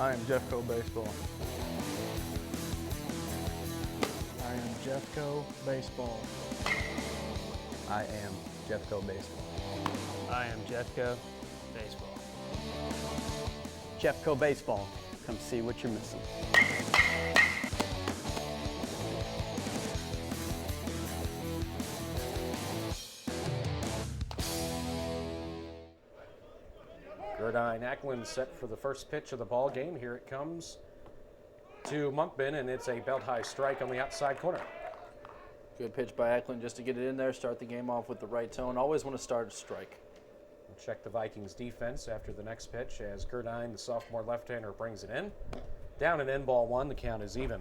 I am Jeffco Baseball. I am Jeffco Baseball. I am Jeffco Baseball. I am Jeffco Baseball. Jeffco Baseball. Come see what you're missing. Gerdine Ackland set for the first pitch of the ball game. Here it comes to Monkman, and it's a belt-high strike on the outside corner. Good pitch by Ackland just to get it in there, start the game off with the right tone. Always want to start a strike. We'll check the Vikings defense after the next pitch as Gerdine, the sophomore left-hander, brings it in. Down and in, ball one. The count is even.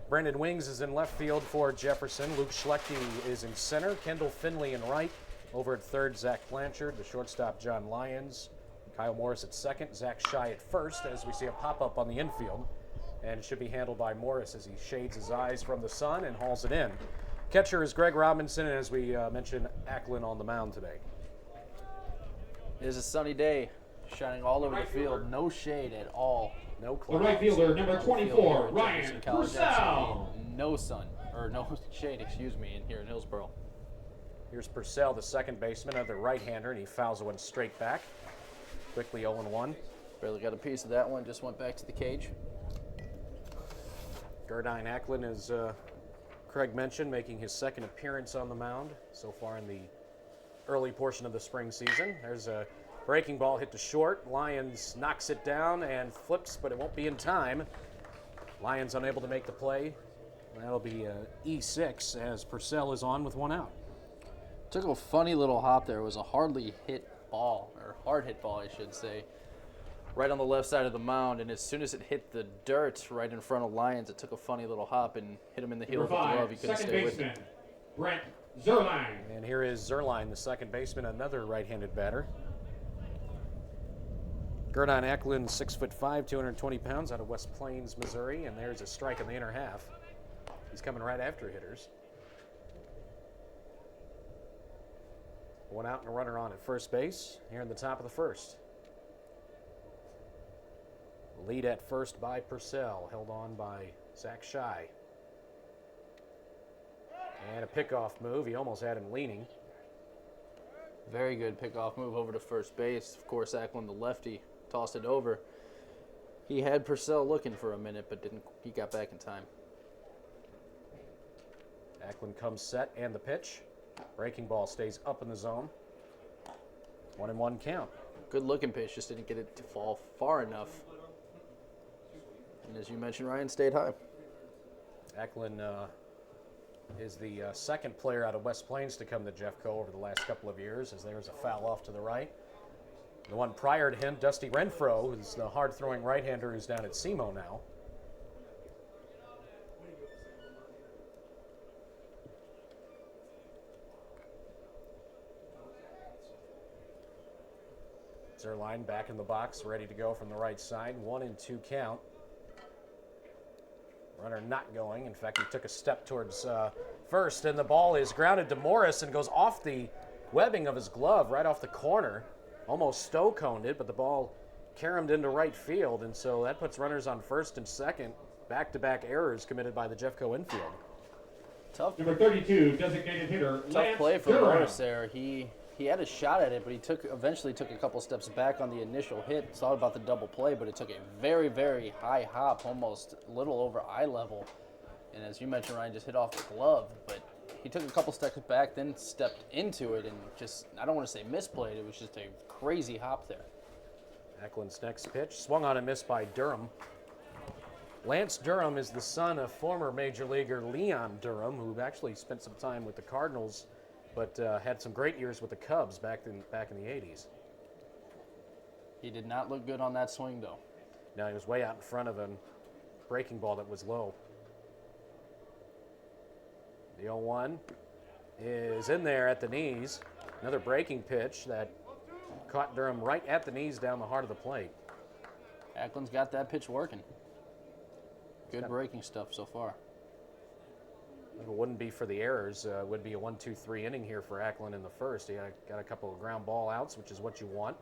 Brandon Wings is in left field for Jefferson. Luke Schlechte is in center. Kendall Finley in right. Over at third, Zach Blanchard. The shortstop, John Lyons. Kyle Morris at second, Zach Shy at first, as we see a pop-up on the infield. And it should be handled by Morris as he shades his eyes from the sun and hauls it in. Catcher is Greg Robinson, and as we mentioned, Ackland on the mound today. It is a sunny day, shining all over the field. No shade at all. No The clouds. right fielder, number 24, Ryan Jefferson College, Purcell. no sun, or no shade, excuse me, in here in Hillsboro. Here's Purcell, the second baseman, another right-hander, and he fouls one straight back. Quickly 0-1. Barely got a piece of that one, just went back to the cage. Gerdine Ackland, as Craig mentioned, making his second appearance on the mound so far in the early portion of the spring season. There's a breaking ball hit to short. Lyons knocks it down and flips, but it won't be in time. Lyons unable to make the play. That'll be E6 as Purcell is on with one out. Took a funny little hop there. It was a hardly hit ball, or hard hit ball, I should say, right on the left side of the mound. And as soon as it hit the dirt right in front of Lyons, it took a funny little hop and hit him in the heel of the glove. He couldn't Second stay with baseman, it. Brent Zerline. And here is Zerline, the second baseman, another right-handed batter. Gerdine Ackland, 6'5", 220 pounds, out of West Plains, Missouri, and there's a strike in the inner half. He's coming right after hitters. One out and a runner on at first base here in the top of the first. Lead at first by Purcell, held on by Zach Shy. And a pickoff move. He almost had him leaning. Very good pickoff move over to first base. Of course, Ackland, the lefty, tossed it over. He had Purcell looking for a minute, but didn't. He got back in time. Ackland comes set and the pitch. Breaking ball stays up in the zone. 1-1 count. Good looking pitch, just didn't get it to fall far enough. And as you mentioned, Ryan stayed high. Ackland is the second player out of West Plains to come to Jeffco over the last couple of years, as there's a foul off to the right. The one prior to him, Dusty Renfro, who's the hard-throwing right-hander who's down at SEMO now. Zerline back in the box, ready to go from the right side. 1-2 count. Runner not going. In fact, he took a step towards first, and the ball is grounded to Morris and goes off the webbing of his glove, right off the corner. Almost stow-coned it, but the ball caromed into right field, and so that puts runners on first and second. Back-to-back errors committed by the Jeffco infield. Tough Number 32, designated hitter, Tough play for Durham. Morris there. He had a shot at it, but he eventually took a couple steps back on the initial hit. Thought about the double play, but it took a very, very high hop, almost a little over eye level. And as you mentioned, Ryan, just hit off the glove. But he took a couple steps back, then stepped into it, and just, I don't want to say misplayed. It was just a crazy hop there. Ackland's next pitch, swung on and missed by Durham. Lance Durham is the son of former major leaguer Leon Durham, who actually spent some time with the Cardinals, but had some great years with the Cubs back in the 80s. He did not look good on that swing, though. Now he was way out in front of a breaking ball that was low. The 0-1 is in there at the knees. Another breaking pitch that caught Durham right at the knees down the heart of the plate. Ackland's got that pitch working. Good breaking stuff so far. If it wouldn't be for the errors, it would be a 1-2-3 inning here for Ackland in the first. He got a couple of ground ball outs, which is what you want.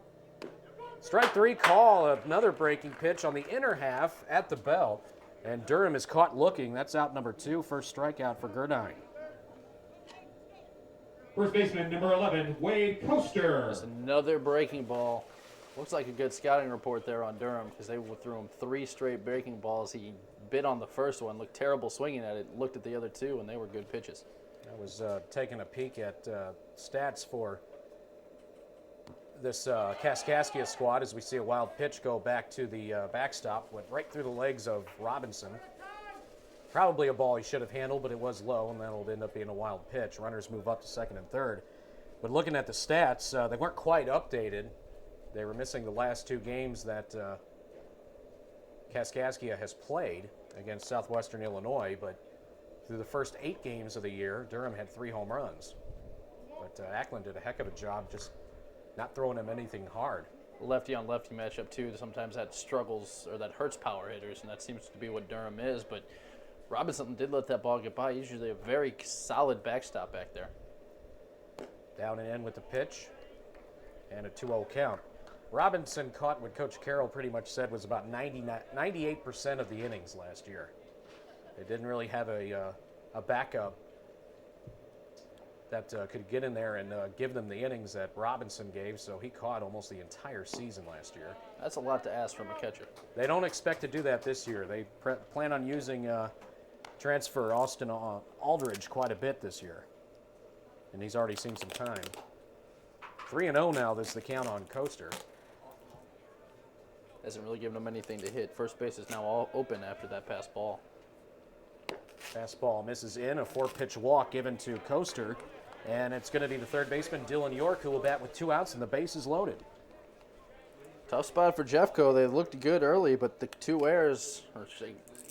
Strike three call, another breaking pitch on the inner half at the belt. And Durham is caught looking. That's out number 2, first strikeout for Gerdine. First baseman, number 11, Wade Coaster. Just another breaking ball. Looks like a good scouting report there on Durham because they threw him 3 straight breaking balls. He bit on the first one, looked terrible swinging at it, looked at the other 2, and they were good pitches. I was taking a peek at stats for this Kaskaskia squad as we see a wild pitch go back to the backstop, went right through the legs of Robinson. Probably a ball he should have handled, but it was low, and that'll end up being a wild pitch. Runners move up to second and third. But looking at the stats, they weren't quite updated. They were missing the last 2 games that Kaskaskia has played against Southwestern Illinois, but through the first 8 games of the year, Durham had 3 home runs. But Ackland did a heck of a job just not throwing him anything hard. Lefty on lefty matchup too. Sometimes that struggles or that hurts power hitters, and that seems to be what Durham is. But Robinson did let that ball get by. Usually a very solid backstop back there. Down and in with the pitch, and a 2-0 count. Robinson caught what Coach Carroll pretty much said was about 98% of the innings last year. They didn't really have a backup that could get in there and give them the innings that Robinson gave, so he caught almost the entire season last year. That's a lot to ask from a catcher. They don't expect to do that this year. They plan on using transfer Austin Aldridge quite a bit this year, and he's already seen some time. 3-0 now, this is the count on Coaster. Hasn't really given him anything to hit. First base is now all open after that pass ball. Fastball misses in, a 4-pitch walk given to Coaster, and it's going to be the third baseman, Dylan York, who will bat with 2 outs, and the base is loaded. Tough spot for Jeffco. They looked good early, but the 2 errors, or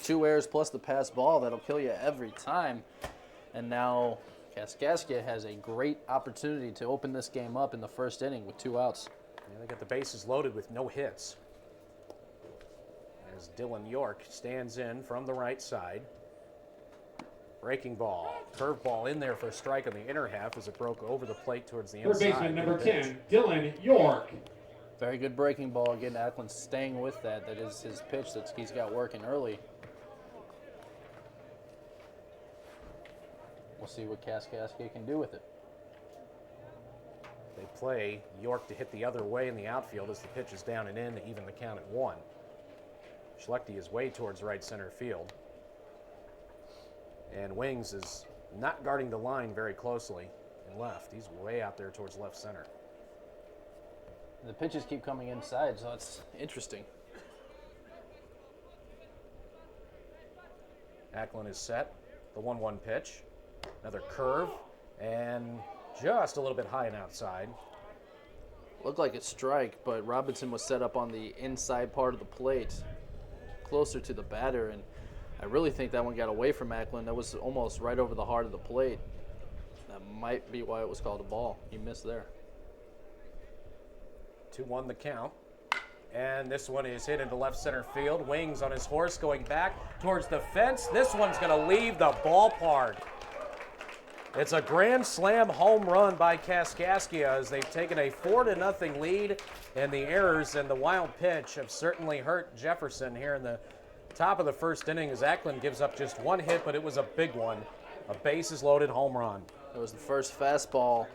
2 errors plus the pass ball, that'll kill you every time. And now Kaskaskia has a great opportunity to open this game up in the first inning with 2 outs. Yeah, they got the bases loaded with no hits. As Dylan York stands in from the right side. Breaking ball, curveball in there for a strike on the inner half as it broke over the plate towards the inside. Third baseman, number 10, Dylan York. Very good breaking ball. Again, Ackland staying with that. That is his pitch that he's got working early. We'll see what Kaskaskia can do with it. They play York to hit the other way in the outfield as the pitch is down and in to even the count at 1. Schlechte is way towards right center field. And Wings is not guarding the line very closely in left. He's way out there towards left center. The pitches keep coming inside, so it's interesting. Ackland is set. The 1-1 pitch. Another curve. And just a little bit high and outside. Looked like a strike, but Robinson was set up on the inside part of the plate, closer to the batter, and I really think that one got away from Ackland. That was almost right over the heart of the plate. That might be why it was called a ball. He missed there. 2-1 the count. And this one is hit into left center field. Wings on his horse going back towards the fence. This one's going to leave the ballpark. It's a grand slam home run by Kaskaskia as they've taken a 4-0 lead, and the errors and the wild pitch have certainly hurt Jefferson here in the top of the first inning as Ackland gives up just 1 hit, but it was a big one. A bases loaded home run. It was the first fastball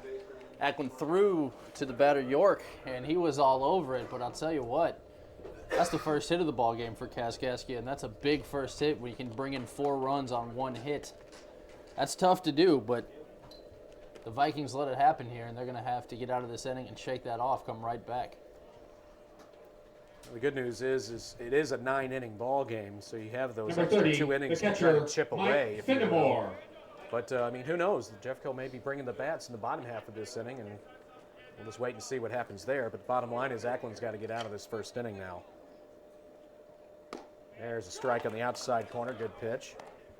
Ackland threw to the batter York, and he was all over it. But I'll tell you what, that's the first hit of the ball game for Kaskaskia, and that's a big first hit when you can bring in 4 runs on 1 hit. That's tough to do, but the Vikings let it happen here, and they're going to have to get out of this inning and shake that off, come right back. The good news is it is a 9-inning ball game, so you have those Number extra 30, 2 innings the to try to catcher, chip Mike away. If you will. Fenimore. But, I mean, who knows? Jeffco may be bringing the bats in the bottom half of this inning, and we'll just wait and see what happens there. But the bottom line is Ackland's got to get out of this first inning now. There's a strike on the outside corner. Good pitch.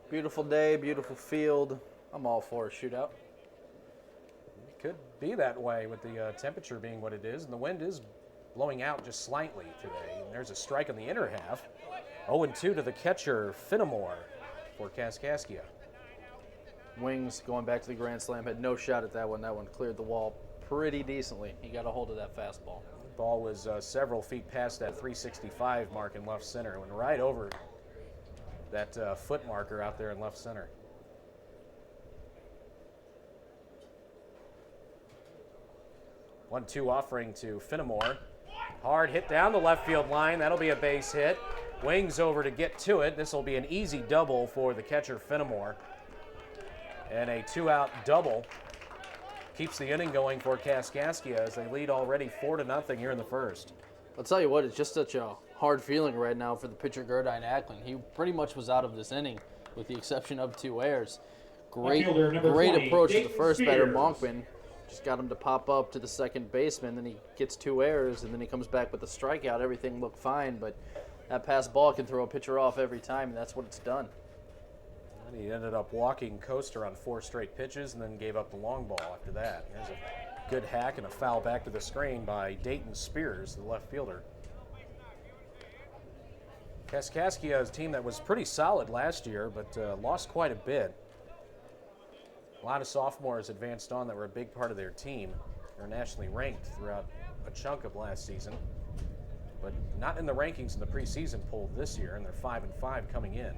Beautiful day, beautiful field. I'm all for a shootout. It could be that way with the temperature being what it is, and the wind is blowing out just slightly today. And there's a strike on the inner half. 0-2 to the catcher, Fenimore, for Kaskaskia. Wings going back to the grand slam, had no shot at that one. That one cleared the wall pretty decently. He got a hold of that fastball. Ball was several feet past that 365 mark in left center. It went right over that foot marker out there in left center. One-two offering to Finnemore. Hard hit down the left field line. That'll be a base hit. Wings over to get to it. This will be an easy double for the catcher, Finnemore. And a two-out double keeps the inning going for Kaskaskia as they lead already 4-0 here in the first. I'll tell you what, it's just such a hard feeling right now for the pitcher, Gerdine Ackland. He pretty much was out of this inning with the exception of 2 errors. Great Outfielder, 20, approach to the Dayton first batter, Spears. Monkman. Just got him to pop up to the second baseman, then he gets 2 errors, and then he comes back with a strikeout. Everything looked fine, but that pass ball can throw a pitcher off every time, and that's what it's done. And he ended up walking Coaster on 4 straight pitches and then gave up the long ball after that. There's a good hack and a foul back to the screen by Dayton Spears, the left fielder. Kaskaskia is a team that was pretty solid last year, but lost quite a bit. A lot of sophomores advanced on that were a big part of their team. They're nationally ranked throughout a chunk of last season, but not in the rankings in the preseason poll this year, and they're 5-5 coming in.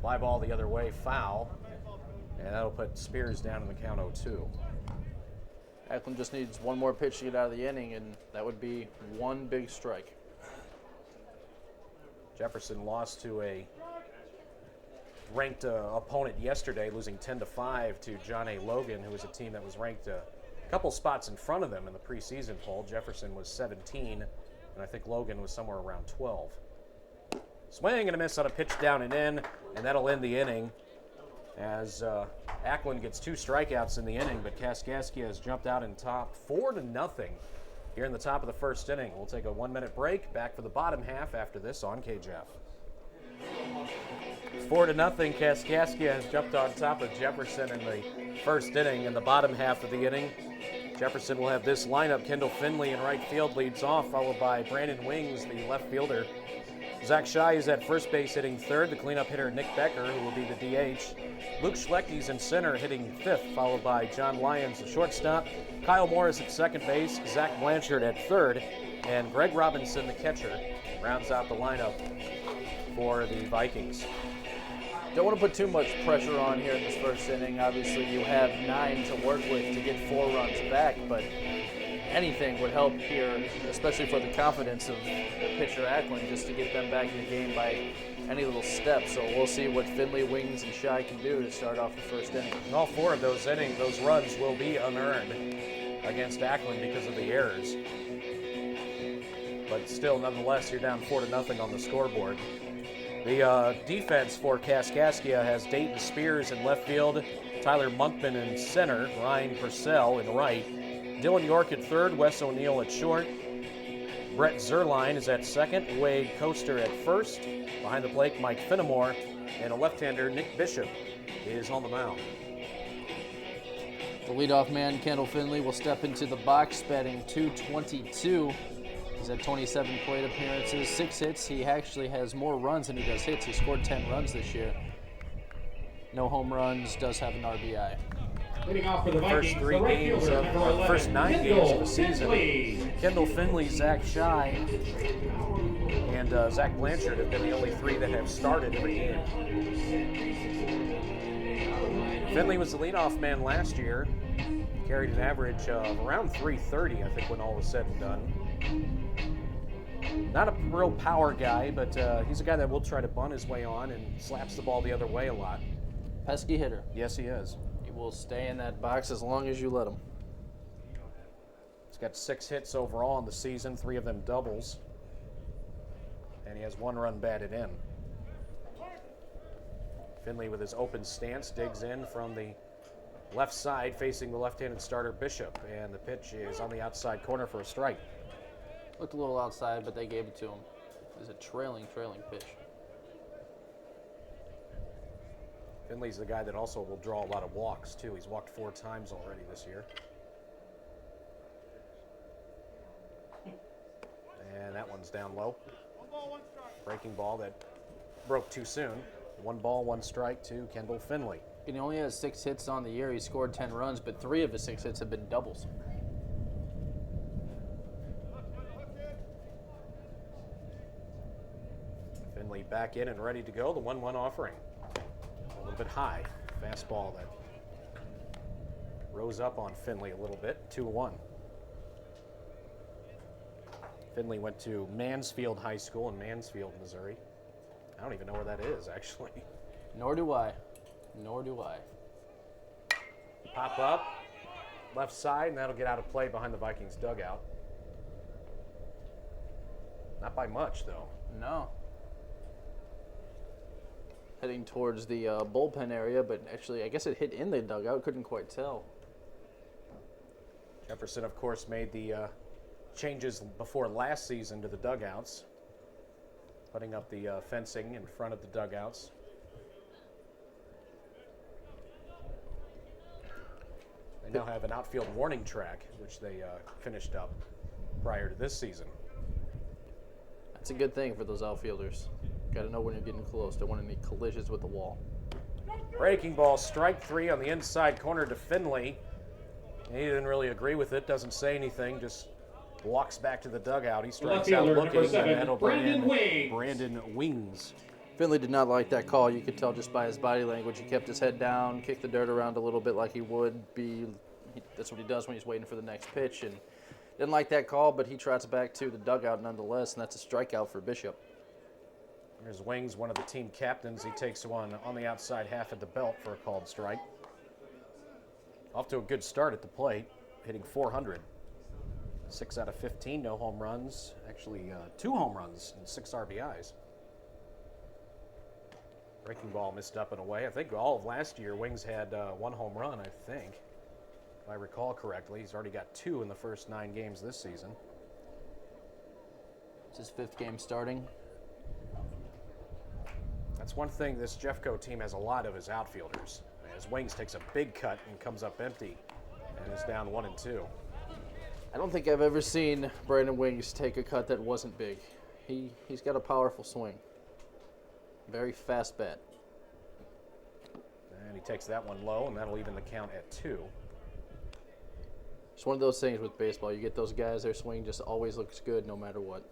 Fly ball the other way, foul, and that'll put Spears down in the count 0-2. Ackland just needs one more pitch to get out of the inning, and that would be 1 big strike. Jefferson lost to a ranked opponent yesterday, losing 10-5 to John A. Logan, who was a team that was ranked a couple spots in front of them in the preseason poll. Jefferson was 17, and I think Logan was somewhere around 12. Swing and a miss on a pitch down and in, and that'll end the inning as Ackland gets 2 strikeouts in the inning, but Kaskaskia has jumped out in top 4-0 here in the top of the first inning. We'll take a 1-minute break, back for the bottom half after this on KJF. 4-0, Kaskaskia has jumped on top of Jefferson in the first inning. In the bottom half of the inning, Jefferson will have this lineup. Kendall Finley in right field leads off, followed by Brandon Wings, the left fielder. Zach Schei is at first base hitting third. The cleanup hitter, Nick Becker, who will be the DH. Luke Schlechte's in center hitting fifth, followed by John Lyons, the shortstop. Kyle Morris at second base. Zach Blanchard at third. And Greg Robinson, the catcher, rounds out the lineup for the Vikings. Don't want to put too much pressure on here in this first inning. Obviously, you have 9 to work with to get 4 runs back, but anything would help here, especially for the confidence of the pitcher Ackland, just to get them back in the game by any little step. So we'll see what Finley, Wings, and Schei can do to start off the first inning. In all 4 of those innings, those runs will be unearned against Ackland because of the errors. But still, nonetheless, you're down 4-0 on the scoreboard. The defense for Kaskaskia has Dayton Spears in left field, Tyler Monkman in center, Ryan Purcell in right, Dylan York at third, Wes O'Neill at short, Brett Zerline is at second, Wade Coaster at first, behind the plate Mike Finnemore, and a left-hander Nick Bishop is on the mound. The leadoff man, Kendall Finley, will step into the box, batting .222. He's had 27 plate appearances, 6 hits. He actually has more runs than he does hits. He scored 10 runs this year. No home runs, does have an RBI. Leading off for the First Vikings, 3 the right games fielder, of number the 11, first 9 games Kendall of the season. Finley. Kendall Finley, Zach Schei, and Zach Blanchard have been the only 3 that have started every game. Finley was the leadoff man last year. Carried an average of around .330, I think, when all was said and done. Not a real power guy, but he's a guy that will try to bunt his way on and slaps the ball the other way a lot. Pesky hitter. Yes, he is. He will stay in that box as long as you let him. He's got 6 hits overall in the season, 3 of them doubles. And he has 1 run batted in. Finley with his open stance digs in from the left side facing the left-handed starter Bishop. And the pitch is on the outside corner for a strike. Looked a little outside, but they gave it to him. It was a trailing pitch. Finley's the guy that also will draw a lot of walks, too. He's walked 4 times already this year. And that one's down low. Breaking ball that broke too soon. 1 ball, 1 strike to Kendall Finley. And he only has 6 hits on the year. He scored 10 runs, but 3 of his 6 hits have been doubles. back in and ready to go. The 1-1 offering. A little bit high. Fastball that rose up on Finley a little bit. 2-1. Finley went to Mansfield High School in Mansfield, Missouri. I don't even know where that is, actually. Nor do I. Nor do I. Pop up, left side, and that'll get out of play behind the Vikings dugout. Not by much, though. No. Heading towards the bullpen area, but actually, I guess it hit in the dugout. Couldn't quite tell. Jefferson, of course, made the changes before last season to the dugouts, putting up the fencing in front of the dugouts. They now have an outfield warning track, which they finished up prior to this season. That's a good thing for those outfielders. Got to know when you're getting close. Don't want any collisions with the wall. Breaking ball, strike 3 on the inside corner to Finley. He didn't really agree with it, doesn't say anything, just walks back to the dugout. He strikes out fielder, looking, number 7, and that'll bring Brandon in Wings. Brandon Wings. Finley did not like that call. You could tell just by his body language. He kept his head down, kicked the dirt around a little bit like he would be. That's what he does when he's waiting for the next pitch. And didn't like that call, but he trots back to the dugout nonetheless, and that's a strikeout for Bishop. There's Wings, one of the team captains. He takes one on the outside half of the belt for a called strike. Off to a good start at the plate, hitting 400. 6 out of 15, no home runs. Actually, 2 home runs and 6 RBIs. Breaking ball missed up and away. I think all of last year, Wings had 1 home run, I think. If I recall correctly, he's already got 2 in the first 9 games this season. It's his 5th game starting. That's one thing this Jeffco team has a lot of is outfielders. As Wings takes a big cut and comes up empty and is down 1 and 2. I don't think I've ever seen Brandon Wings take a cut that wasn't big. He's got a powerful swing. Very fast bat. And he takes that one low, and that'll even the count at 2. It's one of those things with baseball. You get those guys, their swing just always looks good no matter what.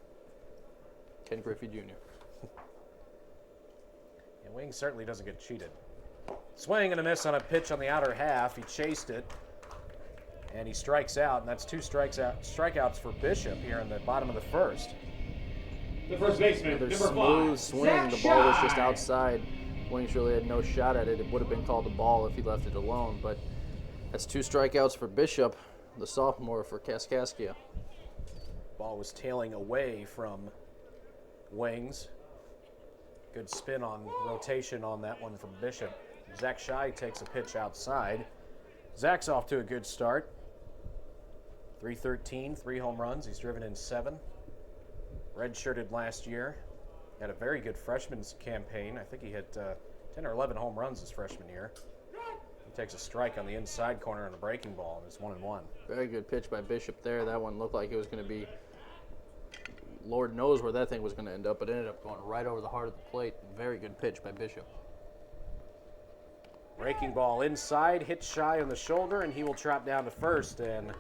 Ken Griffey Jr. And Wings certainly doesn't get cheated. Swing and a miss on a pitch on the outer half. He chased it, and he strikes out, and that's 2 strikeouts for Bishop here in the bottom of the first. The first baseman, Another number 5, smooth swing. Zach The ball was just Shine. outside. Wings really had no shot at it. It would have been called a ball if he left it alone, but that's 2 strikeouts for Bishop, the sophomore for Kaskaskia. Ball was tailing away from Wings. Good spin on rotation on that one from Bishop. Zach Shai takes a pitch outside. Zach's off to a good start. 313, 3 home runs. He's driven in 7. Redshirted last year. Had a very good freshman's campaign. I think he hit 10 or 11 home runs his freshman year. He takes a strike on the inside corner on a breaking ball, and it's 1-1. Very good pitch by Bishop there. That one looked like it was going to be, Lord knows where that thing was going to end up, but it ended up going right over the heart of the plate. Very good pitch by Bishop. Breaking ball inside, hits Shy on the shoulder, and he will trot down to first. And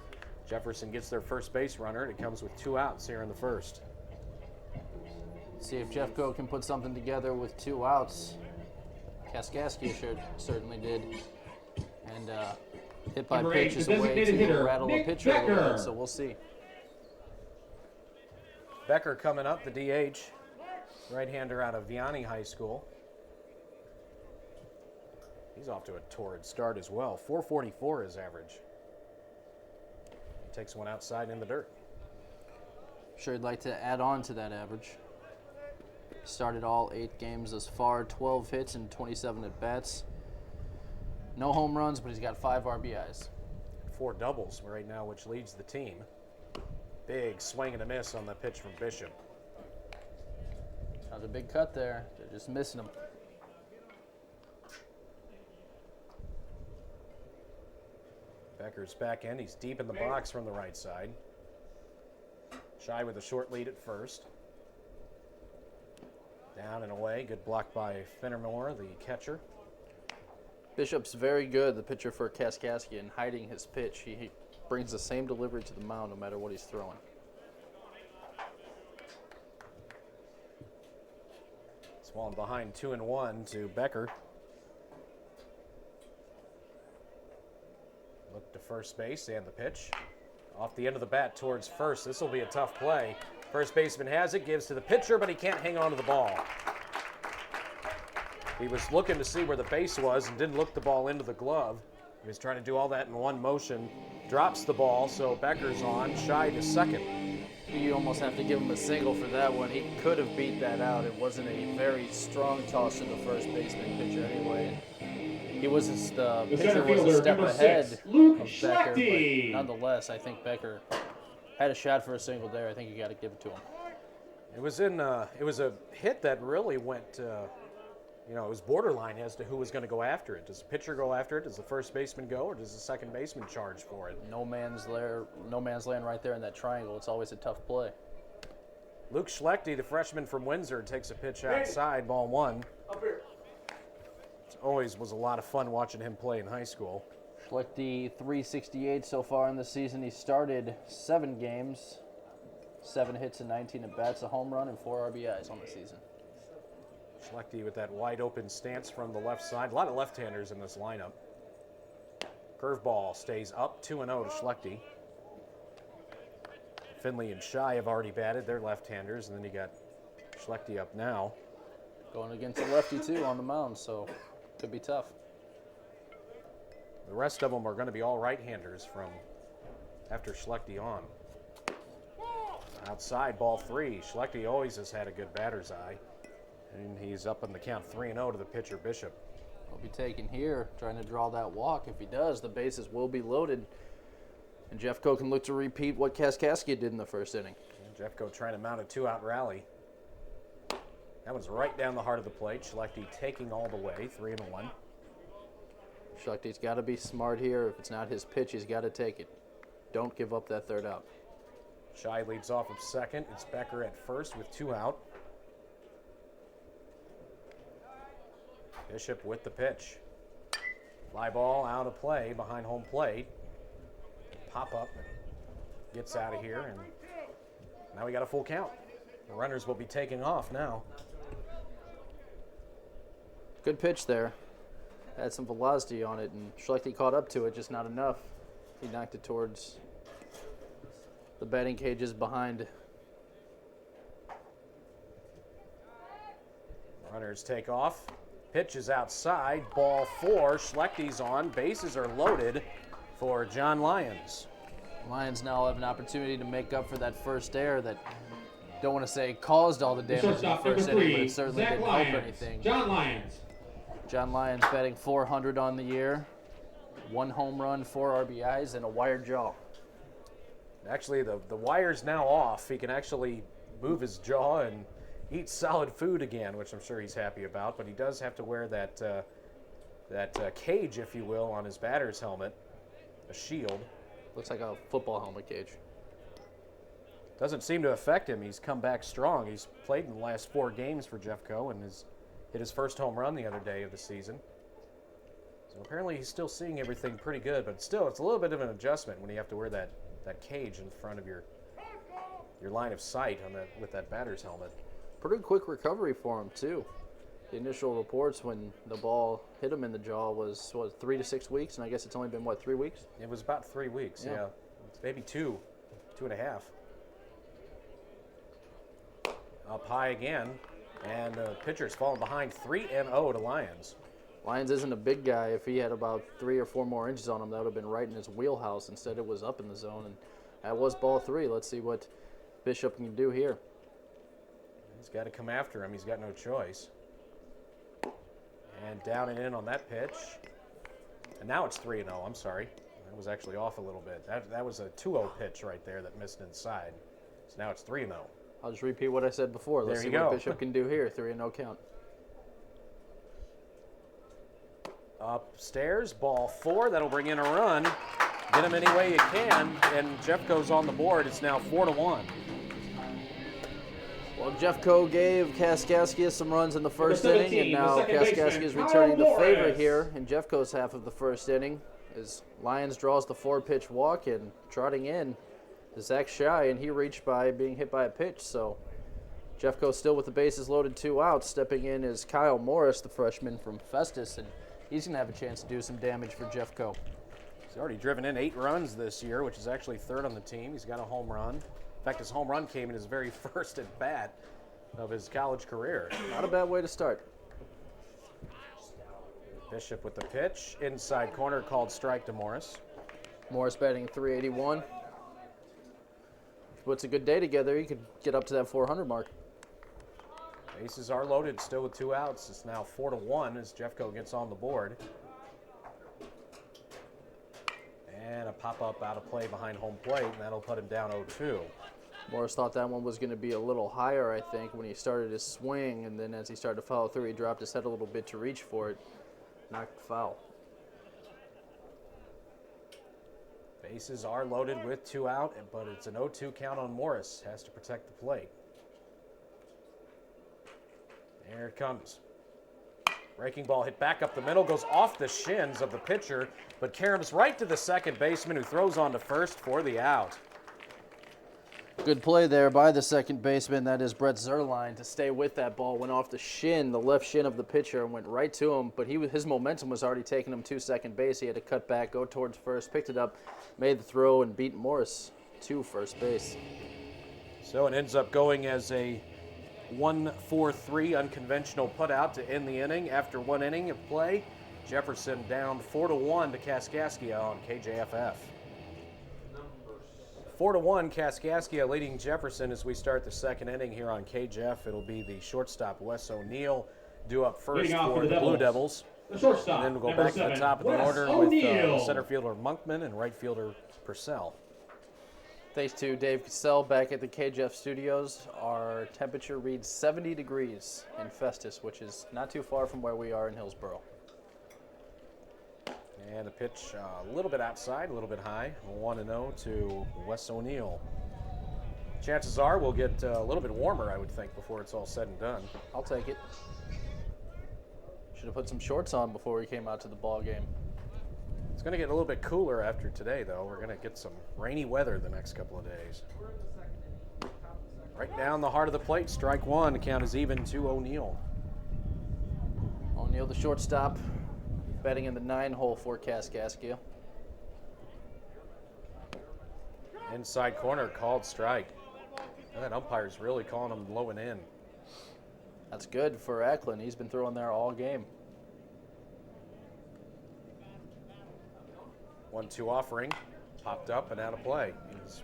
Jefferson gets their first base runner, and it comes with 2 outs here in the first. See if Jeffco can put something together with 2 outs. Kaskaskia certainly did. And hit by Number pitch 8, is the a way designated to hitter, rattle a Nick pitcher a little Becker. bit, so we'll see. Becker coming up, the DH, right-hander out of Vianney High School. He's off to a torrid start as well. 444 is average. He takes one outside in the dirt. Sure he'd like to add on to that average. Started all 8 games thus far, 12 hits and 27 at-bats. No home runs, but he's got 5 RBIs. 4 doubles right now, which leads the team. Big swing and a miss on the pitch from Bishop. Another big cut there. They're just missing him. Becker's back in. He's deep in the box from the right side. Shy with a short lead at first. Down and away. Good block by Fennermore, the catcher. Bishop's very good, the pitcher for Kaskaskia, in hiding his pitch. He brings the same delivery to the mound no matter what he's throwing. It's Falling behind 2-1 to Becker. Look to first base and the pitch. Off the end of the bat towards first. This will be a tough play. First baseman has it, gives to the pitcher, but he can't hang on to the ball. He was looking to see where the base was and didn't look the ball into the glove. He was trying to do all that in one motion. Drops the ball, so Becker's on, shy to second. You almost have to give him a single for that one. He could have beat that out. It wasn't a very strong toss to the first baseman pitcher anyway. He was the pitcher center was a fielder, step number ahead 6, Luke of Becker, Schlechte. but nonetheless, I think Becker had a shot for a single there. I think you got to give it to him. It was a hit that really went, it was borderline as to who was going to go after it. Does the pitcher go after it? Does the first baseman go, or does the second baseman charge for it? No man's land right there in that triangle. It's always a tough play. Luke Schlechte, the freshman from Windsor, takes a pitch outside, ball 1. Up here. It always was a lot of fun watching him play in high school. Schlechte 368 so far in the season. He started 7 games, 7 hits and 19 at bats, a home run and 4 RBIs on the season. Schlechte with that wide open stance from the left side. A lot of left-handers in this lineup. Curveball stays up, 2-0 to Schlechte. Finley and Shy have already batted. They're left-handers, and then you got Schlechte up now. Going against a lefty too on the mound, so could be tough. The rest of them are going to be all right-handers from after Schlechte on. Outside, ball 3. Schlechte always has had a good batter's eye. And he's up on the count 3-0 to the pitcher, Bishop. He'll be taken here, trying to draw that walk. If he does, the bases will be loaded. And Jeffco can look to repeat what Kaskaskia did in the first inning. And Jeffco trying to mount a 2-out rally. That one's right down the heart of the plate. Schlechte taking all the way, 3-1. Schlechte's got to be smart here. If it's not his pitch, he's got to take it. Don't give up that third out. Shy leads off of second. It's Becker at first with 2 out. Bishop with the pitch. Fly ball out of play behind home plate. Pop up, gets out of here, and now we got a full count. The runners will be taking off now. Good pitch there. Had some velocity on it, and Schlechte caught up to it, just not enough. He knocked it towards the batting cages behind. Runners take off. Pitch is outside. Ball 4. Schlechte's on. Bases are loaded for John Lyons. Lions now have an opportunity to make up for that first error that, don't want to say caused all the damage in the Shortstop number first inning, but 3, it certainly Zach didn't Lyons. help anything. John Lyons. John Lyons batting .400 on the year, 1 home run, 4 RBIs, and a wired jaw. Actually, the wire's now off. He can actually move his jaw and eat solid food again, which I'm sure he's happy about. But he does have to wear that cage, if you will, on his batter's helmet, a shield. Looks like a football helmet cage. Doesn't seem to affect him. He's come back strong. He's played in the last 4 games for Jeffco and has hit his first home run the other day of the season. So apparently he's still seeing everything pretty good, but still, it's a little bit of an adjustment when you have to wear that cage in front of your line of sight with that batter's helmet. Pretty quick recovery for him, too. The initial reports when the ball hit him in the jaw was, 3 to 6 weeks, and I guess it's only been, 3 weeks? It was about 3 weeks, yeah. Maybe 2.5. Up high again, and the pitcher's falling behind 3-0 to Lyons. Lyons isn't a big guy. If he had about 3 or 4 more inches on him, that would have been right in his wheelhouse. Instead, it was up in the zone, and that was ball 3. Let's see what Bishop can do here. He's got to come after him. He's got no choice. And down and in on that pitch. And now it's 3-0. I'm sorry. That was actually off a little bit. That was a 2-0 pitch right there that missed inside. So now it's 3-0. I'll just repeat what I said before. Let's see what Bishop can do here. 3-0 count. Upstairs, ball 4. That'll bring in a run. Get him any way you can. And Jeffco's on the board. It's now 4-1. Well, Jeffco gave Kaskaskia some runs in the first Number inning, and 17, now the second Kaskaskia baseman, is Kyle returning the favor Morris. here in Jeffco's half of the first inning as Lyons draws the 4-pitch walk, and trotting in is Zach Shy, and he reached by being hit by a pitch. So Jeffco still with the bases loaded, 2 outs. Stepping in is Kyle Morris, the freshman from Festus, and he's going to have a chance to do some damage for Jeffco. He's already driven in 8 runs this year, which is actually 3rd on the team. He's got a home run. In fact, his home run came in his very first at bat of his college career. Not a bad way to start. Bishop with the pitch. Inside corner, called strike to Morris. Morris batting 381. Puts a good day together, he could get up to that 400 mark. Bases are loaded, still with 2 outs. It's now 4-1 as Jeffco gets on the board. And a pop-up out of play behind home plate, and that'll put him down 0-2. Morris thought that one was going to be a little higher, I think, when he started his swing, and then as he started to follow through, he dropped his head a little bit to reach for it. Knocked foul. Bases are loaded with 2 out, but it's an 0-2 count on Morris. Has to protect the plate. There it comes. Breaking ball hit back up the middle, goes off the shins of the pitcher, but caroms right to the second baseman who throws on to first for the out. Good play there by the second baseman, that is Brett Zerline, to stay with that ball. Went off the shin, the left shin of the pitcher, and went right to him, but his momentum was already taking him to second base. He had to cut back, go towards first, picked it up, made the throw, and beat Morris to first base. So it ends up going as a 1-4-3 unconventional putout to end the inning. After 1 inning of play, Jefferson down 4-1 to Kaskaskia on KJFF. 4-1, Kaskaskia leading Jefferson as we start the second inning here on KJF. It'll be the shortstop, Wes O'Neill, due up first Leading off for the Devils. Blue Devils. The shortstop, And then we'll go number back to the 7, top of the Wes order O'Neill. with center fielder Monkman and right fielder Purcell. Thanks to Dave Cassell back at the KJF studios. Our temperature reads 70 degrees in Festus, which is not too far from where we are in Hillsboro. And the pitch a little bit outside, a little bit high. 1-0 to Wes O'Neill. Chances are we'll get a little bit warmer, I would think, before it's all said and done. I'll take it. Should have put some shorts on before we came out to the ball game. It's going to get a little bit cooler after today, though. We're going to get some rainy weather the next couple of days. Right down the heart of the plate, strike 1. The count is even to O'Neill. O'Neill, the shortstop, batting in the 9-hole for Kaskaskia. Inside corner, called strike. And that umpire's really calling him low and in. That's good for Eklund. He's been throwing there all game. 1-2 offering, popped up and out of play. He's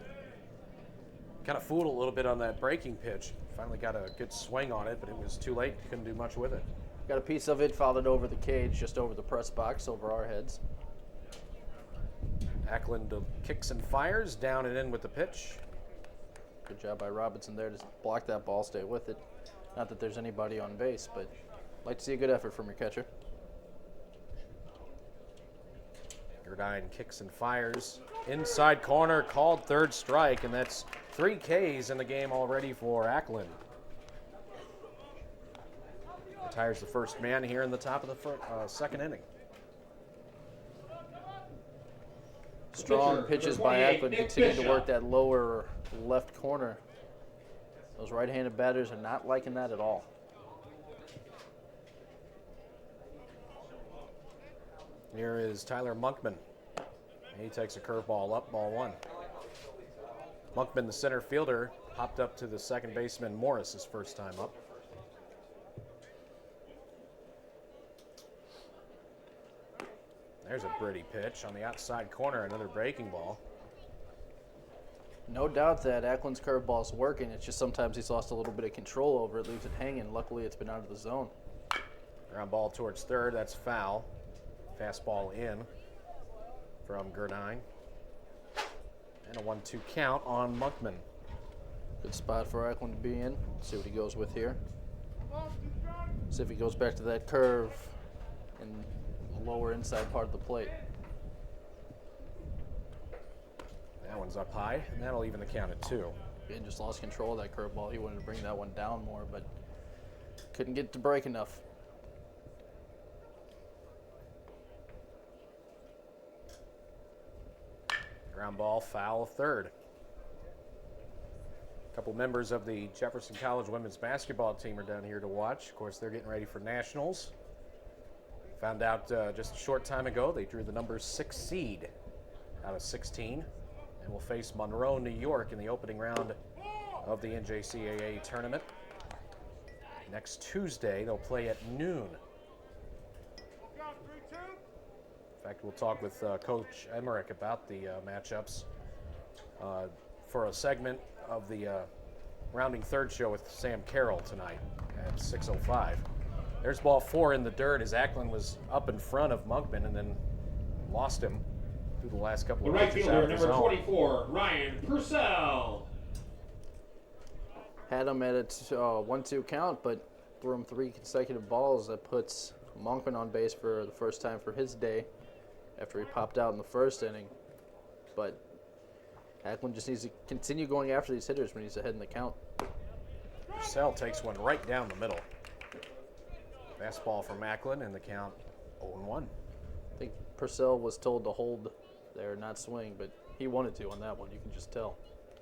kind of fooled a little bit on that breaking pitch. Finally got a good swing on it, but it was too late. Couldn't do much with it. Got a piece of it, fouled it over the cage, just over the press box, over our heads. Eklund kicks and fires, down and in with the pitch. Good job by Robinson there to block that ball, stay with it. Not that there's anybody on base, but like to see a good effort from your catcher. Gerdine kicks and fires. Inside corner, called third strike, and that's 3 Ks in the game already for Eklund. Retires the first man here in the top of the second inning. Strong pitches by Eklund, continue to work that lower left corner. Those right-handed batters are not liking that at all. Here is Tyler Monkman. He takes a curveball up, ball 1. Monkman, the center fielder, popped up to the second baseman Morris his first time up. There's a pretty pitch on the outside corner, another breaking ball. No doubt that Eklund's curveball is working. It's just sometimes he's lost a little bit of control over it, leaves it hanging. Luckily, it's been out of the zone. Ground ball towards third, that's foul. Fastball in from Gerdine. And a 1-2 count on Monkman. Good spot for Eklund to be in. See what he goes with here. See if he goes back to that curve in the lower inside part of the plate. That one's up high, and that'll even the count at 2. Again, just lost control of that curveball. He wanted to bring that one down more, but couldn't get to break enough. Ground ball, foul of third. A couple members of the Jefferson College women's basketball team are down here to watch. Of course, they're getting ready for nationals. Found out just a short time ago they drew the number 6 seed out of 16 and will face Monroe, New York in the opening round of the NJCAA tournament. Next Tuesday, they'll play at noon. In fact, we'll talk with Coach Emmerich about the matchups for a segment of the rounding third show with Sam Carroll tonight at 6:05. There's ball 4 in the dirt as Ackland was up in front of Monkman and then lost him through the last couple The of right pitches fielder, out of the number zone. 24, Ryan Purcell. Had him at a 1-2 count, but threw him 3 consecutive balls. That puts Monkman on base for the first time for his day after he popped out in the first inning. But Ackland just needs to continue going after these hitters when he's ahead in the count. Purcell takes one right down the middle. Fastball from Ackland and the count 0-1. I think Purcell was told to hold there, not swing, but he wanted to on that one. You can just tell.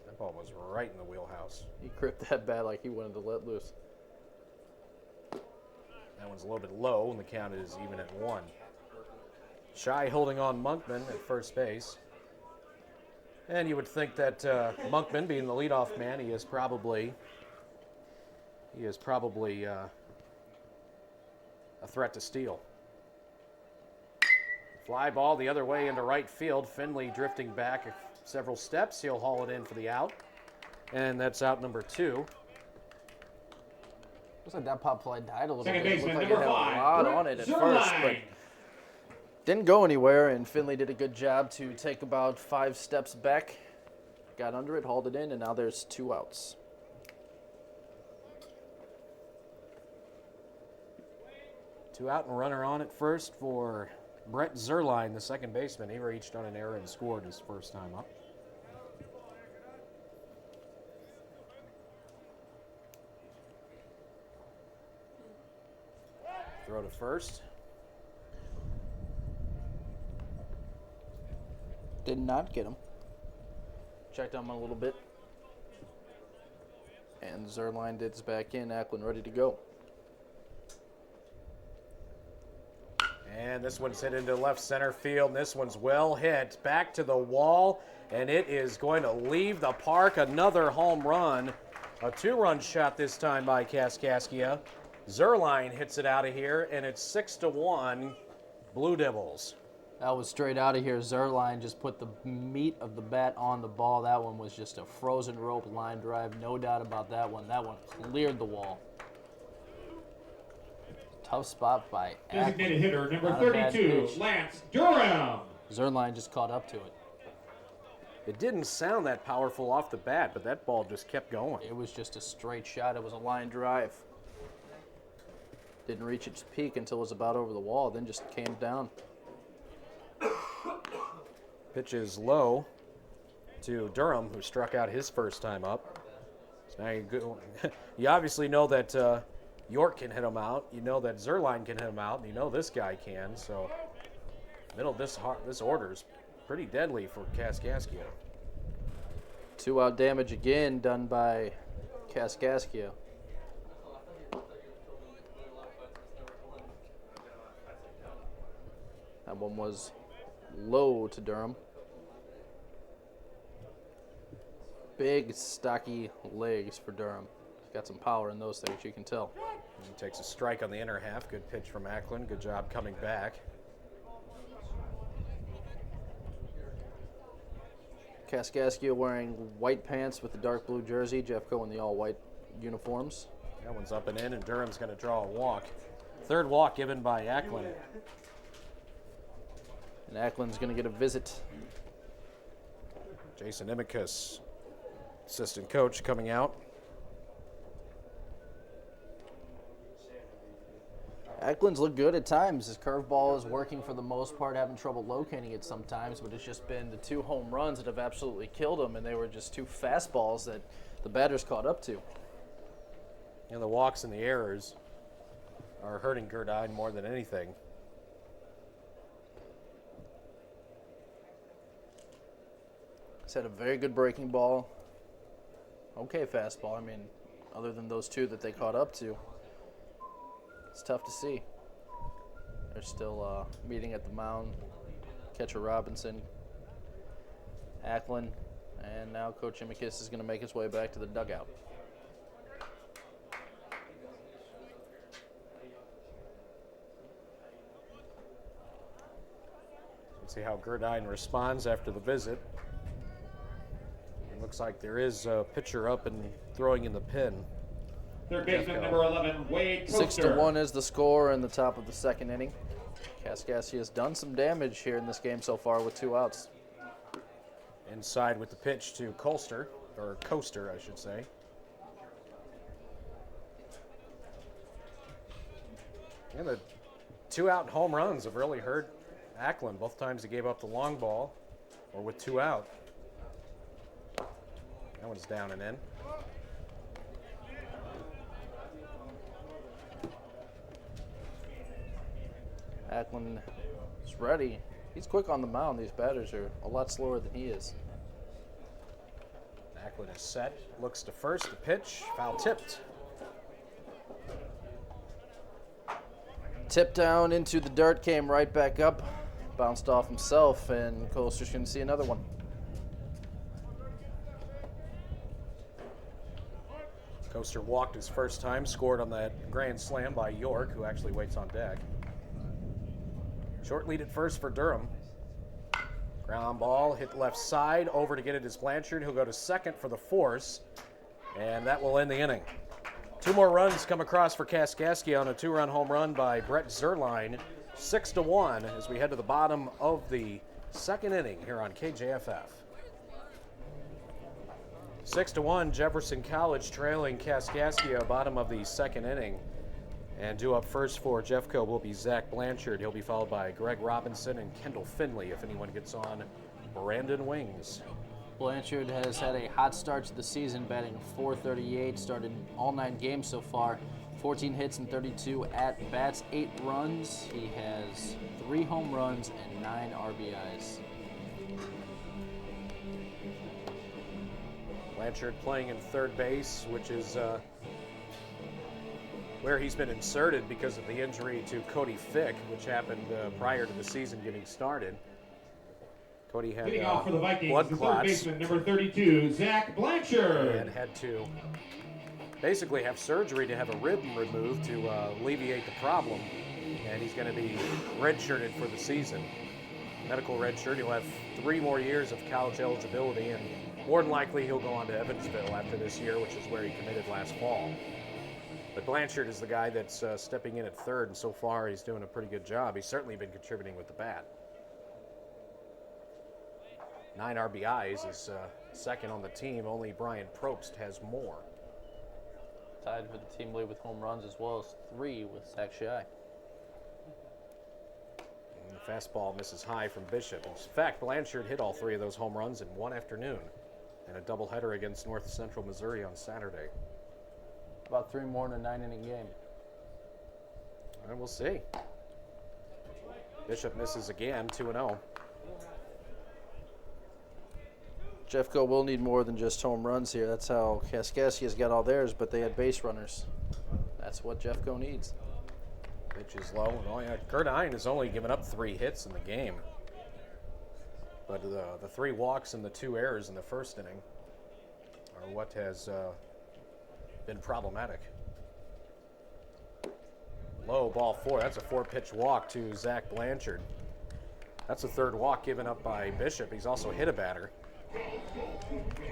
That ball was right in the wheelhouse. He gripped that bat like he wanted to let loose. That one's a little bit low, and the count is even at 1. Shy holding on Monkman at first base. And you would think that Monkman, being the leadoff man, he is probably a threat to steal. Fly ball the other way into right field. Finley drifting back several steps. He'll haul it in for the out. And that's out number 2. Looks like that pop fly died a little Second bit. It baseman, looked like it number had 5, a lot Brett on it at first, but didn't go anywhere, and Finley did a good job to take about 5 steps back, got under it, hauled it in, and now there's 2 outs. Two out and runner on at first for Brett Zerline, the second baseman. He reached on an error and scored his first time up. Throw to first. Did not get him. Checked on him a little bit. And Zerline did his back in, Ackland ready to go. And this one's hit into left center field. And this one's well hit. Back to the wall. And it is going to leave the park. Another home run. A 2-run shot this time by Kaskaskia. Zerline hits it out of here. And it's 6-1 Blue Devils. That was straight out of here. Zerline just put the meat of the bat on the ball. That one was just a frozen rope line drive. No doubt about that one. That one cleared the wall. Tough spot by designated Ackland. hitter, number Not a bad 32, pitch. Lance Durham. Zerline just caught up to it. It didn't sound that powerful off the bat, but that ball just kept going. It was just a straight shot. It was a line drive. Didn't reach its peak until it was about over the wall, then just came down. Pitch is low to Durham, who struck out his first time up. So now you obviously know that York can hit him out. You know that Zerline can hit him out. And you know this guy can. So middle of this order is pretty deadly for Kaskaskia. 2-out damage again done by Kaskaskia. That one was low to Durham. Big, stocky legs for Durham. He's got some power in those things, you can tell. He takes a strike on the inner half. Good pitch from Ackland. Good job coming back. Kaskaskia wearing white pants with the dark blue jersey. Jeffco in the all-white uniforms. That one's up and in, and Durham's going to draw a walk. Third walk given by Ackland. And Ackland's going to get a visit. Jason Imicus, assistant coach, coming out. Ackland's looked good at times. His curveball is working for the most part, having trouble locating it sometimes, but it's just been the 2 home runs that have absolutely killed him, and they were just 2 fastballs that the batters caught up to. And the walks and the errors are hurting Gerdine more than anything. He's had a very good breaking ball. okay fastball. I mean, other than those two that they caught up to, it's tough to see. They're still meeting at the mound. Catcher Robinson, Ackland, and now Coach Imikis is going to make his way back to the dugout. Let's see how Gerdine responds after the visit. It looks like there is a pitcher up and throwing in the pen. Third baseman number 11, Wade Coaster. 6-1 is the score in the top of the second inning. Kaskaskia has done some damage here in this game so far with 2 outs. Inside with the pitch to Coaster, I should say. And the 2-out home runs have really hurt Ackland. Both times he gave up the long ball or with 2 out. That one's down and in. Ackland is ready. He's quick on the mound. These batters are a lot slower than he is. Ackland is set, looks to first, the pitch, foul tipped. Tip down into the dirt, came right back up, bounced off himself, and Coaster's going to see another one. Coaster walked his first time, scored on that grand slam by York, who actually waits on deck. Short lead at first for Durham. Ground ball, hit left side, over to get it is Blanchard, who'll go to second for the force, and that will end the inning. 2 more runs come across for Kaskaskia on a 2-run home run by Brett Zerline. 6-1 as we head to the bottom of the second inning here on KJFF. 6-1, Jefferson College trailing Kaskaskia, bottom of the second inning. And due up first for Jeffco will be Zach Blanchard. He'll be followed by Greg Robinson and Kendall Finley if anyone gets on Brandon Wings. Blanchard has had a hot start to the season, batting .438, started all 9 games so far, 14 hits and 32 at-bats, 8 runs. He has 3 home runs and 9 RBIs. Blanchard playing in third base, which is where he's been inserted because of the injury to Cody Fick, which happened prior to the season getting started. Cody had Leading off for the Vikings, blood the third clots baseman number 32, Zach Blanchard. and had to basically have surgery to have a rib removed to alleviate the problem, and he's going to be redshirted for the season. Medical redshirt. He'll have 3 more years of college eligibility, and more than likely he'll go on to Evansville after this year, which is where he committed last fall. But Blanchard is the guy that's stepping in at third, and so far he's doing a pretty good job. He's certainly been contributing with the bat. 9 RBIs is second on the team. Only Brian Probst has more. Tied for the team lead with home runs as well as 3 with Zach Shy. And the fastball misses high from Bishop. In fact, Blanchard hit all 3 of those home runs in one afternoon and a doubleheader against North Central Missouri on Saturday. About 3 more in a 9-inning game. And we'll see. Bishop misses again, 2-0. Jeffco will need more than just home runs here. That's how Kaskaskia's got all theirs, but they had base runners. That's what Jeffco needs. Pitch is low. Gerdine has only given up 3 hits in the game. But the 3 walks and the 2 errors in the first inning are what has been problematic. Low, ball 4. That's a 4-pitch walk to Zach Blanchard. That's the 3rd walk given up by Bishop. He's also hit a batter.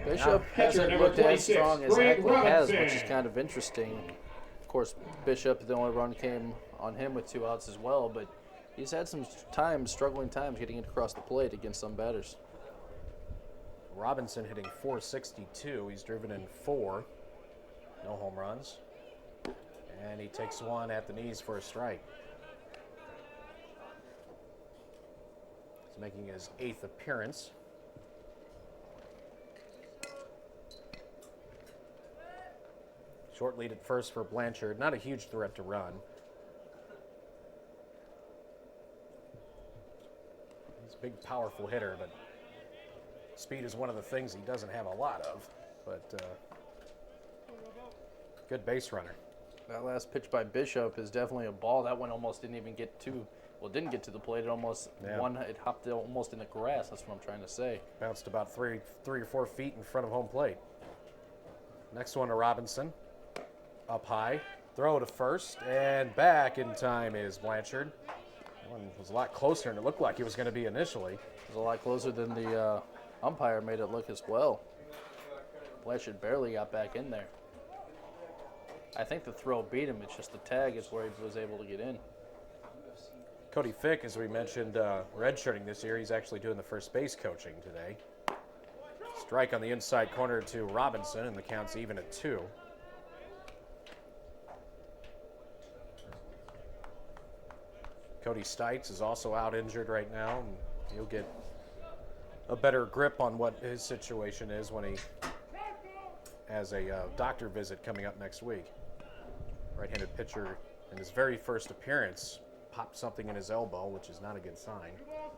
Bishop hasn't number looked as 26, strong as Greg Ackland has, which is Robinson. kind of interesting. Of course, Bishop, the only run came on him with 2 outs as well, but he's had some struggling times getting it across the plate against some batters. Robinson hitting .462. He's driven in 4. No home runs. And he takes one at the knees for a strike. He's making his 8th appearance. Short lead at first for Blanchard. Not a huge threat to run. He's a big, powerful hitter, but speed is one of the things he doesn't have a lot of. But Good base runner. That last pitch by Bishop is definitely a ball. That one almost didn't even get to, well, it didn't get to the plate. It almost it hopped almost in the grass. That's what I'm trying to say. Bounced about three or 4 feet in front of home plate. Next one to Robinson. Up high. Throw to first, and back in time is Blanchard. That one was a lot closer than it looked like it was going to be initially. It was a lot closer than the umpire made it look as well. Blanchard barely got back in there. I think the throw beat him. It's just the tag is where he was able to get in. Cody Fick, as we mentioned, redshirting this year. He's actually doing the first base coaching today. Strike on the inside corner to Robinson, and the count's even at 2. Cody Stites is also out injured right now, and he'll get a better grip on what his situation is when he has a doctor visit coming up next week. Right-handed pitcher in his very first appearance popped something in his elbow, which is not a good sign.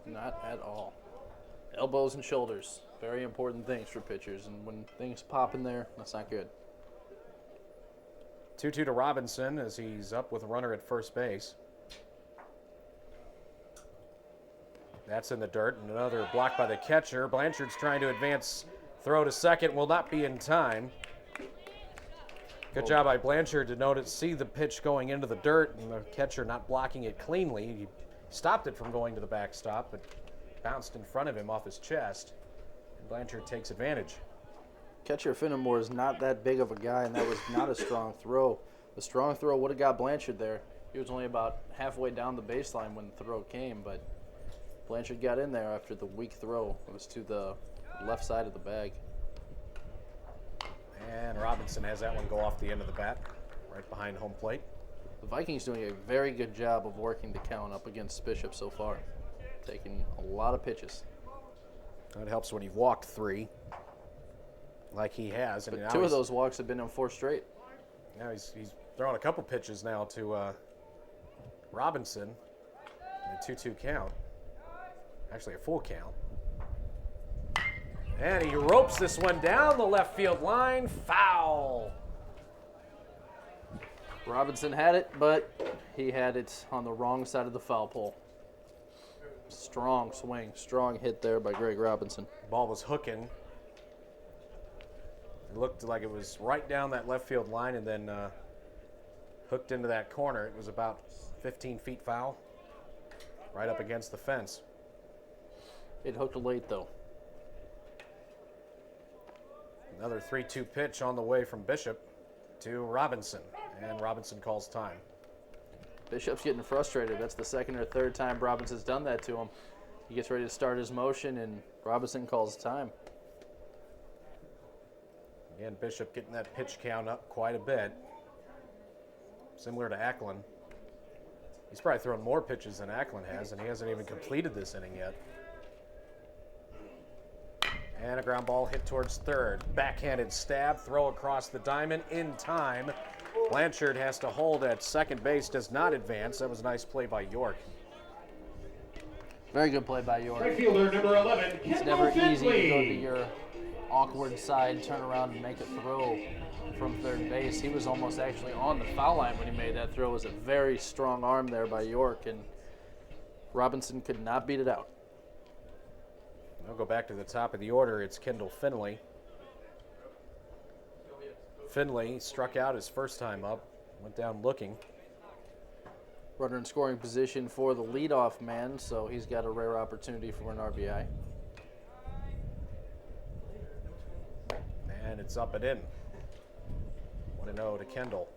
Not at all. Elbows and shoulders, very important things for pitchers, and when things pop in there, that's not good. 2-2 to Robinson as he's up with a runner at first base. That's in the dirt, and another block by the catcher. Blanchard's trying to advance. Throw to second will not be in time. Good job by Blanchard to see the pitch going into the dirt, and the catcher not blocking it cleanly. He stopped it from going to the backstop, but bounced in front of him off his chest. And Blanchard takes advantage. Catcher Finnemore is not that big of a guy, and that was not a strong throw. The strong throw would have got Blanchard there. He was only about halfway down the baseline when the throw came, but Blanchard got in there after the weak throw. It was to the left side of the bag. And Robinson has that one go off the end of the bat, right behind home plate. The Vikings doing a very good job of working the count up against Bishop so far. Taking a lot of pitches. That helps when you've walked 3, like he has. But 2 of those walks have been in 4 straight. Now he's throwing a couple pitches now to Robinson. A 2-2 count. Actually a full count. And he ropes this one down the left field line. Foul. Robinson had it, but he had it on the wrong side of the foul pole. Strong swing, strong hit there by Greg Robinson. Ball was hooking. It looked like it was right down that left field line and then hooked into that corner. It was about 15 feet foul, right up against the fence. It hooked late, though. Another 3-2 pitch on the way from Bishop to Robinson, and Robinson calls time. Bishop's getting frustrated. That's the second or third time Robinson's done that to him. He gets ready to start his motion, and Robinson calls time. Again, Bishop getting that pitch count up quite a bit, similar to Ackland. He's probably thrown more pitches than Ackland has, and he hasn't even completed this inning yet. And a ground ball hit towards third. Backhanded stab, throw across the diamond in time. Blanchard has to hold at second base, does not advance. That was a nice play by York. Very good play by York. Right fielder number 11, It's never easy to go to your awkward side, turn around, and make a throw from third base. He was almost actually on the foul line when he made that throw. It was a very strong arm there by York, and Robinson could not beat it out. I'll go back to the top of the order. It's Kendall Finley. Finley struck out his first time up, went down looking. Runner in scoring position for the leadoff man, so he's got a rare opportunity for an RBI. And it's up and in. 1-0 to Kendall.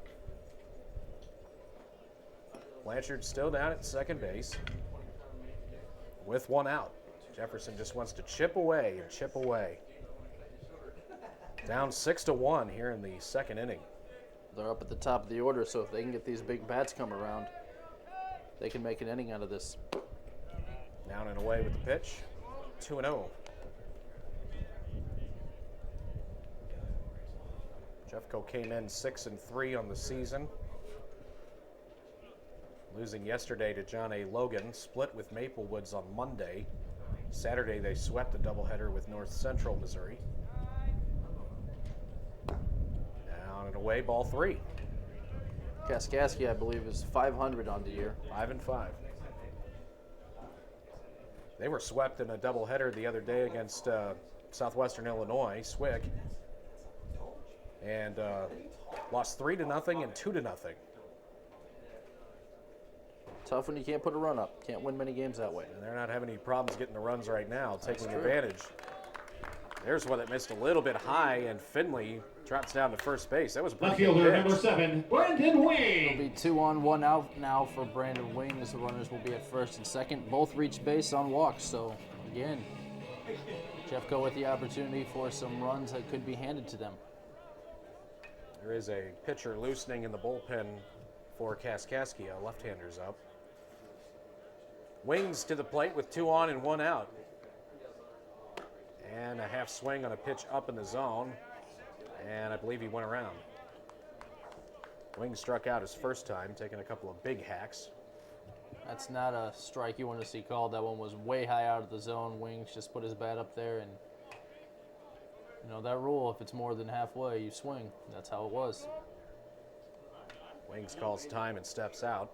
Blanchard still down at second base with 1 out. Jefferson just wants to chip away and chip away. Down 6-1 here in the second inning. They're up at the top of the order, so if they can get these big bats come around, they can make an inning out of this. Down and away with the pitch. 2-0. Jeffco came in 6-3 on the season. Losing yesterday to John A. Logan, split with Maple Woods on Monday. Saturday they swept a doubleheader with North Central Missouri. Down On and away, ball 3. Kaskaskia, I believe, is 500 on the year. 5-5. They were swept in a doubleheader the other day against Southwestern Illinois, Swick, and lost 3-0 and 2-0. Tough when you can't put a run up. Can't win many games that way. And they're not having any problems getting the runs right now, taking true. advantage. There's one that missed a little bit high, and Finley trots down to first base. That was a Left pretty good fielder pitch. number 7, Brandon It'll Wing. be 2 on, 1 out now for Brandon Wings. The runners will be at first and second. Both reach base on walks. So, again, Jeffco with the opportunity for some runs that could be handed to them. There is a pitcher loosening in the bullpen for Kaskaskia. Left-handers up. Wings to the plate with 2 on and 1 out. And a half swing on a pitch up in the zone. And I believe he went around. Wings struck out his first time, taking a couple of big hacks. That's not a strike you want to see called. That one was way high out of the zone. Wings just put his bat up there, and you know that rule, if it's more than halfway, you swing. That's how it was. Wings calls time and steps out.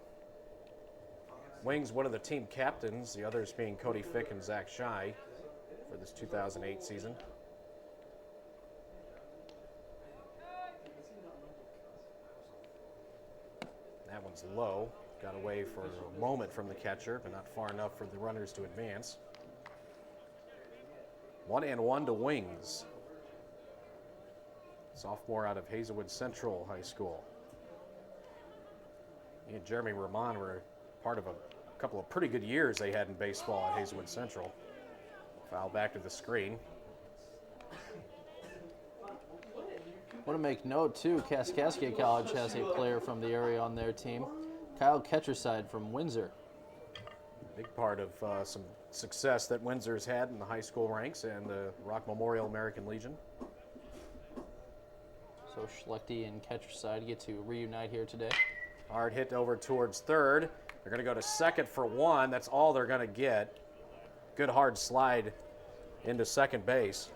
Wings, one of the team captains, the others being Cody Fick and Zach Shy for this 2008 season. That one's low. Got away for a moment from the catcher, but not far enough for the runners to advance. 1-1 to Wings. Sophomore out of Hazelwood Central High School. He and Jeremy Ramon were part of a couple of pretty good years they had in baseball at Hazelwood Central. Foul back to the screen. Want to make note, too, Kaskaskia College has a player from the area on their team, Kyle Ketcherside from Windsor. Big part of some success that Windsor's had in the high school ranks and the Rock Memorial American Legion. So Schlechte and Ketcherside get to reunite here today. Hard hit over towards third. They're going to go to second for 1. That's all they're going to get. Good hard slide into second base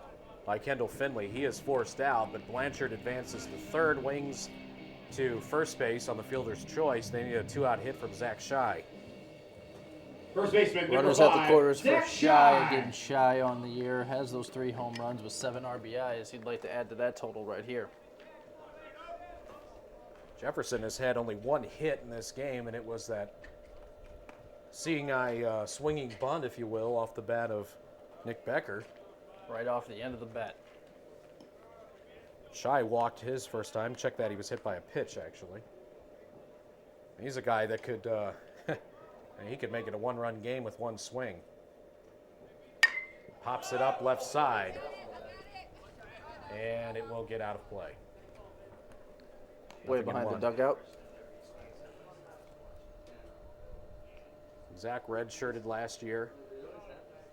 by Kendall Finley. He is forced out, but Blanchard advances to third. Wings to first base on the fielder's choice. They need a 2-out hit from Zach Shy. First baseman number Runners 5, at the quarters for Zach Shy. Again, Shy on the year has those 3 home runs with 7 RBIs. He'd like to add to that total right here. Jefferson has had only 1 hit in this game, and it was that seeing eye swinging bunt, if you will, off the bat of Nick Becker. Right off the end of the bat. Shy walked his first time. Check that, he was hit by a pitch, actually. He's a guy that could, he could make it a 1-run game with 1 swing. Pops it up left side, and it will get out of play. Way Nothing in behind the 1. dugout. Zach redshirted last year.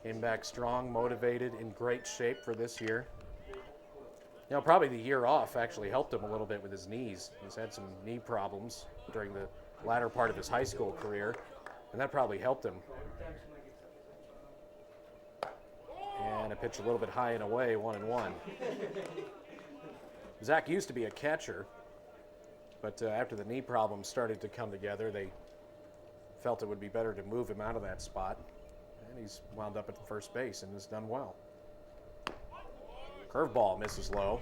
Came back strong, motivated, in great shape for this year. You know, probably the year off actually helped him a little bit with his knees. He's had some knee problems during the latter part of his high school career, and that probably helped him. And a pitch a little bit high and away, 1-1. Zach used to be a catcher, but after the knee problems started to come together, they felt it would be better to move him out of that spot. And he's wound up at first base and has done well. Curveball misses low.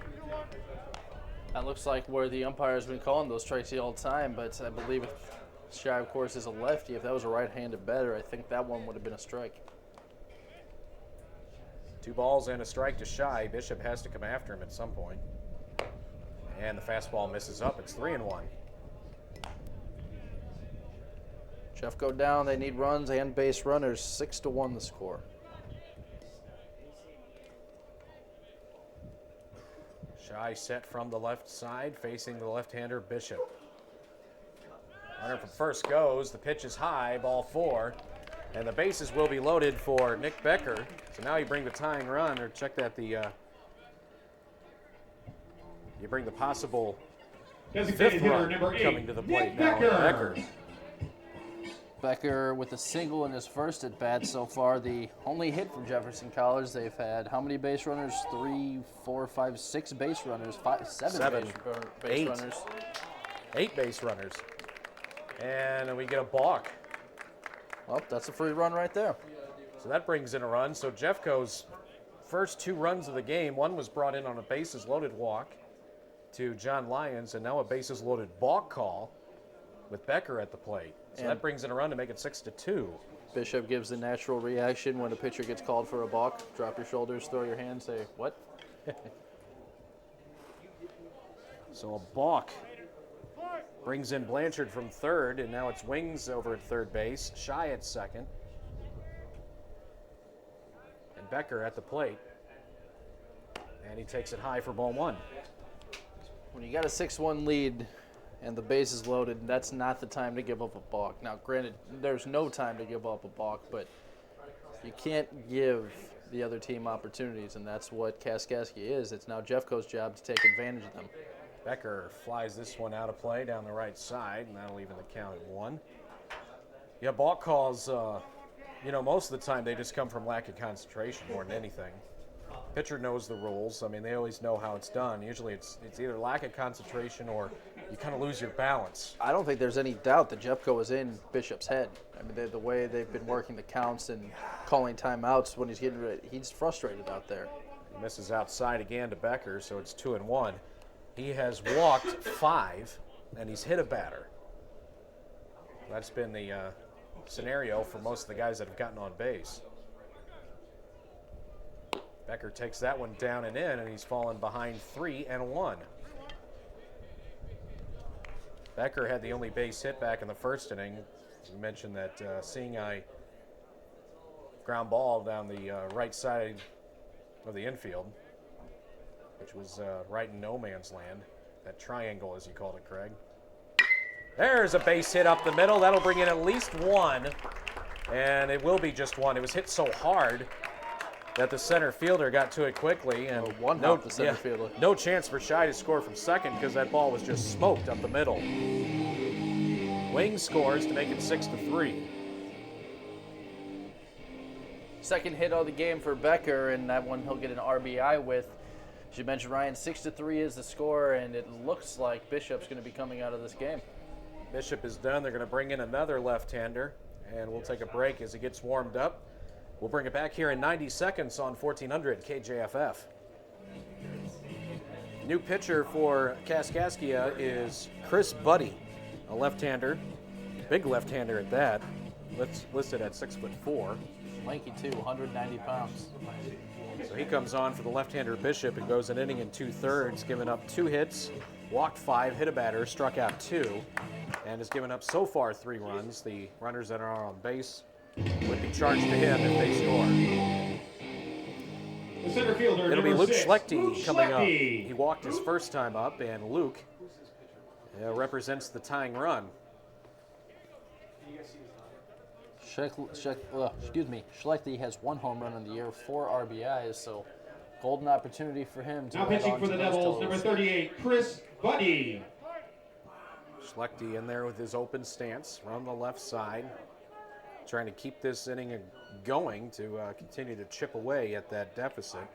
That looks like where the umpire's been calling those strikes the all time, but I believe Shy, of course, is a lefty. If that was a right-handed batter, I think that one would have been a strike. 2 balls and a strike to Shy. Bishop has to come after him at some point. And the fastball misses up. It's 3-1. Jeff go down. They need runs and base runners. 6-1 the score. Shy set from the left side, facing the left-hander Bishop. Runner from first goes. The pitch is high, ball 4. And the bases will be loaded for Nick Becker. So now you bring the tying run, or check that you bring the possible Designated 5th hitter run number 8, coming to the plate Nick now. Becker. Becker with a single in his first at bat so far. The only hit from Jefferson College. They've had how many base runners? 3, 4, 5, 6 base runners. Seven. Base Eight. runners. 8 base runners. And we get a balk. Well, that's a free run right there. So that brings in a run. So Jeffco's first 2 runs of the game, one was brought in on a bases loaded walk to John Lyons, and now a bases loaded balk call with Becker at the plate. So that brings in a run to make it 6-2. Bishop gives the natural reaction when a pitcher gets called for a balk. Drop your shoulders, throw your hands, say, what? So a balk brings in Blanchard from third, and now it's Wings over at third base, Shy at second, and Becker at the plate. And he takes it high for ball 1. When you got a 6-1 lead and the base is loaded, that's not the time to give up a balk. Now, granted, there's no time to give up a balk, but you can't give the other team opportunities, and that's what Kaskaskia is. It's now Jeffco's job to take advantage of them. Becker flies this one out of play down the right side, and that'll even the count at 1. Yeah, balk calls, most of the time they just come from lack of concentration more than anything. Pitcher knows the rules. I mean, they always know how it's done. Usually it's either lack of concentration or you kind of lose your balance. I don't think there's any doubt that Jeffco was in Bishop's head. I mean, the way they've been working the counts and calling timeouts when he's getting ready, he's frustrated out there. He misses outside again to Becker, so it's 2-1. He has walked 5, and he's hit a batter. That's been the scenario for most of the guys that have gotten on base. Becker takes that one down and in, and he's fallen behind 3-1. Becker had the only base hit back in the first inning. We mentioned that seeing eye ground ball down the right side of the infield, which was right in no man's land. That triangle, as you called it, Craig. There's a base hit up the middle. That'll bring in at least 1, and it will be just 1. It was hit so hard that the center fielder got to it quickly, and no chance for Shy to score from second because that ball was just smoked up the middle. Wings scores to make it 6-3. Second hit of the game for Becker, and that one he'll get an RBI with. As you mentioned, Ryan, 6-3 is the score, and it looks like Bishop's going to be coming out of this game. Bishop is done. They're going to bring in another left-hander, and we'll take a break as it gets warmed up. We'll bring it back here in 90 seconds on 1400 KJFF. New pitcher for Kaskaskia is Chris Buddy, a left-hander, big left-hander at that, listed at 6'4". Lanky too, 190 pounds. So he comes on for the left-hander Bishop and goes an inning and 2/3, giving up 2 hits, walked 5, hit a batter, struck out 2, and has given up so far 3 runs. The runners that are on base would be charged to him if they score. The center fielder, It'll be number Luke 6, Schlechte coming up. Schlechte. He walked his first time up, and Luke represents the tying run. Schlechte has 1 home run in the year, 4 RBIs, so golden opportunity for him to Now head pitching on for to the those Devils, number totals. 38, Chris Buddy. Schlechte in there with his open stance, run the left side, trying to keep this inning going to continue to chip away at that deficit,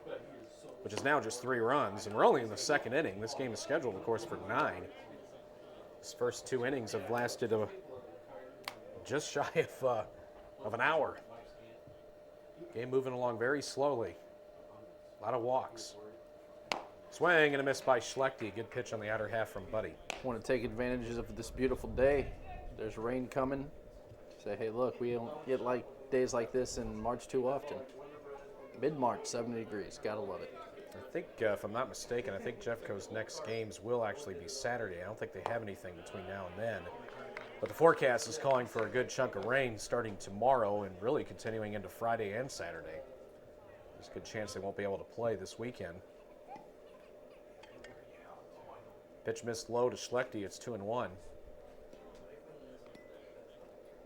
which is now just 3 runs, and we're only in the second inning. This game is scheduled, of course, for 9. His first 2 innings have lasted just shy of an hour. Game moving along very slowly. A lot of walks. Swing and a miss by Schlechte. Good pitch on the outer half from Buddy. Want to take advantage of this beautiful day. There's rain coming. Say, hey, look, we don't get days like this in March too often. Mid-March, 70 degrees. Gotta love it. I think, if I'm not mistaken, I think Jeffco's next games will actually be Saturday. I don't think they have anything between now and then. But the forecast is calling for a good chunk of rain starting tomorrow and really continuing into Friday and Saturday. There's a good chance they won't be able to play this weekend. Pitch missed low to Schlechte. It's 2-1.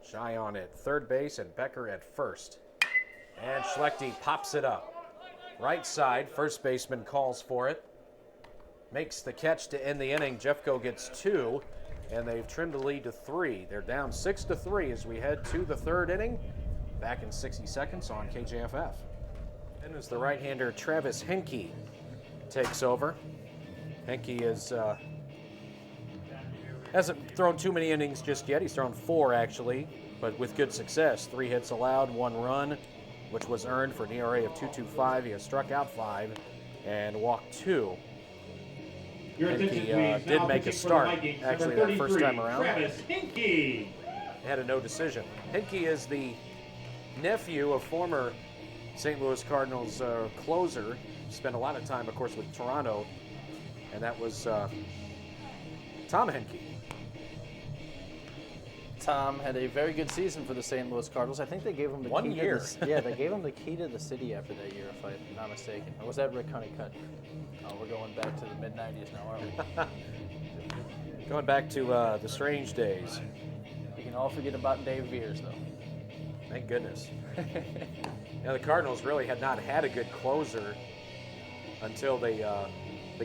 Shy on at third base and Becker at first. And Schlechte pops it up. Right side, first baseman calls for it. Makes the catch to end the inning. Jeffco gets 2. and they've trimmed the lead to 3. They're down 6-3 as we head to the 3rd inning. Back in 60 seconds on KJFF. And as the right-hander Travis Henke takes over. Henke hasn't thrown too many innings just yet. He's thrown 4 actually, but with good success. 3 hits allowed, 1 run, which was earned for an ERA of 2.25. He has struck out 5 and walked 2. Henke did make a start, actually, that first time around. Travis Henke. Had a no decision. Henke is the nephew of former St. Louis Cardinals closer. Spent a lot of time, of course, with Toronto, and that was Tom Henke. Tom had a very good season for the St. Louis Cardinals. I think they gave him the 1 key year. To the, yeah, they gave him the key to the city after that year, if I'm not mistaken. Or was that Rick Honeycutt? Oh, we're going back to the mid-'90s now, aren't we? Going back to the strange days. We can all forget about Dave Veers, though. Thank goodness. Now the Cardinals really had not had a good closer until they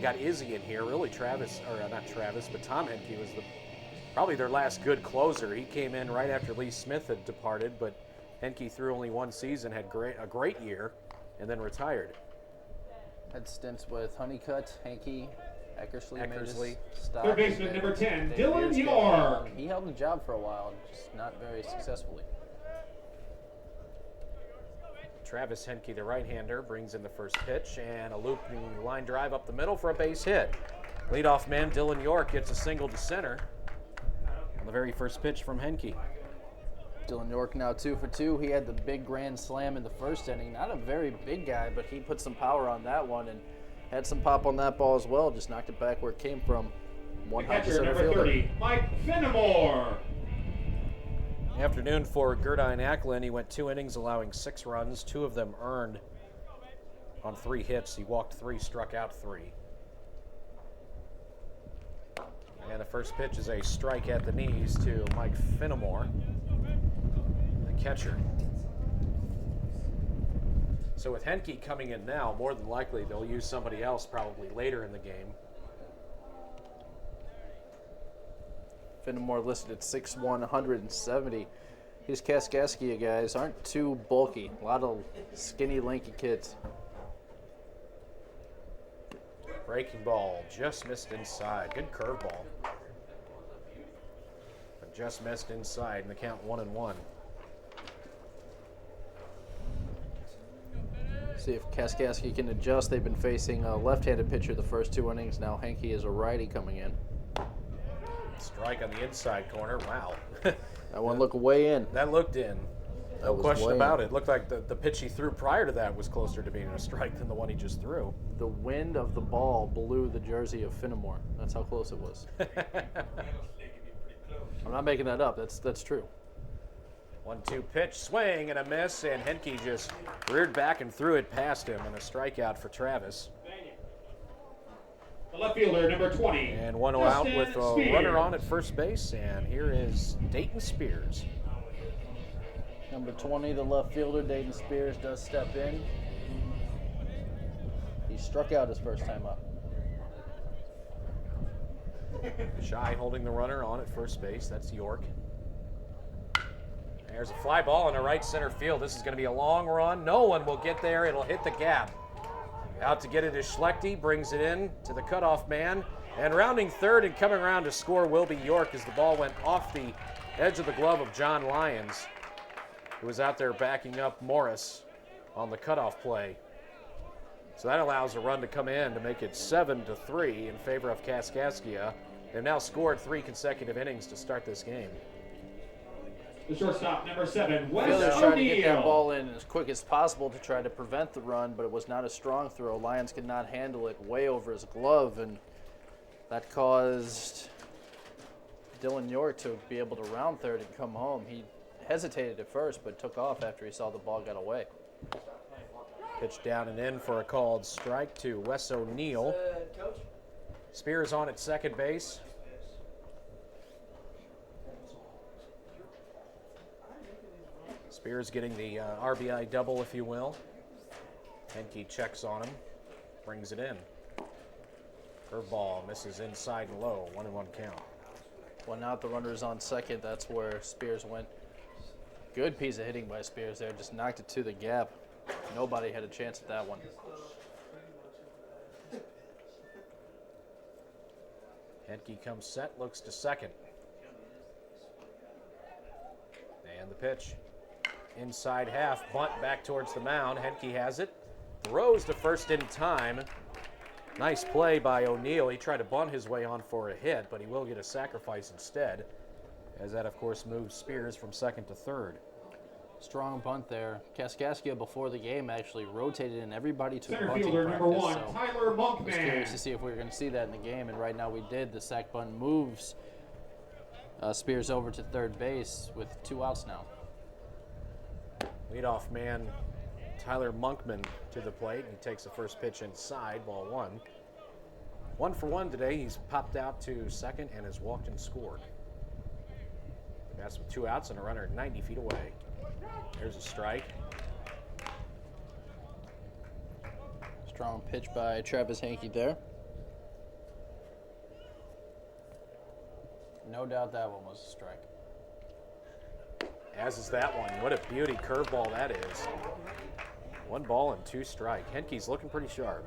got Izzy in here. Really, not Travis, but Tom Henke was probably their last good closer. He came in right after Lee Smith had departed, but Henke threw only 1 season, had a great year, and then retired. Had stints with Honeycutt, Henke, Eckersley. Eckersley. Third baseman number 10, Dave Dylan Veers came York. in. He held the job for a while, just not very successfully. Travis Henke, the right-hander, brings in the first pitch, and a looping line drive up the middle for a base hit. Leadoff man Dylan York gets a single to center on the very first pitch from Henke. Dylan York now 2 for 2. He had the big grand slam in the first inning. Not a very big guy, but he put some power on that one and had some pop on that ball as well. Just knocked it back where it came from. One hop to Catcher center number fielder. 30, Mike Fenimore. Afternoon for Gerdine Acklin. He went 2 innings, allowing 6 runs, 2 of them earned on 3 hits. He walked 3, struck out 3. And the first pitch is a strike at the knees to Mike Fenimore, the catcher. So with Henke coming in now, more than likely they'll use somebody else probably later in the game. Fenimore listed at 6'1", 170. These Kaskaskia guys aren't too bulky. A lot of skinny, lanky kids. Breaking ball, just missed inside. Good curveball. But just missed inside, and the count 1-1. See if Kaskaskia can adjust. They've been facing a left-handed pitcher the first 2 innings. Now Henke is a righty coming in. Strike on the inside corner. Wow. That one looked way in. That looked in. No was question way about in. it. Looked like the pitch he threw prior to that was closer to being a strike than the one he just threw. The wind of the ball blew the jersey of Fenimore. That's how close it was. I'm not making that up. That's true. 1-2 pitch, swing and a miss, and Henke just reared back and threw it past him, and a strikeout for Travis. The left fielder number 20. And 1 out Dustin with a Spears. runner on at first base, and here is Dayton Spears. Number 20, the left fielder, Dayton Spears, does step in. He struck out his first time up. Shy holding the runner on at first base. That's York. There's a fly ball in the right center field. This is going to be a long run. No one will get there. It'll hit the gap. Out to get it is Schlechte. Brings it in to the cutoff man. And rounding third and coming around to score will be York as the ball went off the edge of the glove of John Lyons, who was out there backing up Morris on the cutoff play. So that allows a run to come in to make it 7-3 in favor of Kaskaskia. They've now scored 3 consecutive innings to start this game. The shortstop number 7, Wes Fielders trying to get that O'Neill. ball in as quick as possible to try to prevent the run, but it was not a strong throw. Lyons could not handle it way over his glove, and that caused Dylan York to be able to round third and come home. He hesitated at first, but took off after he saw the ball got away. Pitch down and in for a called strike to Wes O'Neill. Spears on at second base. Spears getting the RBI double, if you will. Henke checks on him, brings it in. Curveball misses inside and low, 1-1 count. Well, now that the runner is on second, that's where Spears went. Good piece of hitting by Spears there. Just knocked it to the gap. Nobody had a chance at that one. Henke comes set, looks to second. And the pitch. Inside half, bunt back towards the mound. Henke has it. Throws to first in time. Nice play by O'Neill. He tried to bunt his way on for a hit, but he will get a sacrifice instead, as that, of course, moves Spears from second to third. Strong bunt there. Kaskaskia before the game actually rotated and everybody took Center bunting fielder practice. number 1, So Tyler I was curious Monkman. to see if we were going to see that in the game, and right now we did. The sac bunt moves Spears over to third base with 2 outs now. Leadoff man Tyler Monkman to the plate. He takes the first pitch inside, ball 1. 1 for 1 today. He's popped out to second and has walked and scored. That's with 2 outs and a runner 90 feet away. There's a strike. Strong pitch by Travis Henke there. No doubt that one was a strike. As is that one. What a beauty curveball that is. 1 ball and 2 strike. Henke's looking pretty sharp.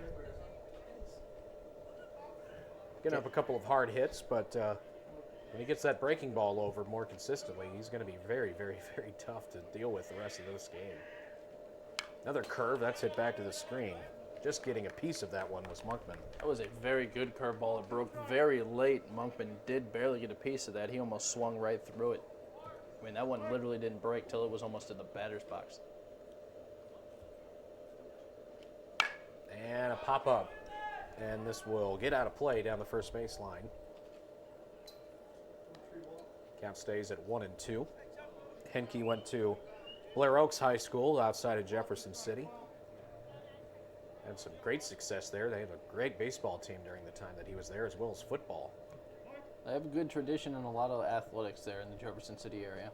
Getting up a couple of hard hits, but when he gets that breaking ball over more consistently, he's going to be very, very, very tough to deal with the rest of this game. Another curve, that's hit back to the screen. Just getting a piece of that one was Monkman. That was a very good curveball. It broke very late. Monkman did barely get a piece of that. He almost swung right through it. I mean, that one literally didn't break till it was almost in the batter's box. And a pop-up. And this will get out of play down the first baseline. Count stays at 1-2. Henke went to Blair Oaks High School outside of Jefferson City. Had some great success there. They have a great baseball team during the time that he was there, as well as football. They have a good tradition and a lot of athletics there in the Jefferson City area.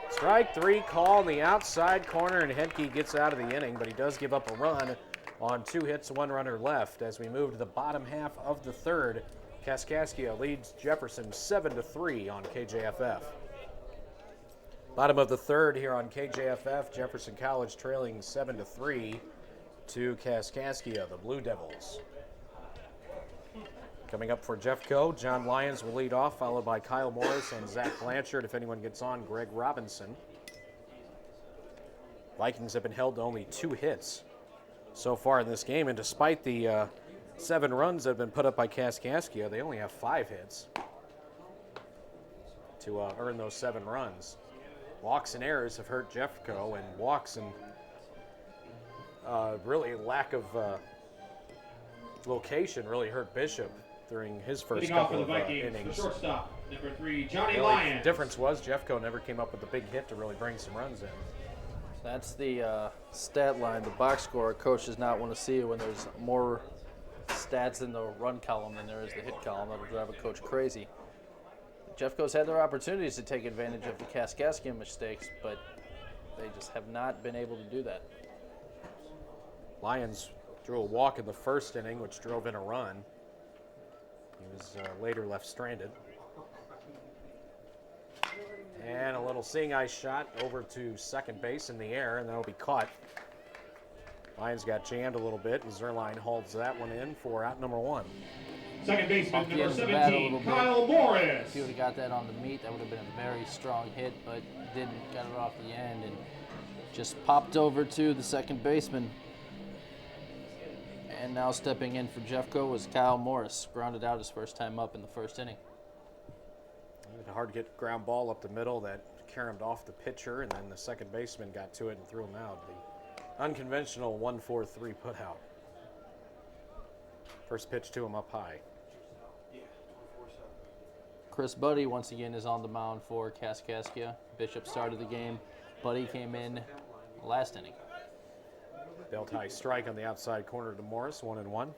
Strike 3 call in the outside corner, and Henke gets out of the inning, but he does give up a run on 2 hits, 1 runner left. As we move to the bottom half of the third, Kaskaskia leads Jefferson 7-3 on KJFF. Bottom of the third here on KJFF, Jefferson College trailing 7-3 to Kaskaskia, the Blue Devils. Coming up for Jeffco, John Lyons will lead off, followed by Kyle Morris and Zach Blanchard. If anyone gets on, Greg Robinson. Vikings have been held to only 2 hits so far in this game, and despite the 7 runs that have been put up by Kaskaskia, they only have 5 hits to earn those 7 runs. Walks and errors have hurt Jeffco, and walks and really lack of location really hurt Bishop during his first Leading off for couple the of Vikings, the innings. shortstop, number 3, Johnny The only Lyons. difference was Jeffco never came up with a big hit to really bring some runs in. That's the stat line, the box score. Coach does not want to see when there's more stats in the run column than there is the hit column. That'll drive a coach crazy. Jeffco's had their opportunities to take advantage of the Kaskaskia mistakes, but they just have not been able to do that. Lyons drew a walk in the first inning, which drove in a run. He was later left stranded. And a little seeing eye shot over to second base in the air, and that'll be caught. Lyons got jammed a little bit, and Zerline holds that one in for out number 1. Second baseman, Off the number end of the bat a 17, little bit. Kyle Morris. If he would have got that on the meat, that would have been a very strong hit, but didn't. Got it off the end and just popped over to the second baseman. And now stepping in for Jeffco was Kyle Morris. Grounded out his first time up in the first inning. A hard hit ground ball up the middle that caromed off the pitcher, and then the second baseman got to it and threw him out. The unconventional 1-4-3 put out. First pitch to him up high. Chris Buddy once again is on the mound for Kaskaskia. Bishop started the game. Buddy came in last inning. Belt high strike on the outside corner to Morris, 1-1.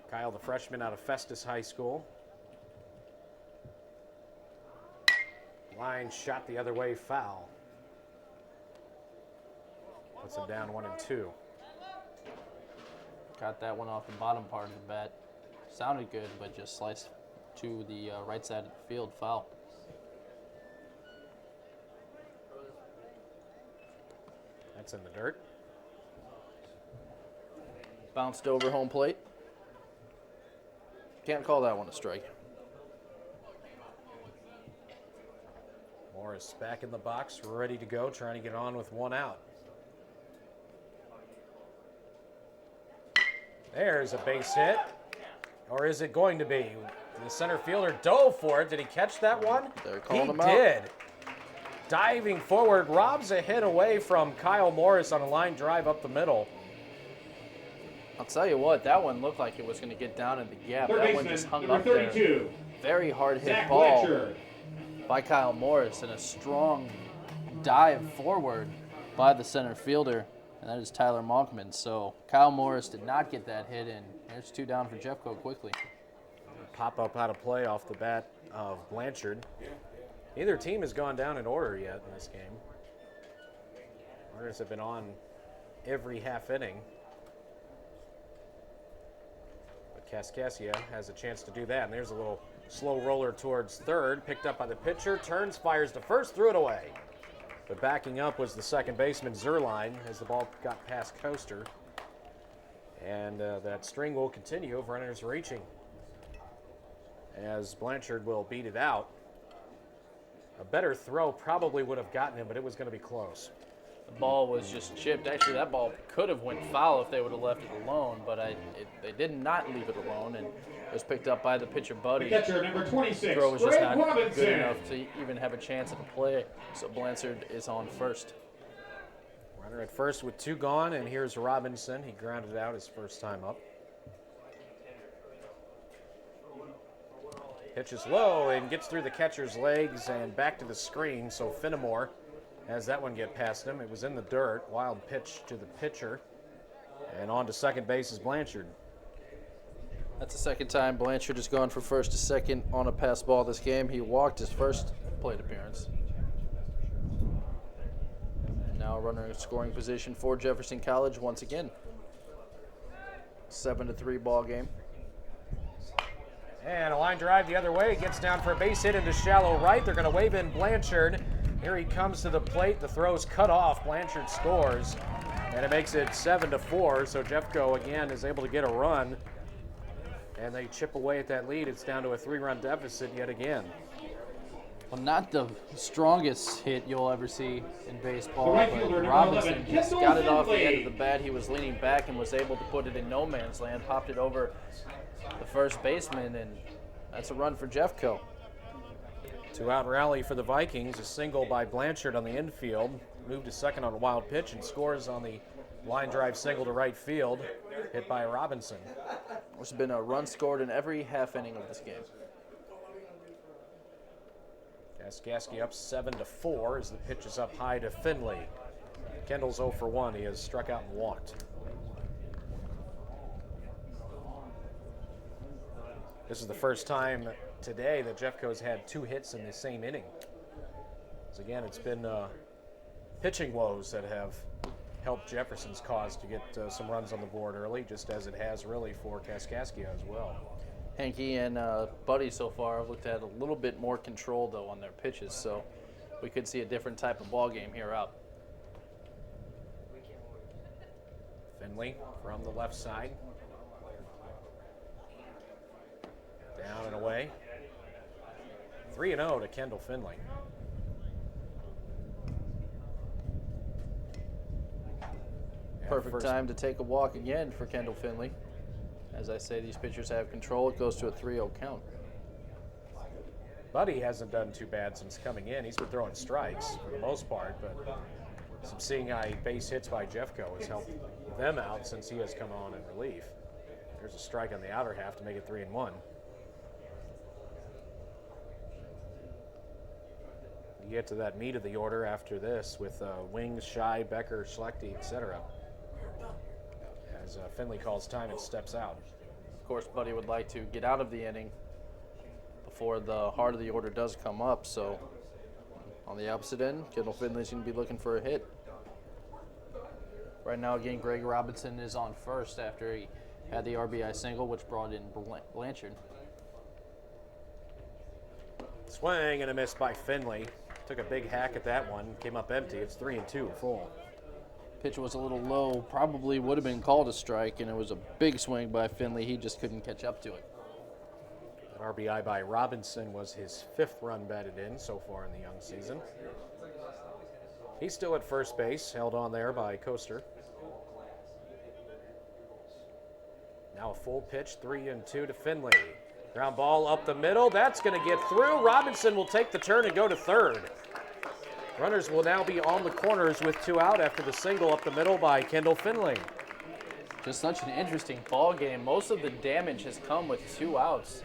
Kyle, the freshman out of Festus High School. Line shot the other way, foul. Puts him down 1-2. Got that one off the bottom part of the bat. Sounded good, but just sliced to the right side of the field, foul. That's in the dirt. Bounced over home plate. Can't call that one a strike. Morris back in the box, ready to go, trying to get on with one out. There's a base hit. Or is it going to be? The center fielder dove for it. Did he catch that one? They're calling He him out. did. Diving forward, robs a hit away from Kyle Morris on a line drive up the middle. I'll tell you what, that one looked like it was going to get down in the gap. Third That one just baseman, hung number up there. 32, Very hard hit Zach ball Blanchard. by Kyle Morris and a strong dive forward by the center fielder, and that is Tyler Monkman. So Kyle Morris did not get that hit, and there's 2 down for Jeffco quickly. Pop up out of play off the bat of Blanchard. Neither team has gone down in order yet in this game. Runners have been on every half inning. But Kaskaskia has a chance to do that. And there's a little slow roller towards third, picked up by the pitcher, turns, fires to first, threw it away. But backing up was the second baseman, Zerline, as the ball got past Coaster. And that string will continue of runners reaching, as Blanchard will beat it out. A better throw probably would have gotten him, but it was going to be close. The ball was just chipped. Actually, that ball could have went foul if they would have left it alone, but they did not leave it alone, and it was picked up by the pitcher, Buddy. Catcher number 26, Throw was just Greg not good Robinson. enough to even have a chance at a play, so Blanchard is on first. Runner at first with 2 gone, and here's Robinson. He grounded out his first time up. Pitches low and gets through the catcher's legs and back to the screen, so Finnemore has that one get past him. It was in the dirt. Wild pitch to the pitcher. And on to second base is Blanchard. That's the second time Blanchard has gone from first to second on a pass ball this game. He walked his first plate appearance. Now a runner in scoring position for Jefferson College once again. 7-3 ball game. And a line drive the other way. Gets down for a base hit into shallow right. They're going to wave in Blanchard. Here he comes to the plate. The throw's cut off. Blanchard scores. And it makes it 7-4. So Jeffco again is able to get a run. And they chip away at that lead. It's down to a 3-run deficit yet again. Well, not the strongest hit you'll ever see in baseball, The right but fielder, number Robinson 11, just Kendall got it off the Finley. end of the bat. He was leaning back and was able to put it in no man's land, popped it over the first baseman, and that's a run for Jeffco. 2-out rally for the Vikings. A single by Blanchard on the infield. Moved to second on a wild pitch and scores on the line drive single to right field. Hit by Robinson. There's been a run scored in every half inning of this game. Kaskaskia up 7-4 as the pitch is up high to Finley. Kendall's 0 for 1. He has struck out and walked. This is the first time today that Jeffco's had 2 hits in the same inning. So again, it's been pitching woes that have helped Jefferson's cause to get some runs on the board early, just as it has really for Kaskaskia as well. Henke and Buddy so far have looked at a little bit more control, though, on their pitches, so we could see a different type of ball game here out. Finley from the left side. Down and away. 3-0 to Kendall Finley. Perfect time to take a walk again for Kendall Finley. As I say, these pitchers have control. It goes to a 3-0 count. Buddy hasn't done too bad since coming in. He's been throwing strikes for the most part, but some seeing eye base hits by Jeffco has helped them out since he has come on in relief. There's a strike on the outer half to make it 3-1. You get to that meat of the order after this with Wings, Shy, Becker, Schlechte, etc. As Finley calls time and steps out. Of course, Buddy would like to get out of the inning before the heart of the order does come up. So on the opposite end, Kendall Finley's going to be looking for a hit. Right now, again, Greg Robinson is on first after he had the RBI single, which brought in Blanchard. Swing and a miss by Finley. Took a big hack at that one. Came up empty. It's 3-2 full. Pitch was a little low, probably would have been called a strike, and it was a big swing by Finley. He just couldn't catch up to it. An RBI by Robinson was his 5th run batted in so far in the young season. He's still at first base, held on there by Coaster. Now a full pitch, 3-2 to Finley. Ground ball up the middle. That's going to get through. Robinson will take the turn and go to third. Runners will now be on the corners with 2 out after the single up the middle by Kendall Finley. Just such an interesting ball game. Most of the damage has come with 2 outs.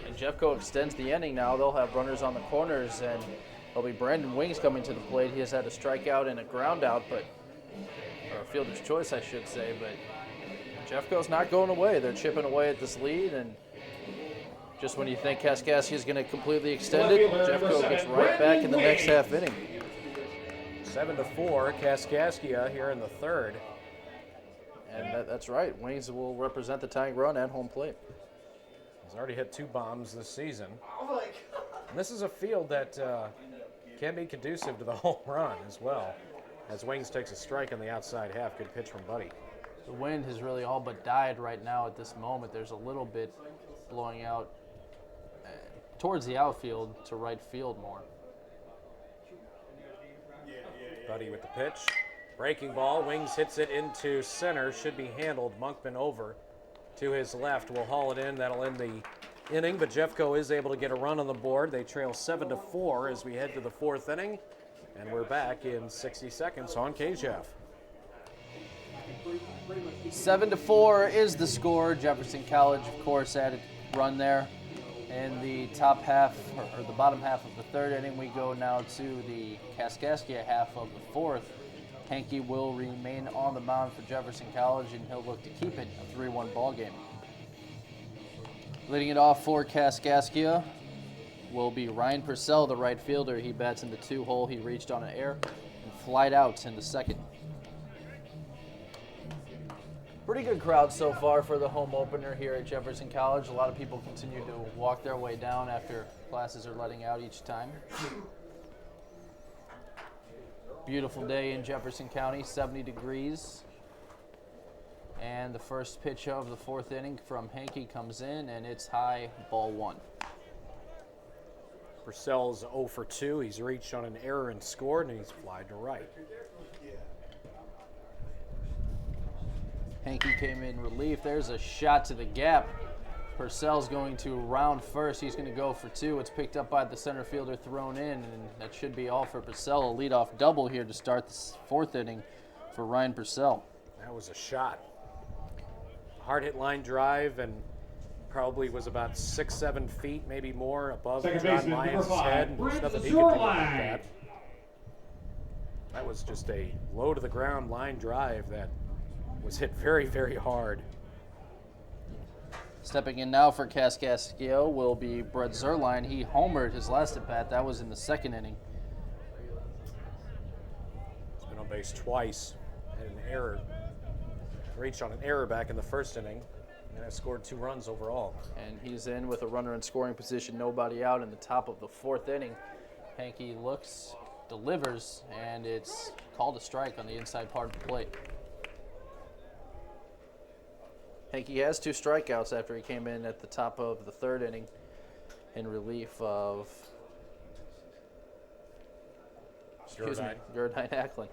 And Jeffco extends the inning now. They'll have runners on the corners, and it'll be Brandon Wings coming to the plate. He has had a strikeout and a ground out, or a fielder's choice, I should say. But Jeffco's not going away. They're chipping away at this lead, and just when you think Kaskaskia is going to completely extend it, Jeffco gets right back in the next half inning. 7-4, Kaskaskia here in the 3rd. And that's right. Wings will represent the tying run at home plate. He's already hit 2 bombs this season. And this is a field that can be conducive to the home run as well. As Wings takes a strike on the outside half. Good pitch from Buddy. The wind has really all but died right now at this moment. There's a little bit blowing out towards the outfield to right field more. Buddy with the pitch. Breaking ball. Wings hits it into center. Should be handled. Monkman over to his left. Will haul it in. That'll end the inning. But Jeffco is able to get a run on the board. They trail 7-4 as we head to the 4th inning. And we're back in 60 seconds on KJF. 7-4 is the score. Jefferson College, of course, added run there. In the top half, or the bottom half of the 3rd inning, we go now to the Kaskaskia half of the 4th. Hankey will remain on the mound for Jefferson College, and he'll look to keep it a 3-1 ball game. Leading it off for Kaskaskia will be Ryan Purcell, the right fielder. He bats in the 2-hole. He reached on an error and flied out in the 2nd. Pretty good crowd so far for the home opener here at Jefferson College. A lot of people continue to walk their way down after classes are letting out each time. Beautiful day in Jefferson County, 70 degrees. And the first pitch of the 4th inning from Hankey comes in, and it's high, ball 1. Purcell's 0 for 2. He's reached on an error and scored, and he's flied to right. Hankey came in relief. There's a shot to the gap. Purcell's going to round first. He's going to go for 2. It's picked up by the center fielder, thrown in, and that should be all for Purcell. A leadoff double here to start the 4th inning for Ryan Purcell. That was a shot. Hard hit line drive, and probably was about 6-7 feet, maybe more, above John Lyons' head. There's nothing he could do about that. That was just a low to the ground line drive that was hit very, very hard. Stepping in now for Kaskaskia will be Brett Zerline. He homered his last at bat. That was in the 2nd inning. He's been on base twice. Had an error. Reached on an error back in the 1st inning, and has scored 2 runs overall. And he's in with a runner in scoring position, nobody out in the top of the 4th inning. Hankey looks, delivers, and it's called a strike on the inside part of the plate. Hankey has 2 strikeouts after he came in at the top of the 3rd inning in relief of Gerdine Ackland.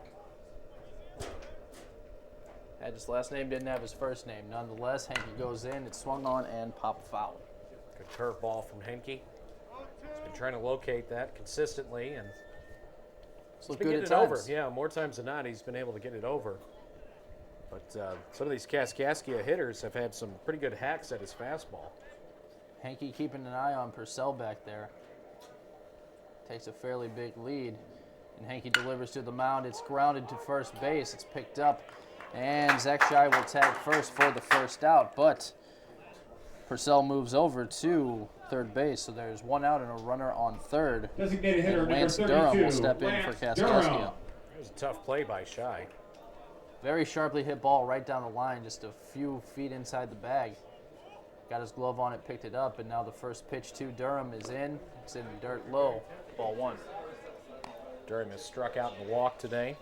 Had his last name, didn't have his first name. Nonetheless, Hankey goes in, it's swung on and popped foul. Good curveball from Hankey. He's been trying to locate that consistently, and he's been getting it over. Yeah, more times than not, he's been able to get it over. But some of these Kaskaskia hitters have had some pretty good hacks at his fastball. Hankey keeping an eye on Purcell back there. Takes a fairly big lead. And Hankey delivers to the mound. It's grounded to first base. It's picked up. And Zach Shy will tag first for the first out. But Purcell moves over to 3rd base. So there's 1 out and a runner on 3rd. Designated hitter and Lance number Durham 32, will step in for Kaskaskia. It was a tough play by Shy. Very sharply hit ball right down the line, just a few feet inside the bag. got his glove on it, picked it up, and now the first pitch to Durham is in. It's in dirt low, ball 1. Durham has struck out in the walk today.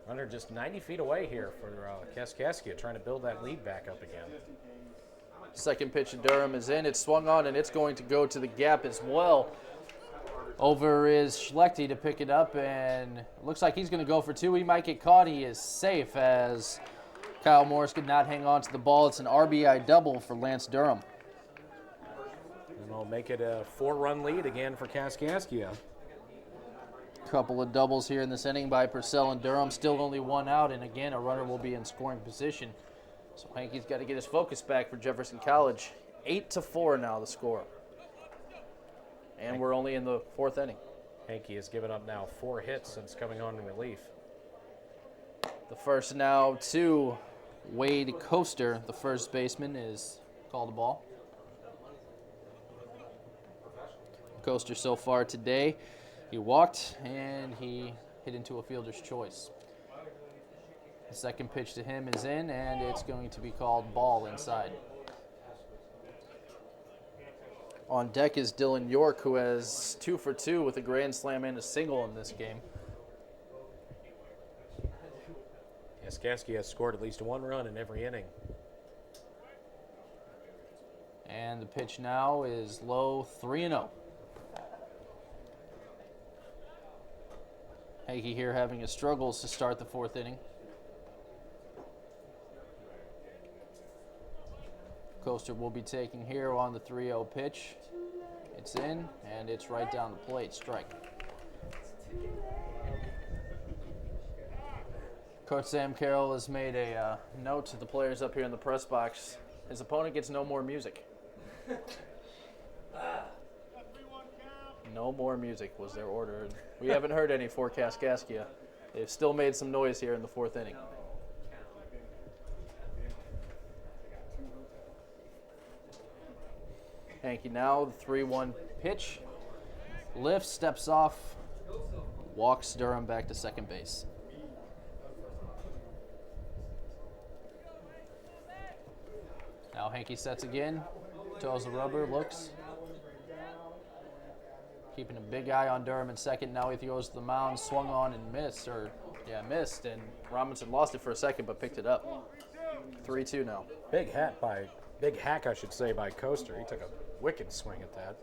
Runner just 90 feet away here for Kaskaskia, trying to build that lead back up again. Second pitch to Durham is in. It's swung on, and it's going to go to the gap as well. Over is Schlechte to pick it up, and it looks like he's going to go for 2. He might get caught. He is safe as Kyle Morris could not hang on to the ball. It's an RBI double for Lance Durham. And they'll make it a 4-run lead again for Kaskaskia. Couple of doubles here in this inning by Purcell and Durham. Still only 1 out, and again, a runner will be in scoring position. So Hankey's got to get his focus back for Jefferson College. 8-4 now the score. And we're only in the 4th inning. Hankey has given up now 4 hits since coming on in relief. The first now to Wade Coaster, the first baseman, is called the ball. Coaster so far today, he walked and he hit into a fielder's choice. The second pitch to him is in, and it's going to be called ball inside. On deck is Dylan York, who has 2 for 2 with a grand slam and a single in this game. Kaskaskia has scored at least 1 run in every inning. And the pitch now is low, 3-0. Hankey here having his struggles to start the 4th inning. Coaster will be taking here on the 3-0 pitch. It's in, and it's right down the plate. Strike. Coach Sam Carroll has made a note to the players up here in the press box. His opponent gets no more music. No more music was their order. We haven't heard any for Kaskaskia. They've still made some noise here in the 4th inning. Hankey now, the 3-1 pitch. Lifts, steps off, walks Durham back to second base. Now Hankey sets again, toes the rubber, looks. Keeping a big eye on Durham in second. Now he goes to the mound, swung on and missed, and Robinson lost it for a second but picked it up. 3-2 now. Big hack, I should say, by Coaster. He took a wicked swing at that.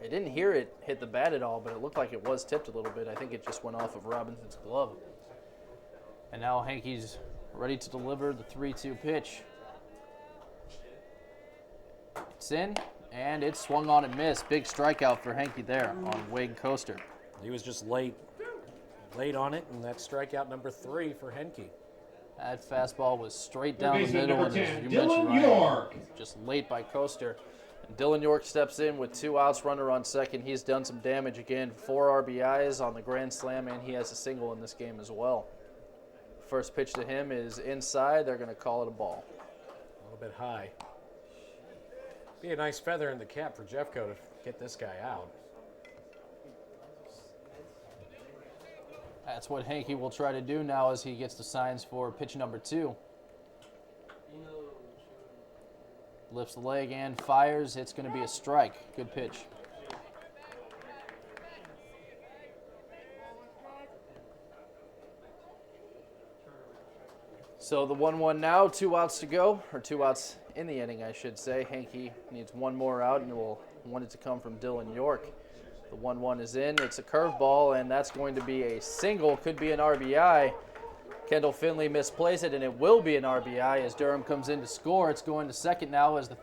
I didn't hear it hit the bat at all, but it looked like it was tipped a little bit. I think it just went off of Robinson's glove. And now Hankey's ready to deliver the 3-2 pitch. It's in, and it's swung on and missed. Big strikeout for Hankey there on Wade Coaster. He was just late on it, and that's strikeout number 3 for Hankey. That fastball was straight down the Baseman middle, number and 10, as you mentioned, Dylan York. just late by Coaster. And Dylan York steps in with 2 outs, runner on second. He's done some damage again. 4 RBIs on the grand slam, and he has a single in this game as well. First pitch to him is inside. They're going to call it a ball. A little bit high. Be a nice feather in the cap for Jeffco to get this guy out. That's what Hankey will try to do now as he gets the signs for pitch number 2. Lifts the leg and fires. It's going to be a strike. Good pitch. So the 1-1 now, 2 outs to go, or 2 outs in the inning, I should say. Hankey needs 1 more out, and will want it to come from Dylan York. The 1-1 is in. It's a curveball, and that's going to be a single. Could be an RBI. Kendall Finley misplays it, and it will be an RBI as Durham comes in to score. It's going to second now as the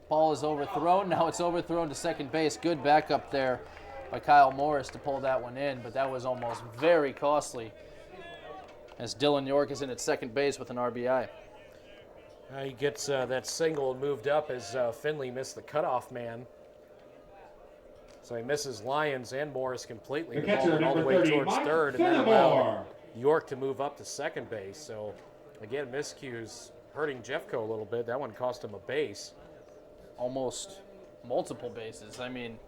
ball is overthrown. Now it's overthrown to second base. Good backup there by Kyle Morris to pull that one in, but that was almost very costly as Dylan York is in at second base with an RBI. He gets that single moved up as Finley missed the cutoff man. So he misses Lyons and Morris completely. The catcher, ball all the number way 30, towards Mike third, and then allowed Fenimore. York to move up to second base. So, again, miscues hurting Jeffco a little bit. That one cost him a base. Almost multiple bases. I mean,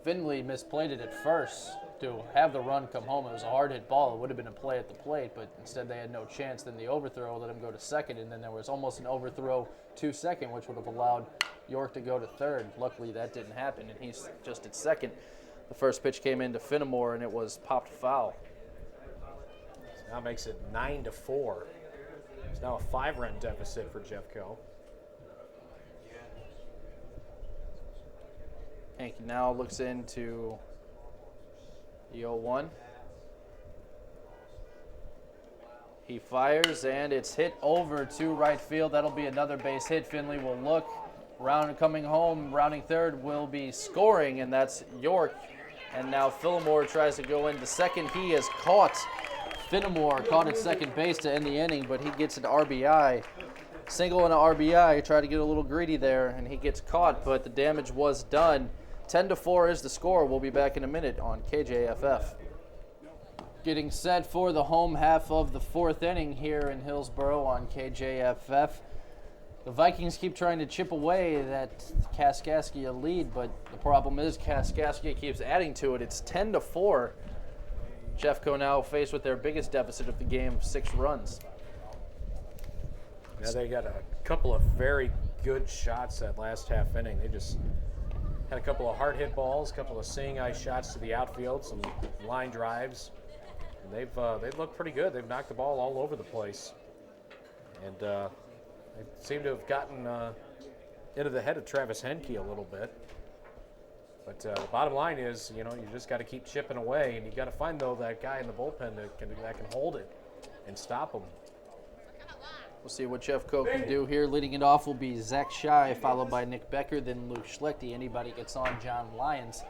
Finley misplayed it at first, to have the run come home. It was a hard hit ball. It would have been a play at the plate, but instead they had no chance. Then the overthrow let him go to second, and then there was almost an overthrow to second, which would have allowed York to go to third. Luckily, that didn't happen, and he's just at second. The first pitch came into Finnemore, and it was popped foul. So now makes it 9-4. It's now a 5-run deficit for Jeffco. Hank now looks into the 0-1. He fires, and it's hit over to right field. That'll be another base hit. Finley will look. Coming home, rounding third will be scoring, and that's York. And now Finnemore tries to go into second. He is caught. Finnemore caught at second base to end the inning, but he gets an RBI. Single and an RBI. Tried to get a little greedy there, and he gets caught, but the damage was done. 10-4 is the score. We'll be back in a minute on KJFF. Getting set for the home half of the fourth inning here in Hillsboro on KJFF. The Vikings keep trying to chip away that Kaskaskia lead, but the problem is Kaskaskia keeps adding to it. It's 10-4. Jeffco now faced with their biggest deficit of the game, 6 runs. Yeah, they got a couple of very good shots that last half inning. They just had a couple of hard hit balls, a couple of seeing eye shots to the outfield, some line drives. And they've looked pretty good. They've knocked the ball all over the place, and they seem to have gotten into the head of Travis Henke a little bit. But the bottom line is, you just got to keep chipping away, and you got to find though that guy in the bullpen that can hold it and stop him. We'll see what Jeffco can do here. Leading it off will be Zach Shy, followed by Nick Becker, then Luke Schlechte. Anybody gets on, John Lyons.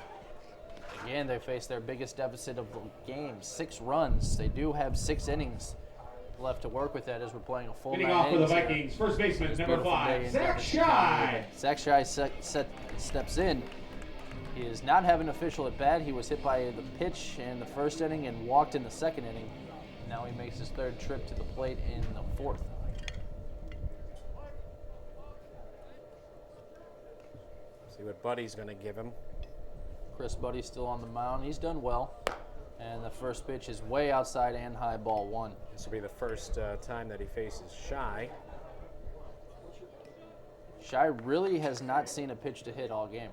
Again, they face their biggest deficit of the game, 6 runs. They do have 6 innings left to work with that as we're playing a full 9 Getting off for the innings Vikings, first baseman, number Beautiful day 5, in Zach Jefferson County. Shy. Zach Shy steps in. He is not having official at bat. He was hit by the pitch in the first inning and walked in the second inning. Now he makes his 3rd trip to the plate in the 4th. See what Buddy's going to give him. Chris Buddy still on the mound. He's done well. And the first pitch is way outside and high, ball 1. This will be the first time that he faces Shy. Shy really has not seen a pitch to hit all game.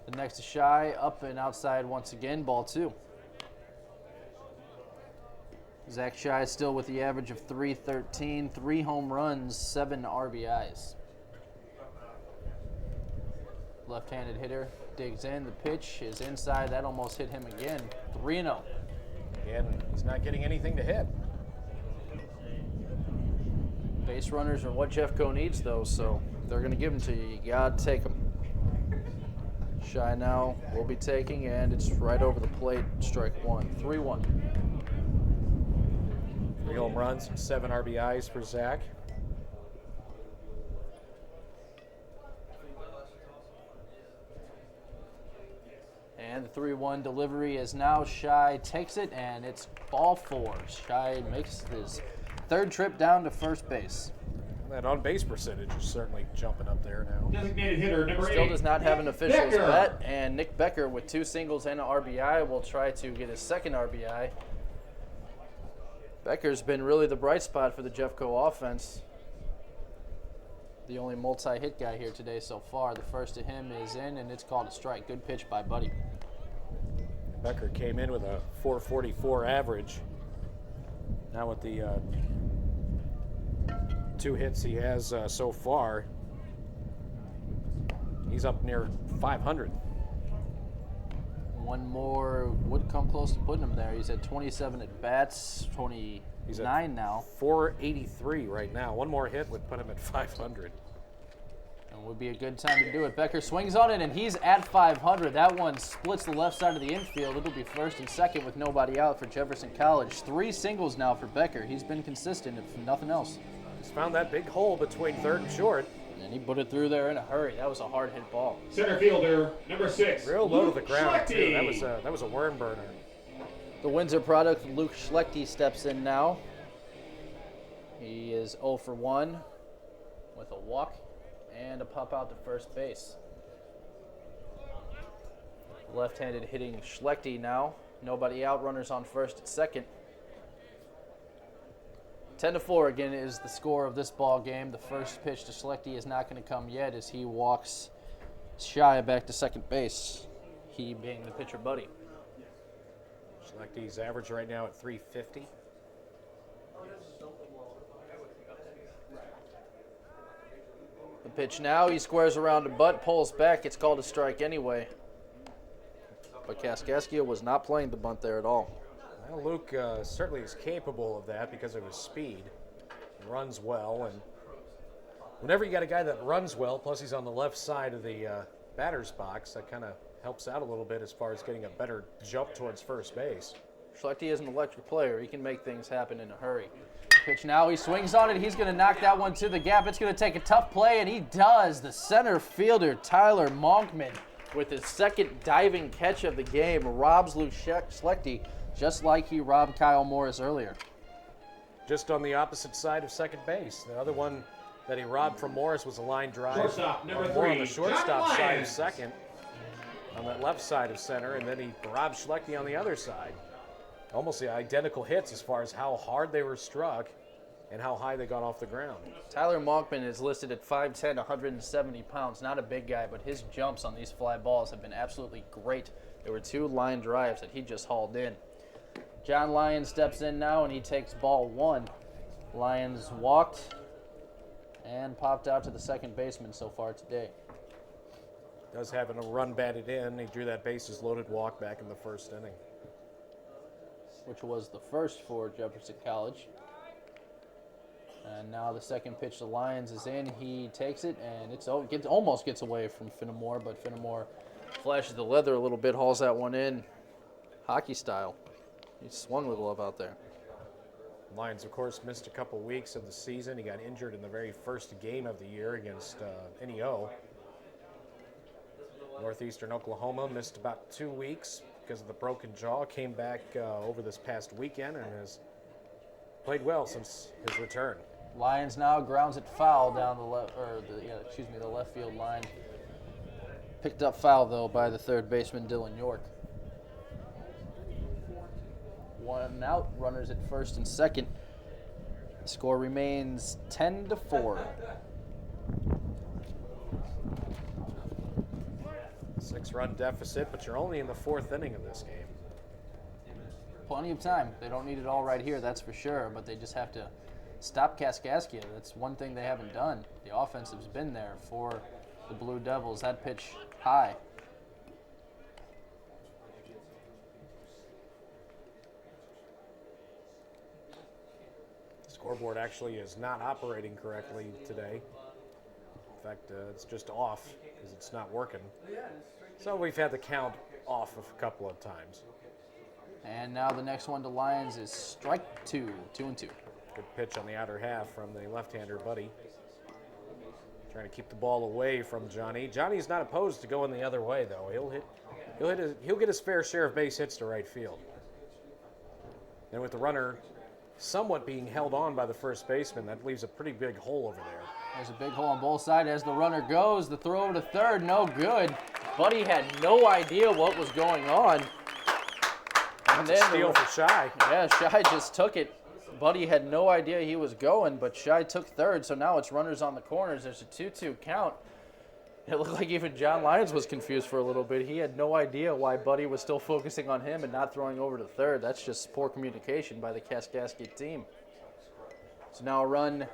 The next is Shy, up and outside once again, ball 2. Zach Shy still with the average of .313, 3 home runs, 7 RBIs. Left-handed hitter digs in. The pitch is inside. That almost hit him again. 3-0. Again, he's not getting anything to hit. Base runners are what Jeffco needs, though, so they're going to give them to you. You got to take them. Shy now will be taking, and it's right over the plate. Strike 1. 3-1. 3 home runs and 7 RBIs for Zach. And the 3-1 delivery is now Shy takes it, and it's ball 4. Shy makes his 3rd trip down to first base. That on-base percentage is certainly jumping up there now. Designated hitter, number 8. Still does not have an official's Becker. bet, and Nick Becker with 2 singles and an RBI will try to get his 2nd RBI. Becker's been really the bright spot for the Jeffco offense. The only multi-hit guy here today so far. The first to him is in, and it's called a strike. Good pitch by Buddy. Becker came in with a .444 average. Now with the 2 hits he has so far, he's up near 500. One more would come close to putting him there. He's at 27 at bats, 29 He's at now. 483 right now. One more hit would put him at 500. And would be a good time to do it. Becker swings on it, and he's at 500. That one splits the left side of the infield. It'll be 1st and 2nd with nobody out for Jefferson College. 3 singles now for Becker. He's been consistent, if nothing else. He's found that big hole between 3rd and short. And he put it through there in a hurry. That was a hard hit ball. Center fielder, number 6. Real low to the Luke ground, too. Schlechte. That was a worm burner. The Windsor product, Luke Schlechte, steps in now. He is 0 for 1 with a walk and a pop out to first base. Left-handed hitting Schlechte now. Nobody out, runners on first and second. 10-4 again is the score of this ball game. The first pitch to Schlechte is not going to come yet as he walks Shy back to second base. He being the pitcher, Buddy. Schlechte's average right now at 350. The pitch now, he squares around the butt, pulls back. It's called a strike anyway. But Kaskaskia was not playing the bunt there at all. Well, Luke certainly is capable of that because of his speed. He runs well, and whenever you got a guy that runs well, plus he's on the left side of the batter's box, that kind of helps out a little bit as far as getting a better jump towards first base. Schlechte is an electric player. He can make things happen in a hurry. Pitch now, he swings on it. He's going to knock that one to the gap. It's going to take a tough play, and he does. The center fielder, Tyler Monkman, with his second diving catch of the game, robs Luke Schlechte just like he robbed Kyle Morris earlier. Just on the opposite side of second base. The other one that he robbed from Morris was a line drive. Shortstop, number More on 3, the shortstop John side of Lyons. second, on that left side of center, and then he robbed Schlechte on the other side. Almost the identical hits as far as how hard they were struck and how high they got off the ground. Tyler Monkman is listed at 5'10", 170 pounds. Not a big guy, but his jumps on these fly balls have been absolutely great. There were 2 line drives that he just hauled in. John Lyons steps in now, and he takes ball 1. Lyons walked and popped out to the second baseman so far today. Does have a run batted in. He drew that bases loaded walk back in the first inning. Which was the first for Jefferson College. And now the second pitch to Lyons is in. He takes it, and almost gets away from Finnemore, but Finnemore flashes the leather a little bit, hauls that one in, hockey style. He swung the glove out there. Lyons, of course, missed a couple weeks of the season. He got injured in the very first game of the year against NEO. Northeastern Oklahoma missed about 2 weeks because of the broken jaw. Came back over this past weekend and has played well since his return. Lyons now grounds it foul down the the left field line. Picked up foul though by the third baseman Dylan York. 1 out, runners at first and second. The score remains 10-4. 6-run deficit, but you're only in the 4th inning of this game. Plenty of time. They don't need it all right here, that's for sure, but they just have to stop Kaskaskia. That's one thing they haven't done. The offensive's been there for the Blue Devils. That pitch high. Scoreboard actually is not operating correctly today. In fact, it's just off because it's not working. So we've had the count off a couple of times. And now the next one to Lyons is strike 2, 2-2. Good pitch on the outer half from the left-hander, Buddy. Trying to keep the ball away from Johnny. Johnny's not opposed to going the other way, though. He'll get his fair share of base hits to right field. And with the runner somewhat being held on by the first baseman, that leaves a pretty big hole over there. There's a big hole on both sides as the runner goes. The throw over to third, no good. Buddy had no idea what was going on. And That's a steal for Shy. Yeah, Shy just took it. Buddy had no idea he was going, but Shy took third, so now it's runners on the corners. There's a 2-2 count. It looked like even John Lyons was confused for a little bit. He had no idea why Buddy was still focusing on him and not throwing over to third. That's just poor communication by the Kaskaskia team. So now a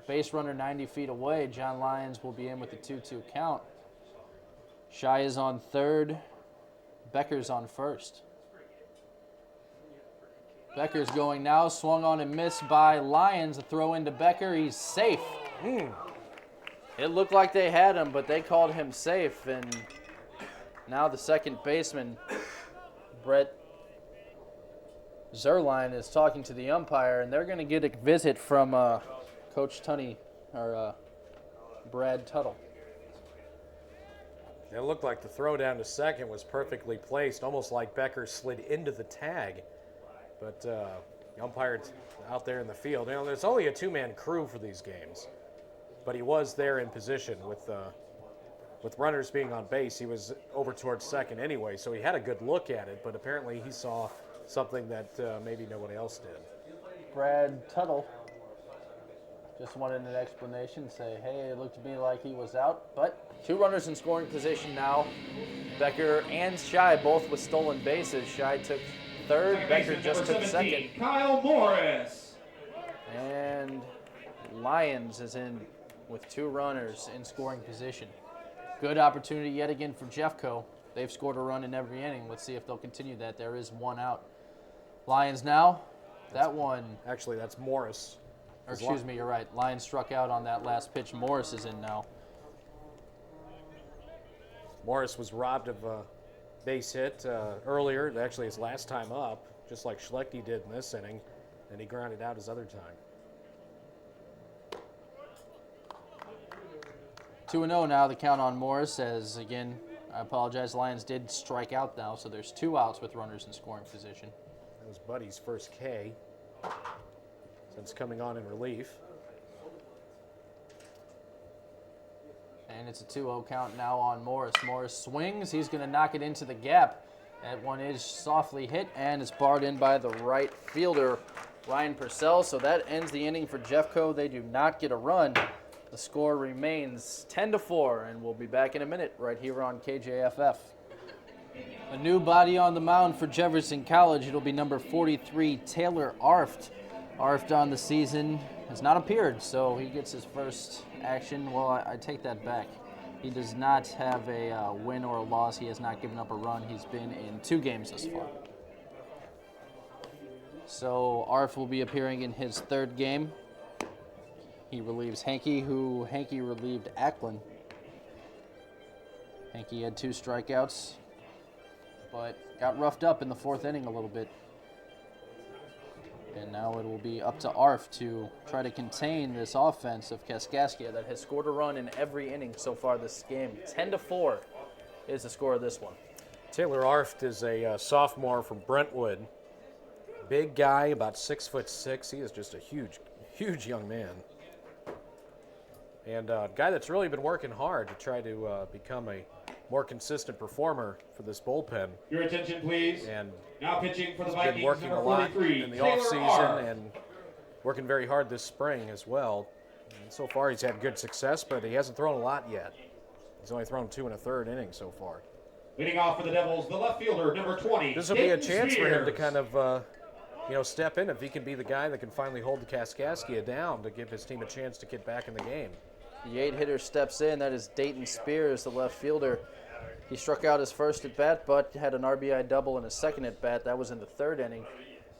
base runner 90 feet away. John Lyons will be in with the 2-2 count. Shy is on third. Becker's on first. Becker's going now, swung on and missed by Lyons. A throw into Becker, he's safe. It looked like they had him, but they called him safe. And now the second baseman, Brett Zerline, is talking to the umpire, and they're going to get a visit from Coach Tunney, or Brad Tuttle. It looked like the throw down to second was perfectly placed, almost like Becker slid into the tag. But the umpire's out there in the field. You know, there's only a 2-man crew for these games. But he was there in position with with runners being on base, he was over towards second anyway, so he had a good look at it, but apparently he saw something that maybe nobody else did. Brad Tuttle just wanted an explanation, say, hey, it looked to me like he was out, but 2 runners in scoring position now. Becker and Shy both with stolen bases. Shy took third, Becker just took second. Kyle Morris. And Lyons is in with 2 runners in scoring position. Good opportunity yet again for Jeffco. They've scored a run in every inning. Let's see if they'll continue that. There is 1 out. Lions now. That one. Actually, that's Morris. Or excuse me, you're right. Lions struck out on that last pitch. Morris is in now. Morris was robbed of a base hit earlier, actually his last time up, just like Schlechte did in this inning, and he grounded out his other time. 2-0 now, the count on Morris, as again, I apologize, Lions did strike out now, so there's 2 outs with runners in scoring position. That was Buddy's first K since coming on in relief. And it's a 2-0 count now on Morris. Morris swings, he's going to knock it into the gap. That one is softly hit and is barred in by the right fielder, Ryan Purcell. So that ends the inning for Jeffco. They do not get a run. The score remains 10-4, and we'll be back in a minute right here on KJFF. A new body on the mound for Jefferson College. It'll be number 43, Taylor Arft. Arft on the season has not appeared, so he gets his first action. Well, I take that back. He does not have a win or a loss. He has not given up a run. He's been in 2 games thus far. So Arft will be appearing in his 3rd game. He relieves Hankey, who Hankey relieved Ackland. Hankey had 2 strikeouts, but got roughed up in the 4th inning a little bit. And now it will be up to Arf to try to contain this offense of Kaskaskia that has scored a run in every inning so far this game. 10-4 is the score of this one. Taylor Arft is a sophomore from Brentwood. Big guy, about 6'6". He is just a huge young man. And a guy that's really been working hard to try to become a more consistent performer for this bullpen. Your attention, please. And now pitching for the he's Vikings, been working number a lot 43, in the Taylor offseason Arft. and working very hard this spring as well. And so far he's had good success, but he hasn't thrown a lot yet. He's only thrown 2 1/3 innings so far. Leading off for the Devils, the left fielder, number 20. This will be a Dayton chance for him to Spears. kind of step in if he can be the guy that can finally hold the Kaskaskia down to give his team a chance to get back in the game. The 8-hitter steps in. That is Dayton Spears, the left fielder. He struck out his first at-bat, but had an RBI double in his second at-bat. That was in the 3rd inning,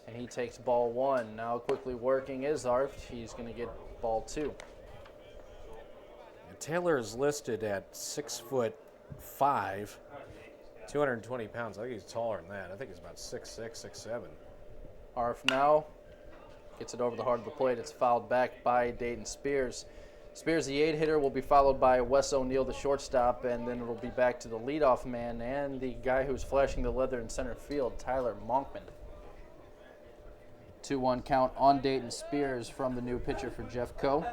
and he takes ball 1. Now quickly working is Arft. He's going to get ball 2. And Taylor is listed at 6'5", 220 pounds. I think he's taller than that. I think he's about 6'6", 6'7". Arft now gets it over the heart of the plate. It's fouled back by Dayton Spears. Spears, the 8-hitter, will be followed by Wes O'Neill, the shortstop, and then it'll be back to the leadoff man and the guy who's flashing the leather in center field, Tyler Monkman. 2-1 count on Dayton Spears from the new pitcher for Jeffco.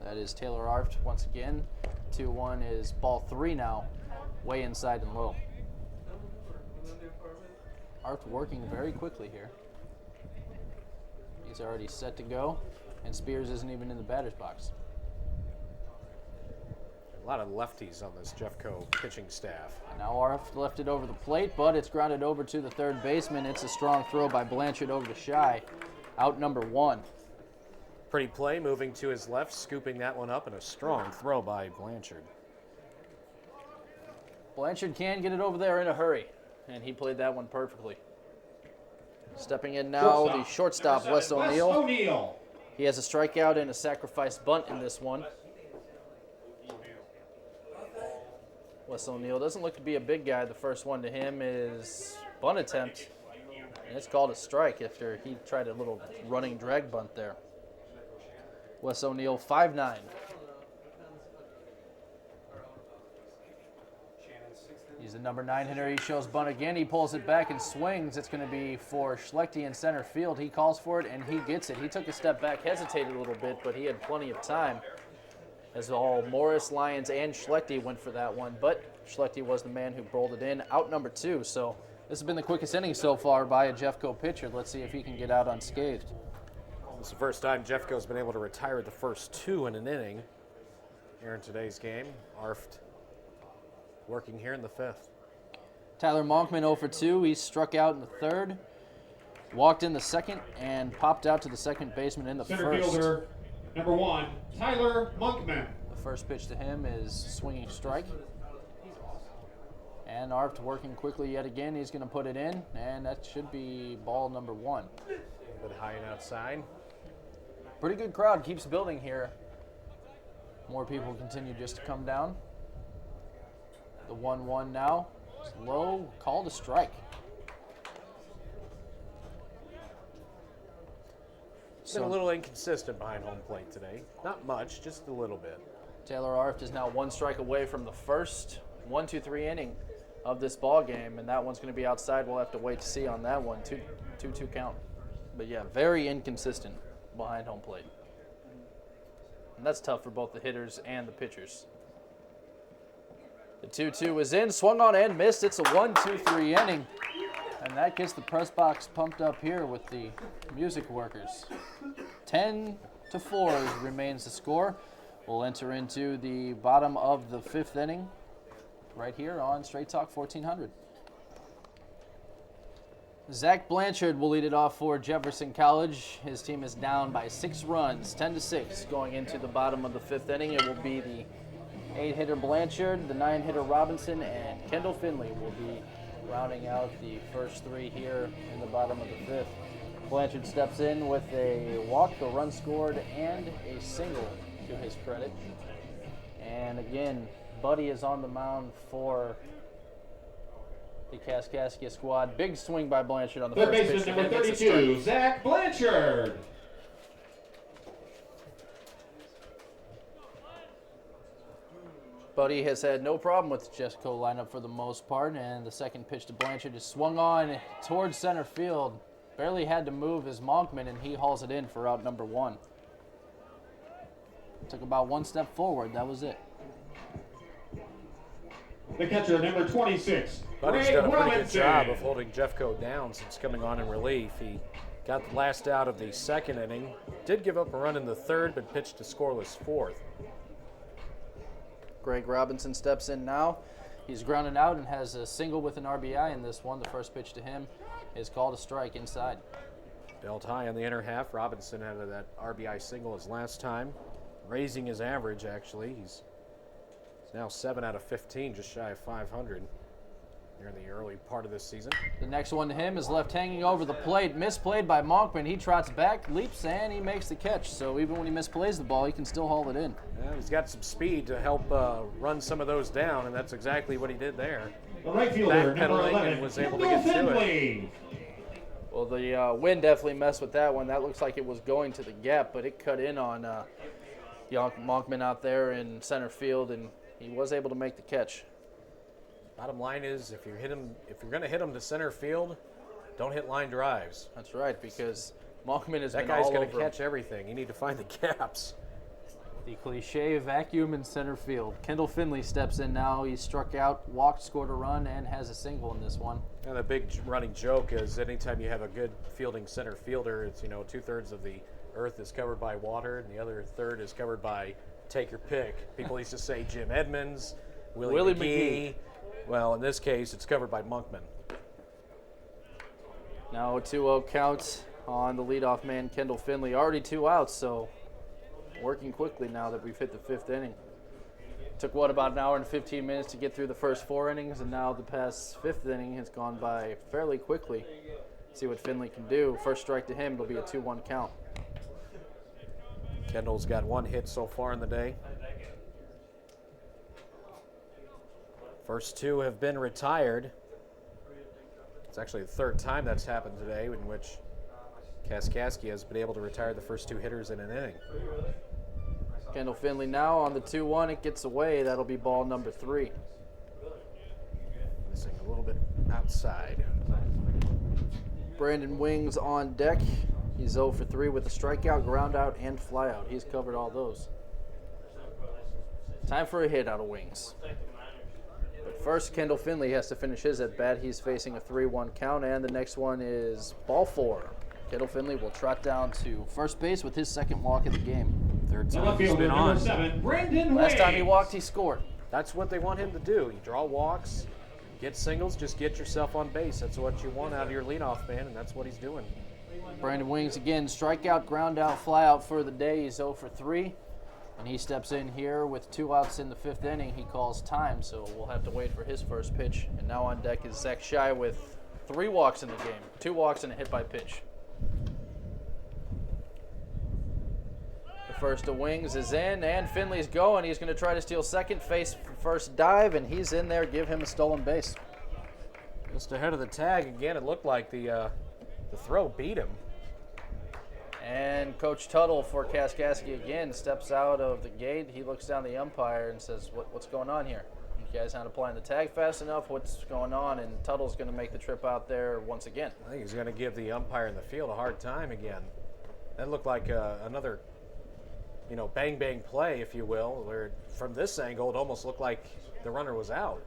That is Taylor Arft once again. 2-1 is ball 3 now, way inside and low. Arft working very quickly here. He's already set to go, and Spears isn't even in the batter's box. A lot of lefties on this Jeffco pitching staff. Now Arft left it over the plate, but it's grounded over to the 3rd baseman. It's a strong throw by Blanchard over to Shy. Out number 1. Pretty play, moving to his left, scooping that one up, and a strong throw by Blanchard. Blanchard can get it over there in a hurry, and he played that one perfectly. Stepping in now, the shortstop, number 7, Wes O'Neill. He has a strikeout and a sacrifice bunt in this one. Wes O'Neill doesn't look to be a big guy. The first one to him is bunt attempt, and it's called a strike after he tried a little running drag bunt there. Wes O'Neill, 5'9". He's the number 9 hitter. He shows bunt again. He pulls it back and swings. It's going to be for Schlechte in center field. He calls for it, and he gets it. He took a step back, hesitated a little bit, but he had plenty of time. as all Morris, Lyons, and Schlechte went for that one, but Schlechte was the man who bowled it in, out number 2. So this has been the quickest inning so far by a Jeffco pitcher. Let's see if he can get out unscathed. This is the first time Jeffco's been able to retire the first 2 in an inning here in today's game. Arft working here in the 5th. Tyler Monkman 0 for 2. He struck out in the 3rd, walked in the 2nd, and popped out to the second baseman in the Center 1st. fielder, number 1, Tyler Monkman. The first pitch to him is swinging strike. And Arft working quickly yet again. He's going to put it in, and that should be ball number 1. A bit high and outside. Pretty good crowd, keeps building here. More people continue just to come down. The 1-1 now. It's low, called a strike. Been a little inconsistent behind home plate today. Not much, just a little bit. Taylor Arft is now 1 strike away from the first 1-2-3 inning of this ball game, and that one's going to be outside. We'll have to wait to see on that one. 2-2 count. But yeah, very inconsistent behind home plate. And that's tough for both the hitters and the pitchers. The 2-2 is in, swung on and missed. It's a 1-2-3 inning. And that gets the press box pumped up here with the music workers. 10-4 remains the score. We'll enter into the bottom of the 5th inning right here on Straight Talk 1400. Zach Blanchard will lead it off for Jefferson College. His team is down by 6 runs, 10-6, going into the bottom of the 5th inning. It will be the 8-hitter Blanchard, the 9-hitter Robinson, and Kendall Finley will be rounding out the first 3 here in the bottom of the 5th. Blanchard steps in with a walk, a run scored, and a single to his credit. And again, Buddy is on the mound for the Kaskaskia squad. Big swing by Blanchard on the Third first pitch. baseman, number 32, Zach Blanchard. Buddy has had no problem with the Jeffco lineup for the most part, and the second pitch to Blanchard is swung on towards center field. Barely had to move his Monkman, and he hauls it in for out number 1. Took about 1 step forward. That was it. The catcher, number 26, Buddy's Greg done a pretty good Robinson. job of holding Jeffco down since coming on in relief. He got the last out of the 2nd inning. Did give up a run in the 3rd, but pitched a scoreless 4th. Greg Robinson steps in now. He's grounded out and has a single with an RBI in this one. The first pitch to him is called a strike inside. Belt high on the inner half. Robinson had that RBI single his last time, raising his average actually. He's now 7 out of 15, just shy of 500 here in the early part of this season. The next one to him is left hanging over the plate. Misplayed by Monkman. He trots back, leaps, and he makes the catch. So even when he misplays the ball, he can still haul it in. Yeah, he's got some speed to help run some of those down, and that's exactly what he did there. The right fielder, number Backpedaling 11, and was able to Kendall get to it. Finley. Well, the wind definitely messed with that one. That looks like it was going to the gap, but it cut in on Monkman out there in center field, and he was able to make the catch. Bottom line is, if you're going to hit him to center field, don't hit line drives. That's right, because Monkman has That been guy's all going to over him. catch everything. You need to find the gaps. The cliche vacuum in center field. Kendall Finley steps in now. He struck out, walked, scored a run, and has a single in this one. And the big running joke is anytime you have a good fielding center fielder, it's 2/3 of the earth is covered by water, and the other third is covered by take your pick. People used to say Jim Edmonds, Willie McGee. Well, in this case, it's covered by Monkman. Now a 2-0 count on the leadoff man, Kendall Finley. Already 2 outs, so working quickly now that we've hit the 5th inning. Took, about an hour and 15 minutes to get through the first 4 innings, and now the past 5th inning has gone by fairly quickly. See what Finley can do. First strike to him, it'll be a 2-1 count. Kendall's got 1 hit so far in the day. First 2 have been retired. It's actually the 3rd time that's happened today in which Kaskaskia has been able to retire the first 2 hitters in an inning. Kendall Finley now on the 2-1. It gets away. That'll be ball number 3. Missing a little bit outside. Brandon Wings on deck. He's 0 for 3 with a strikeout, ground out, and flyout. He's covered all those. Time for a hit out of Wings. But first, Kendall Finley has to finish his at bat. He's facing a 3-1 count, and the next one is ball 4. Kendall Finley will trot down to first base with his second walk of the game. Third The time left he's fielder, been number on. 7, Brandon Last time he Wings. walked, he scored. That's what they want him to do. You draw walks, get singles, just get yourself on base. That's what you want out of your leadoff man, and that's what he's doing. Brandon Wings again, strikeout, ground out, fly out for the day. He's 0 for 3. And he steps in here with 2 outs in the 5th inning. He calls time, so we'll have to wait for his first pitch. And now on deck is Zach Shy with 3 walks in the game. 2 walks and a hit by pitch. The first to Wings is in, and Finley's going. He's going to try to steal second, face first dive, and he's in there. Give him a stolen base. Just ahead of the tag again. It looked like the throw beat him. And Coach Tuttle for Kaskaskia again steps out of the gate. He looks down the umpire and says, what's going on here? You guys not applying the tag fast enough? What's going on? And Tuttle's going to make the trip out there once again. I think he's going to give the umpire in the field a hard time again. That looked like another, bang-bang play, if you will, where from this angle it almost looked like the runner was out.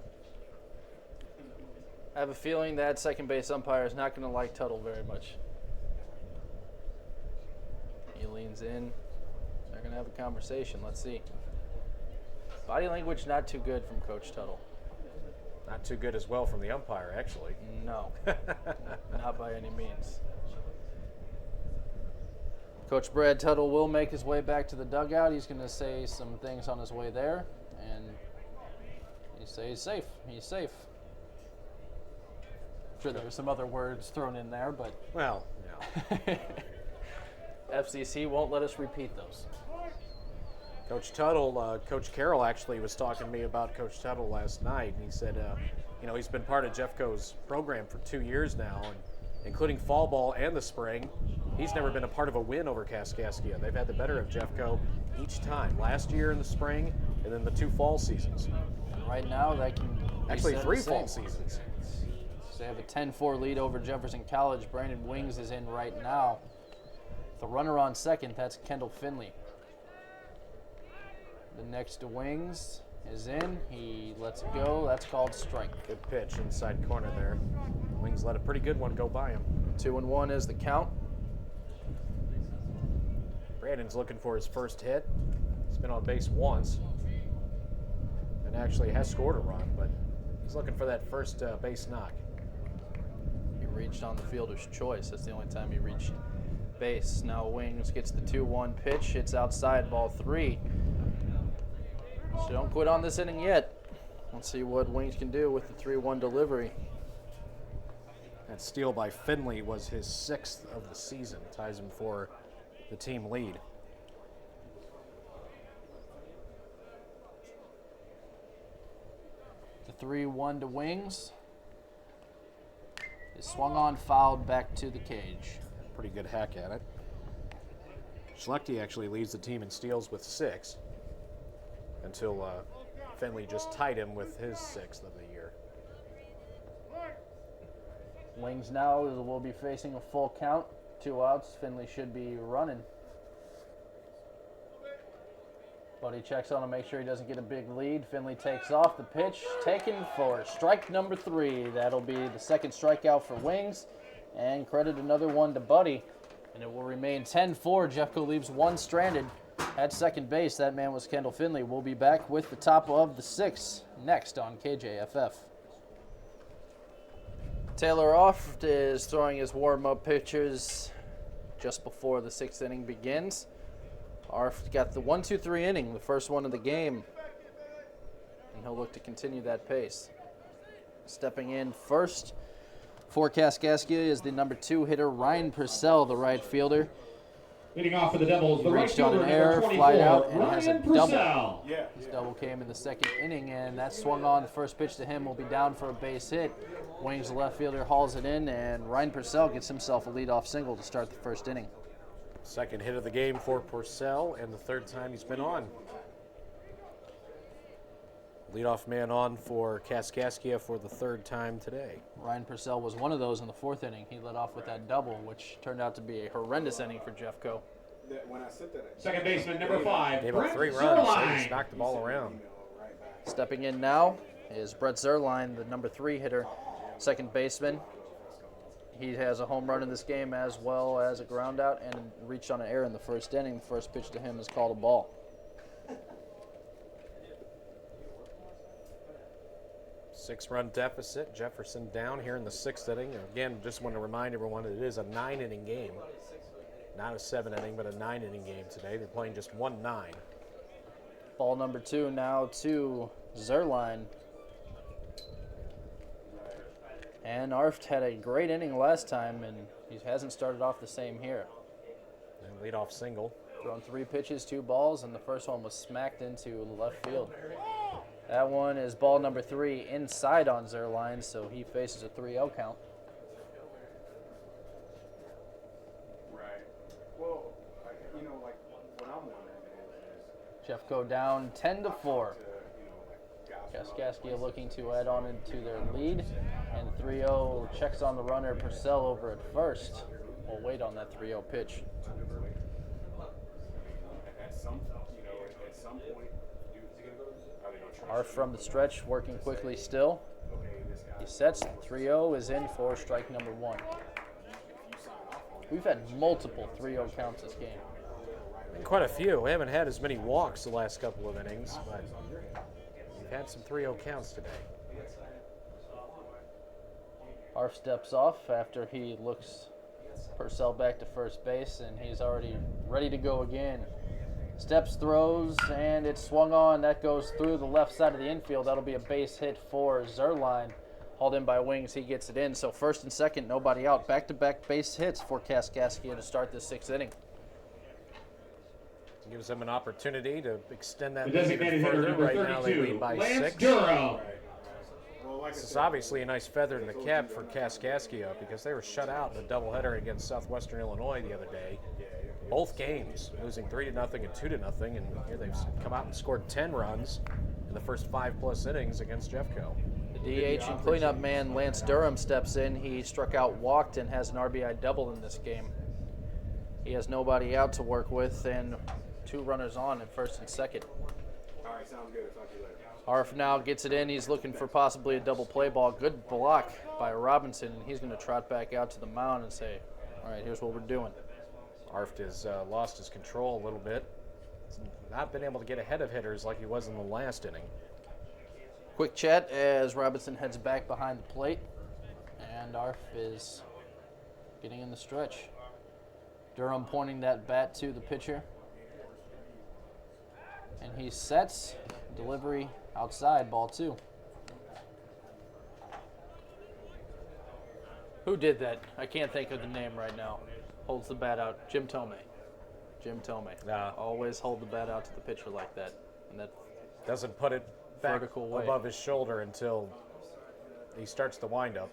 I have a feeling that second base umpire is not going to like Tuttle very much. He leans in. They're going to have a conversation. Let's see. Body language not too good from Coach Tuttle. Not too good as well from the umpire, actually. No, not by any means. Coach Brad Tuttle will make his way back to the dugout. He's going to say some things on his way there, and he says he's safe. He's safe. I'm sure there were some other words thrown in there, but Well, yeah. FCC won't let us repeat those. Coach Tuttle, Coach Carroll actually was talking to me about Coach Tuttle last night, and he said, he's been part of Jeffco's program for 2 years now, and including fall ball and the spring. He's never been a part of a win over Kaskaskia. They've had the better of Jeffco each time. Last year in the spring, and then the 2 fall seasons. And right now, that can be Actually, said 3 the same. fall seasons. So they have a 10-4 lead over Jefferson College. Brandon Wings is in right now. The runner on second, that's Kendall Finley. The next to Wings is in. He lets it go. That's called strike. Good pitch inside corner there. Wings let a pretty good one go by him. 2-1 is the count. Brandon's looking for his first hit. He's been on base once and actually has scored a run, but he's looking for that first base knock. He reached on the fielder's choice. That's the only time he reached base. Now Wings gets the 2-1 pitch. Hits outside, ball 3. So don't quit on this inning yet. Let's see what Wings can do with the 3-1 delivery. That steal by Finley was his 6th of the season. Ties him for the team lead. The 3-1 to Wings is swung on, fouled back to the cage. Pretty good hack at it. Schlechte actually leads the team in steals with 6 until Finley just tied him with his 6th of the year. Wings now will be facing a full count. 2 outs. Finley should be running. But he checks on to make sure he doesn't get a big lead. Finley takes off. The pitch taken for strike number 3. That'll be the second strikeout for Wings. And credit another one to Buddy. And it will remain 10-4. Jeffco leaves 1 stranded at second base. That man was Kendall Finley. We'll be back with the top of the 6th next on KJFF. Taylor Oft is throwing his warm-up pitches just before the 6th inning begins. Arft got the 1-2-3 inning, the first one of the game, and he'll look to continue that pace. Stepping in first for Kaskaskia is the number 2 hitter, Ryan Purcell, the right fielder. Leading off for the Devils, the right Reached on fielder, an number air, 24, flied out, and has a Ryan double. Purcell. His double came in the 2nd inning, and that swung on. The first pitch to him will be down for a base hit. Wings, the left fielder, hauls it in, and Ryan Purcell gets himself a leadoff single to start the 1st inning. Second hit of the game for Purcell, and the 3rd time he's been on. Leadoff man on for Kaskaskia for the 3rd time today. Ryan Purcell was one of those in the 4th inning. He led off with that double, which turned out to be a horrendous inning for Jeffco. Second baseman number 5, Gave up Brent 3 runs, so he Zerline. just knocked the ball around. Stepping in now is Brett Zerline, the number 3 hitter, second baseman. He has a home run in this game as well as a ground out and reached on an error in the first inning. The first pitch to him is called a ball. Six-run deficit. Jefferson down here in the 6th inning. Again, just want to remind everyone that it is a 9-inning game. Not a 7-inning, but a 9-inning game today. They're playing just 1-9. Ball number 2 now to Zerline. And Arft had a great inning last time, and he hasn't started off the same here. And leadoff single. Thrown 3 pitches, 2 balls, and the first one was smacked into left field. That one is ball number 3 inside on Zerline, so he faces a 3-0 count. Right. Well, you know, like what I'm wondering is Jeffco down 10-4. Kaskaskia looking to add on into their lead, and 3-0 checks on the runner. Purcell over at first. We'll wait on that 3-0 pitch. at some point, Arf from the stretch, working quickly still. He sets. 3-0 is in for strike number 1. We've had multiple 3-0 counts this game. Quite a few. We haven't had as many walks the last couple of innings, but we've had some 3-0 counts today. Arf steps off after he looks Purcell back to first base, and he's already ready to go again. Steps, throws, and it's swung on. That goes through the left side of the infield. That'll be a base hit for Zerline. Hauled in by Wings, he gets it in. So first and second, nobody out. Back-to-back base hits for Kaskaskia to start this 6th inning. Gives them an opportunity to extend that The lead designated even hitter further. number Right now they 32, lead by Lance 6. Durham. This is obviously a nice feather in the cap for Kaskaskia because they were shut out in a doubleheader against Southwestern Illinois the other day. Both games, losing 3-0 and 2-0, and here they've come out and scored 10 runs in the first 5+ innings against Jeffco. The DH and cleanup man Lance Durham steps in. He struck out, walked, and has an RBI double in this game. He has nobody out to work with, and 2 runners on at first and second. all right, sounds good. Talk to you later. Arf now gets it in. He's looking for possibly a double play ball. Good block by Robinson, and he's going to trot back out to the mound and say, all right, here's what we're doing. Arft has lost his control a little bit. He's not been able to get ahead of hitters like he was in the last inning. Quick chat as Robinson heads back behind the plate, and Arf is getting in the stretch. Durham pointing that bat to the pitcher, and he sets. Delivery outside, ball 2. Who did that? I can't think of the name right now. Holds the bat out. Jim Tomei. Jim Tomei. Nah. Always hold the bat out to the pitcher like that. And that Doesn't put it back Vertical way. above his shoulder until he starts the windup.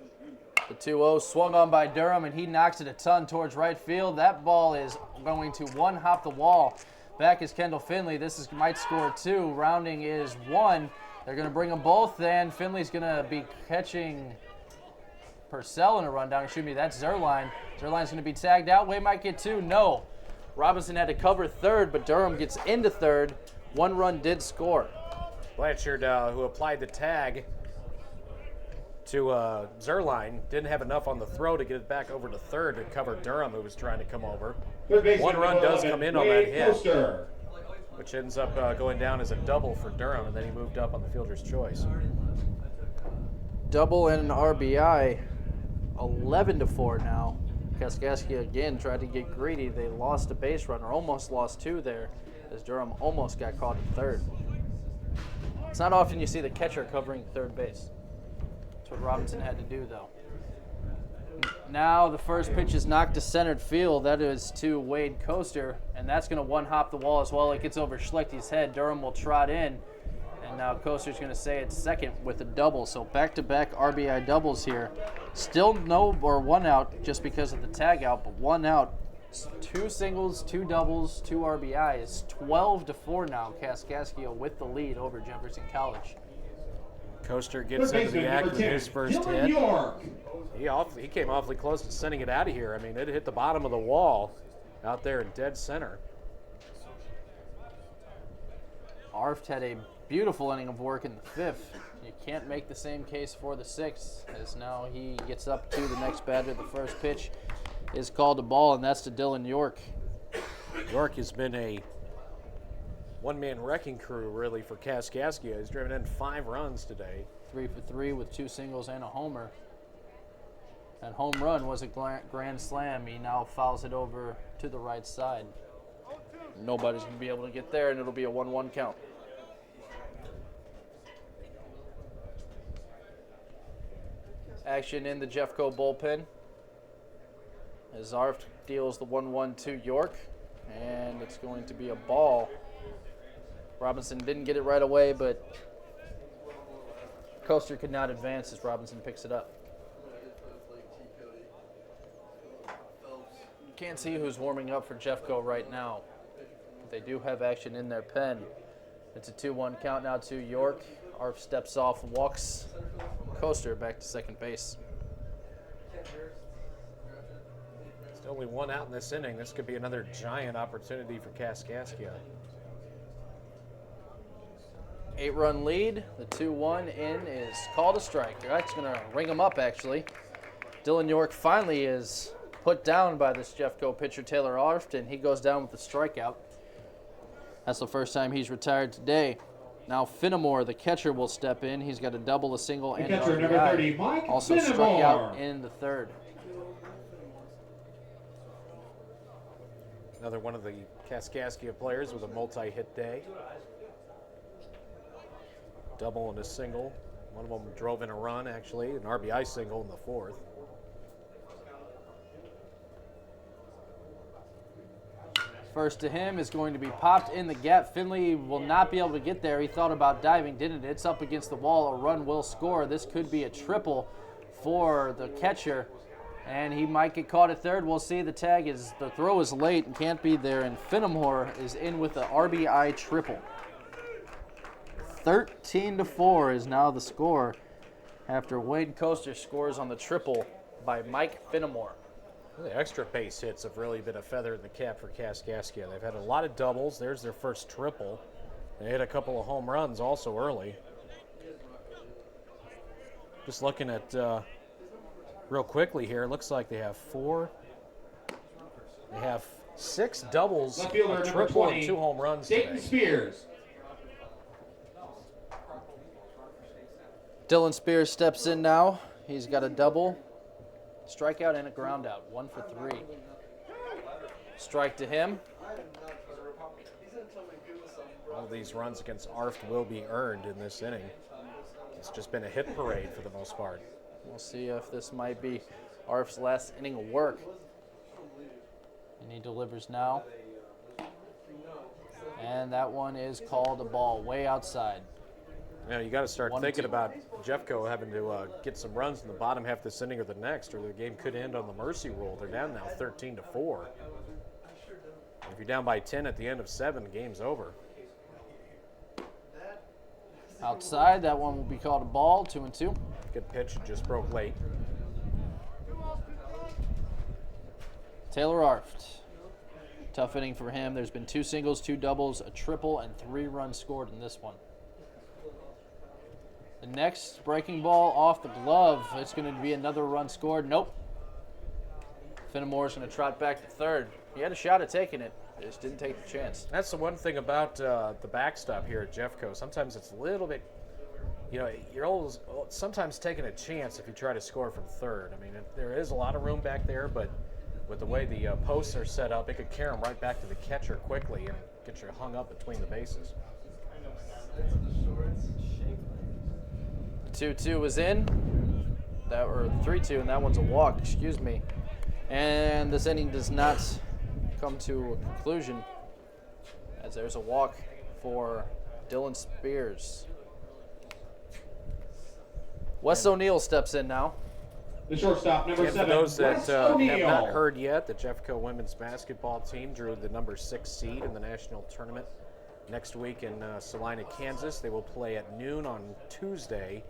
the 2-0 swung on by Durham, and he knocks it a ton towards right field. That ball is going to one-hop the wall. Back is Kendall Finley. This might score 2. Rounding is 1. They're going to bring them both, and Finley's going to be catching Purcell in a rundown. Excuse me, that's Zerline. Zerline's going to be tagged out. Way might get 2. No. Robinson had to cover third, but Durham gets into third. 1 run did score. Blanchard, who applied the tag to Zerline, didn't have enough on the throw to get it back over to third to cover Durham, who was trying to come over. 1 run does come in on that hit, which ends up going down as a double for Durham, and then he moved up on the fielder's choice. Double and an RBI, 11-4 now. Kaskaskia again tried to get greedy. They lost a base runner, almost lost 2 there, as Durham almost got caught in third. It's not often you see the catcher covering third base. That's what Robinson had to do, though. Now the first pitch is knocked to centered field. That is to Wade Coaster, and that's going to one-hop the wall as well. It gets over Schlechty's head. Durham will trot in, and now Coaster's going to say it's second with a double. So back-to-back RBI doubles here. Still 1 out just because of the tag out, but 1 out. 2 singles, 2 doubles, 2 RBIs. 12-4 now. Kaskaskia with the lead over Jefferson College. Coaster gets into the act with his first hit. He came awfully close to sending it out of here. I mean, it hit the bottom of the wall. out there in dead center. Arft had a beautiful inning of work in the fifth. You can't make the same case for the sixth, as now he gets up to the next batter. The first pitch is called a ball, and that's to Dylan York. York has been a one-man wrecking crew, really, for Kaskaskia. He's driven in 5 runs today. 3 for 3 with 2 singles and a homer. That home run was a grand slam. He now fouls it over to the right side. Nobody's going to be able to get there, and it'll be a 1-1 count. Action in the Jeffco bullpen as Arft deals the 1-1 to York, and it's going to be a ball. Robinson didn't get it right away, but Coaster could not advance as Robinson picks it up. You can't see who's warming up for Jeffco right now. They do have action in their pen. It's a 2-1 count now to York. Arf steps off, walks Coaster back to second base. Still only 1 out in this inning. This could be another giant opportunity for Kaskaskia. 8-run lead. The 2-1 in is called a strike. That's going to ring him up, actually. Dylan York finally is put down by this Jeffco pitcher, Taylor Arft, and he goes down with a strikeout. That's the first time he's retired today. Now Finnemore, the catcher, will step in. He's got a double, a single, and an catcher, number 30, Mike RBI. Also struck Finnemore. out in the third. Another one of the Kaskaskia players with a multi-hit day. Double and a single. One of them drove in a run, actually, an RBI single in the fourth. First to him is going to be popped in the gap. Finley will not be able to get there. He thought about diving, didn't it? It's up against the wall. A run will score. This could be a triple for the catcher, and he might get caught at third. We'll see. The throw is late and can't be there, and Finnemore is in with the RBI triple. 13-4 is now the score after Wade Coaster scores on the triple by Mike Finnemore. The extra base hits have really been a feather in the cap for Kaskaskia. They've had a lot of doubles. There's their first triple. They hit a couple of home runs also early. Just looking at real quickly here, it looks like they have 6 doubles, Left fielder, a number triple, 20, and 2 home runs Dayton today. Spears. Dylan Spears steps in now. He's got a double, strikeout, and a ground out. 1 for 3. Strike to him. All these runs against Arft will be earned in this inning. It's just been a hit parade for the most part. We'll see if this might be Arf's last inning of work. And he delivers now. And that one is called a ball way outside. Yeah, you got to start 1-2. thinking about Jeffco having to get some runs in the bottom half of this inning or the next, or the game could end on the mercy rule. They're down now 13-4. If you're down by 10 at the end of 7, the game's over. Outside, that one will be called a ball. 2-2. Good pitch, it just broke late. Taylor Arft. Tough inning for him. There's been 2 singles, 2 doubles, a triple, and 3 runs scored in this one. The next breaking ball off the glove. It's going to be another run scored. Nope. Finnemore's going to trot back to third. He had a shot at taking it. Just didn't take the chance. That's the one thing about the backstop here at Jeffco. Sometimes it's a little bit, you're always sometimes taking a chance if you try to score from third. I mean, there is a lot of room back there, but with the way the posts are set up, it could carry them right back to the catcher quickly and get you hung up between the bases. 2-2 was in. Or 3-2, and that one's a walk, excuse me. And this inning does not come to a conclusion as there's a walk for Dylan Spears. Wes O'Neill steps in now. The shortstop, number And for 7, those that Wes have O'Neill. not heard yet, the Jeffco women's basketball team drew the number 6 seed in the national tournament next week in Salina, Kansas. They will play at noon on Tuesday,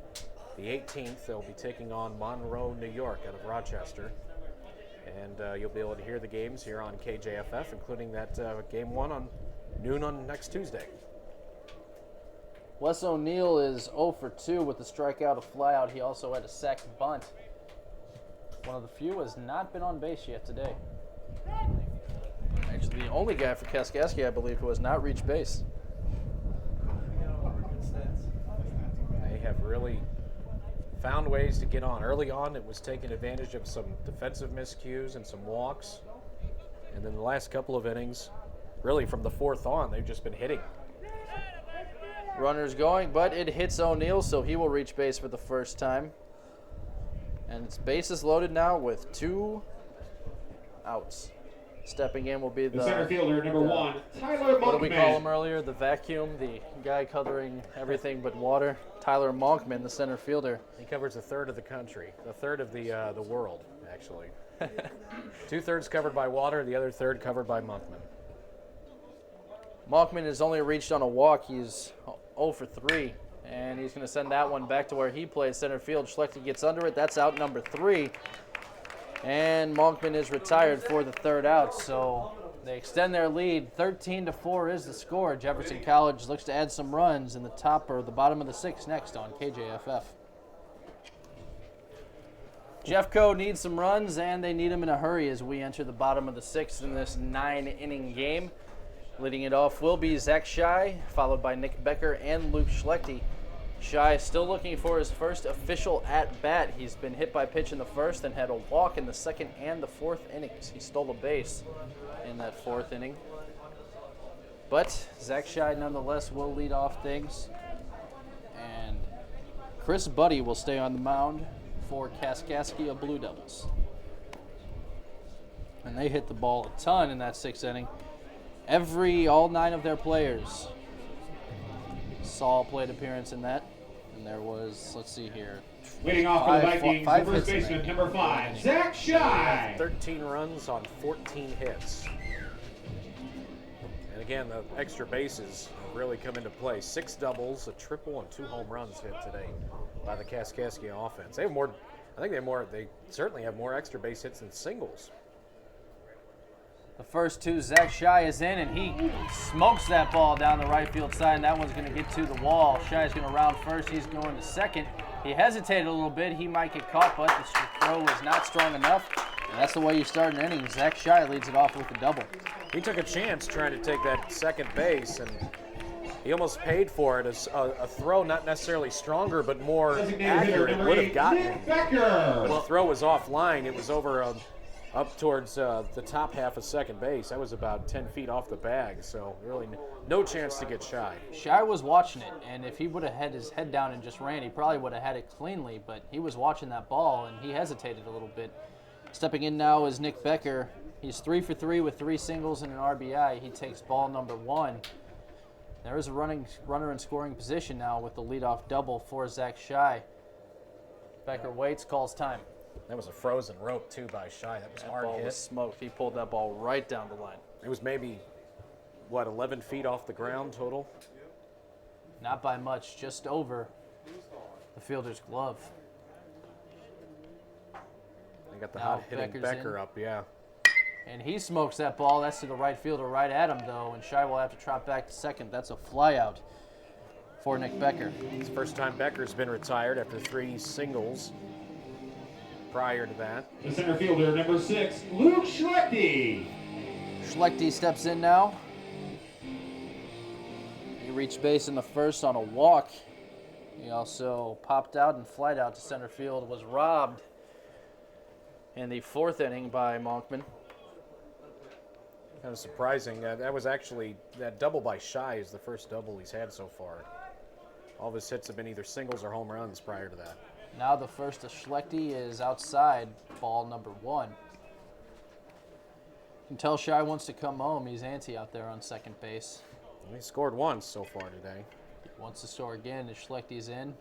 the 18th. They'll be taking on Monroe, New York, out of Rochester. And you'll be able to hear the games here on KJFF, including that game 1 on noon on next Tuesday. Wes O'Neill is 0 for 2 with the strikeout, a flyout. He also had a sac bunt. One of the few has not been on base yet today. Actually, the only guy for Kaskaskia, I believe, who has not reached base. They have really found ways to get on. Early on, it was taking advantage of some defensive miscues and some walks. And then the last couple of innings, really from the 4th on, they've just been hitting. Runner's going, but it hits O'Neill, so he will reach base for the first time. And it's bases loaded now with 2 outs. Stepping in will be The center fielder, number 1, Tyler Monkman. What did we call him earlier? The vacuum, the guy covering everything but water. Tyler Monkman, the center fielder. He covers a third of the country, a third of the world, actually. 2/3 covered by water, the other third covered by Monkman. Monkman has only reached on a walk. He's 0 for 3, and he's going to send that one back to where he plays center field. Schlechte gets under it. That's out number 3. And Monkman is retired for the 3rd out, so they extend their lead. 13-4 is the score. Jefferson College looks to add some runs in the top or the bottom of the 6th next on KJFF. Jeffco needs some runs, and they need them in a hurry as we enter the bottom of the 6th in this 9-inning game. Leading it off will be Zach Schei, followed by Nick Becker and Luke Schlechte. Schei still looking for his first official at-bat. He's been hit by pitch in the 1st and had a walk in the 2nd and the 4th innings. He stole a base in that 4th inning. But Zach Schei nonetheless will lead off things. And Chris Buddy will stay on the mound for Kaskaskia Blue Devils. And they hit the ball a ton in that 6th inning. All 9 of their players saw a plate appearance in that. And there was, let's see here. Leading off for the Vikings, the first hits in baseman, that. number 5, Zach Schei. 13 runs on 14 hits. And again, the extra bases really come into play. 6 doubles, a triple, and 2 home runs hit today by the Kaskaskia offense. They have more, they certainly have more extra base hits than singles. The first 2, Zach Schei is in, and he smokes that ball down the right field side, and that one's going to get to the wall. Schei's going to round first. He's going to second. He hesitated a little bit. He might get caught, but the throw was not strong enough, and that's the way you start an inning. Zach Schei leads it off with a double. He took a chance trying to take that second base, and he almost paid for it. A throw not necessarily stronger, but more accurate. It would have gotten him. When the throw was offline, it was over up towards the top half of second base. That was about 10 feet off the bag, so really no chance to get Schei. Schei was watching it, and if he would have had his head down and just ran, he probably would have had it cleanly, but he was watching that ball, and he hesitated a little bit. Stepping in now is Nick Becker. He's 3 for 3 with 3 singles and an RBI. He takes ball number 1. There is a runner in scoring position now with the leadoff double for Zach Schei. Becker waits, calls time. That was a frozen rope, too, by Schei. That was That hard ball hit. was smoked. He pulled that ball right down the line. It was maybe, 11 feet off the ground total? Not by much, just over the fielder's glove. They got the Now hot hitting Becker's Becker in. up, yeah. And he smokes that ball. That's to the right fielder, right at him, though. And Schei will have to trot back to second. That's a flyout for Nick Becker. It's the first time Becker's been retired after 3 singles prior to that. The center fielder, number 6, Luke Schlechte. Schlechte steps in now. He reached base in the 1st on a walk. He also popped out and flied out to center field. Was robbed in the 4th inning by Monkman. Kind of surprising. That was actually, that double by Schei is the first double he's had so far. All of his hits have been either singles or home runs prior to that. Now the first of Schlechte is outside, ball number 1. You can tell Schei wants to come home. He's antsy out there on second base. He scored once so far today. He wants to score again as Schlechte's in.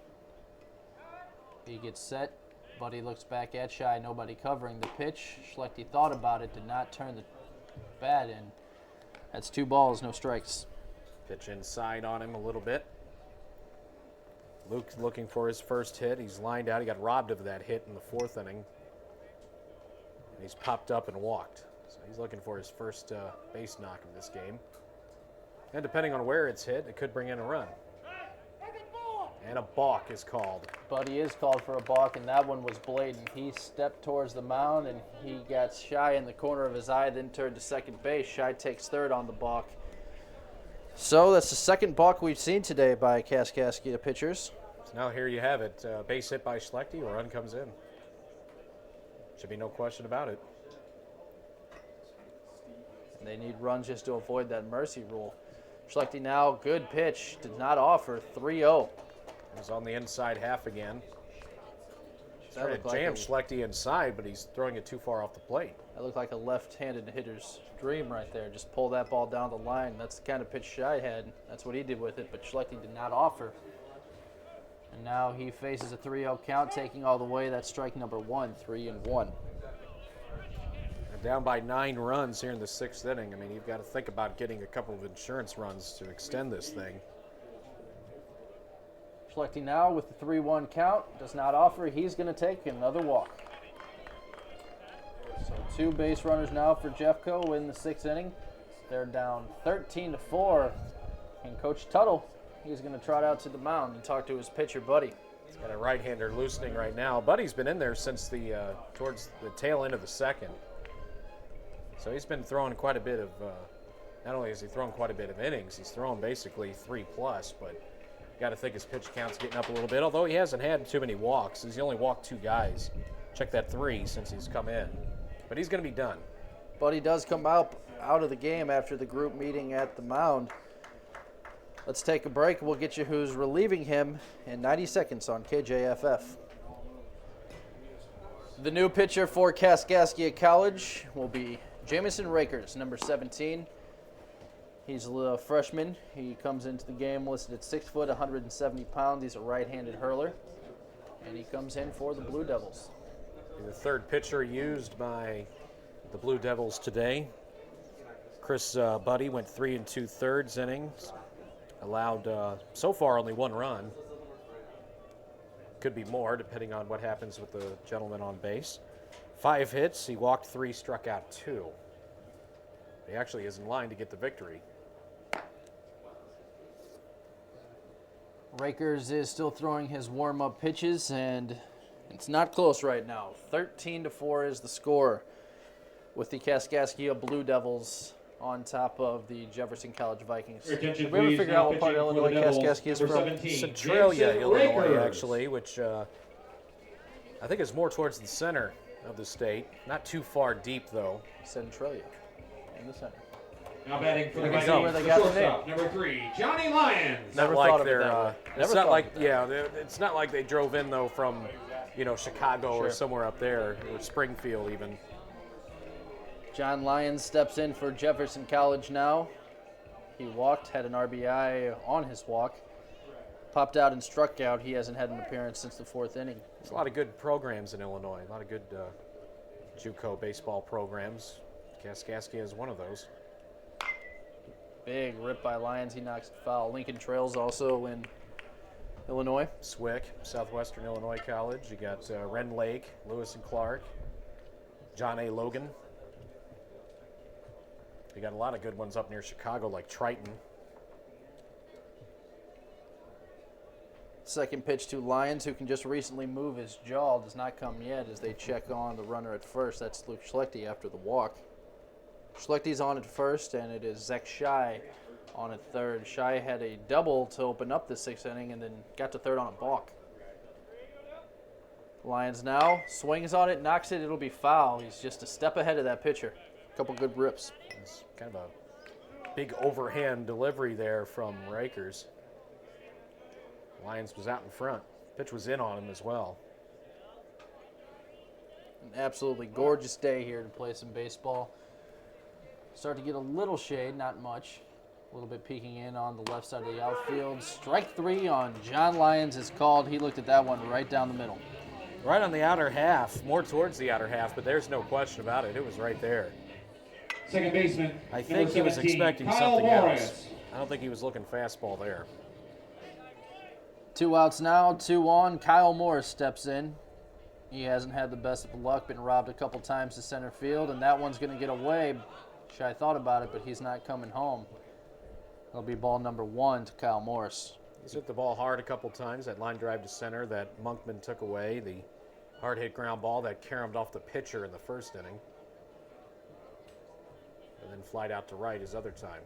He gets set. Buddy looks back at Schei, nobody covering the pitch. Schlechte thought about it, did not turn the bat in. That's 2 balls, no strikes. Pitch inside on him a little bit. Luke's looking for his first hit. He's lined out. He got robbed of that hit in the 4th inning. He's popped up and walked. So he's looking for his first base knock of this game. And depending on where it's hit, it could bring in a run. And a balk is called. Buddy is called for a balk, and that one was blatant. He stepped towards the mound, and he got Shy in the corner of his eye, then turned to second base. Shy takes third on the balk. So that's the second balk we've seen today by Kaskaskia pitchers. So now here you have it. Base hit by Schlechte, a run comes in. Should be no question about it. And they need runs just to avoid that mercy rule. Schlechte now, good pitch, did not offer, 3-0. He's on the inside half again. That Trying looked to like jam a- Schlechte inside, but he's throwing it too far off the plate. That looked like a left-handed hitter's dream right there. Just pull that ball down the line. That's the kind of pitch Shy had. That's what he did with it, but Schlechte did not offer. And now he faces a 3-0 count, taking all the way. That's strike number 1, 3-1. And down by 9 runs here in the 6th inning. I mean, you've got to think about getting a couple of insurance runs to extend this thing. Schlechte now with the 3-1 count. Does not offer. He's going to take another walk. So 2 base runners now for Jeffco in the 6th inning. They're down 13-4. And Coach Tuttle, he's going to trot out to the mound and talk to his pitcher, Buddy. He's got a right-hander loosening right now. Buddy's been in there since the towards the tail end of the 2nd. So he's been throwing quite a bit of, not only has he thrown quite a bit of innings, he's thrown basically 3+, but got to think his pitch count's getting up a little bit, although he hasn't had too many walks. He's only walked 2 guys. Check that 3 since he's come in. But he's going to be done. Buddy does come out of the game after the group meeting at the mound. Let's take a break. We'll get you who's relieving him in 90 seconds on KJFF. The new pitcher for Kaskaskia College will be Jamison Rakers, number 17. He's a freshman. He comes into the game listed at 6 foot, 170 pounds. He's a right-handed hurler, and he comes in for the Blue Devils. The 3rd pitcher used by the Blue Devils today. Chris Buddy went 3 2/3 innings. Allowed so far only 1 run. Could be more depending on what happens with the gentleman on base. 5 hits. He walked 3, struck out 2. He actually is in line to get the victory. Rakers is still throwing his warm-up pitches, and it's not close right now. 13-4 is the score, with the Kaskaskia Blue Devils on top of the Jefferson College Vikings. Your attention, Did we ever please. figure Now out what part of pitching for the Illinois Devils, Kaskaskia is number from? 17, Centralia, Jamison Illinois, Rakers. actually, which I think is more towards the center of the state. Not too far deep, though. Centralia in the center. Now batting for the You can see Vikings, where they the got the shortstop, number 3, Johnny Lyons. Never Not like thought of it they're. that way. It's Never not thought like of it that it's not like they drove in though from, Chicago or Sure. somewhere up there or Springfield even. John Lyons steps in for Jefferson College now. He walked, had an RBI on his walk, popped out and struck out. He hasn't had an appearance since the 4th inning. There's a lot of good programs in Illinois. A lot of good JUCO baseball programs. Kaskaskia is one of those. Big rip by Lyons. He knocks it foul. Lincoln Trails also in Illinois. SWIC, Southwestern Illinois College. You got Ren Lake, Lewis and Clark, John A. Logan. You got a lot of good ones up near Chicago, like Triton. Second pitch to Lyons, who can just recently move his jaw. Does not come yet as they check on the runner at first. That's Luke Schlechte after the walk. Schlechte's on at first, and it is Zach Shy on at third. Shy had a double to open up the 6th inning and then got to third on a balk. Lyons now swings on it, knocks it. It'll be foul. He's just a step ahead of that pitcher. A couple good rips. It's kind of a big overhand delivery there from Rakers. Lyons was out in front. Pitch was in on him as well. An absolutely gorgeous day here to play some baseball. Start to get a little shade, not much. A little bit peeking in on the left side of the outfield. Strike 3 on John Lyons is called. He looked at that one right down the middle. Right on the outer half, more towards the outer half, but there's no question about it. It was right there. Second baseman, I number think he was 17, expecting Kyle something Morris. else. I don't think he was looking fastball there. 2 outs now, 2 on. Kyle Morris steps in. He hasn't had the best of luck, been robbed a couple times to center field, and that one's going to get away. I thought about it, but he's not coming home. It'll be ball number 1 to Kyle Morris. He's hit the ball hard a couple times. That line drive to center that Monkman took away. The hard hit ground ball that caromed off the pitcher in the first inning. And then flied out to right his other time.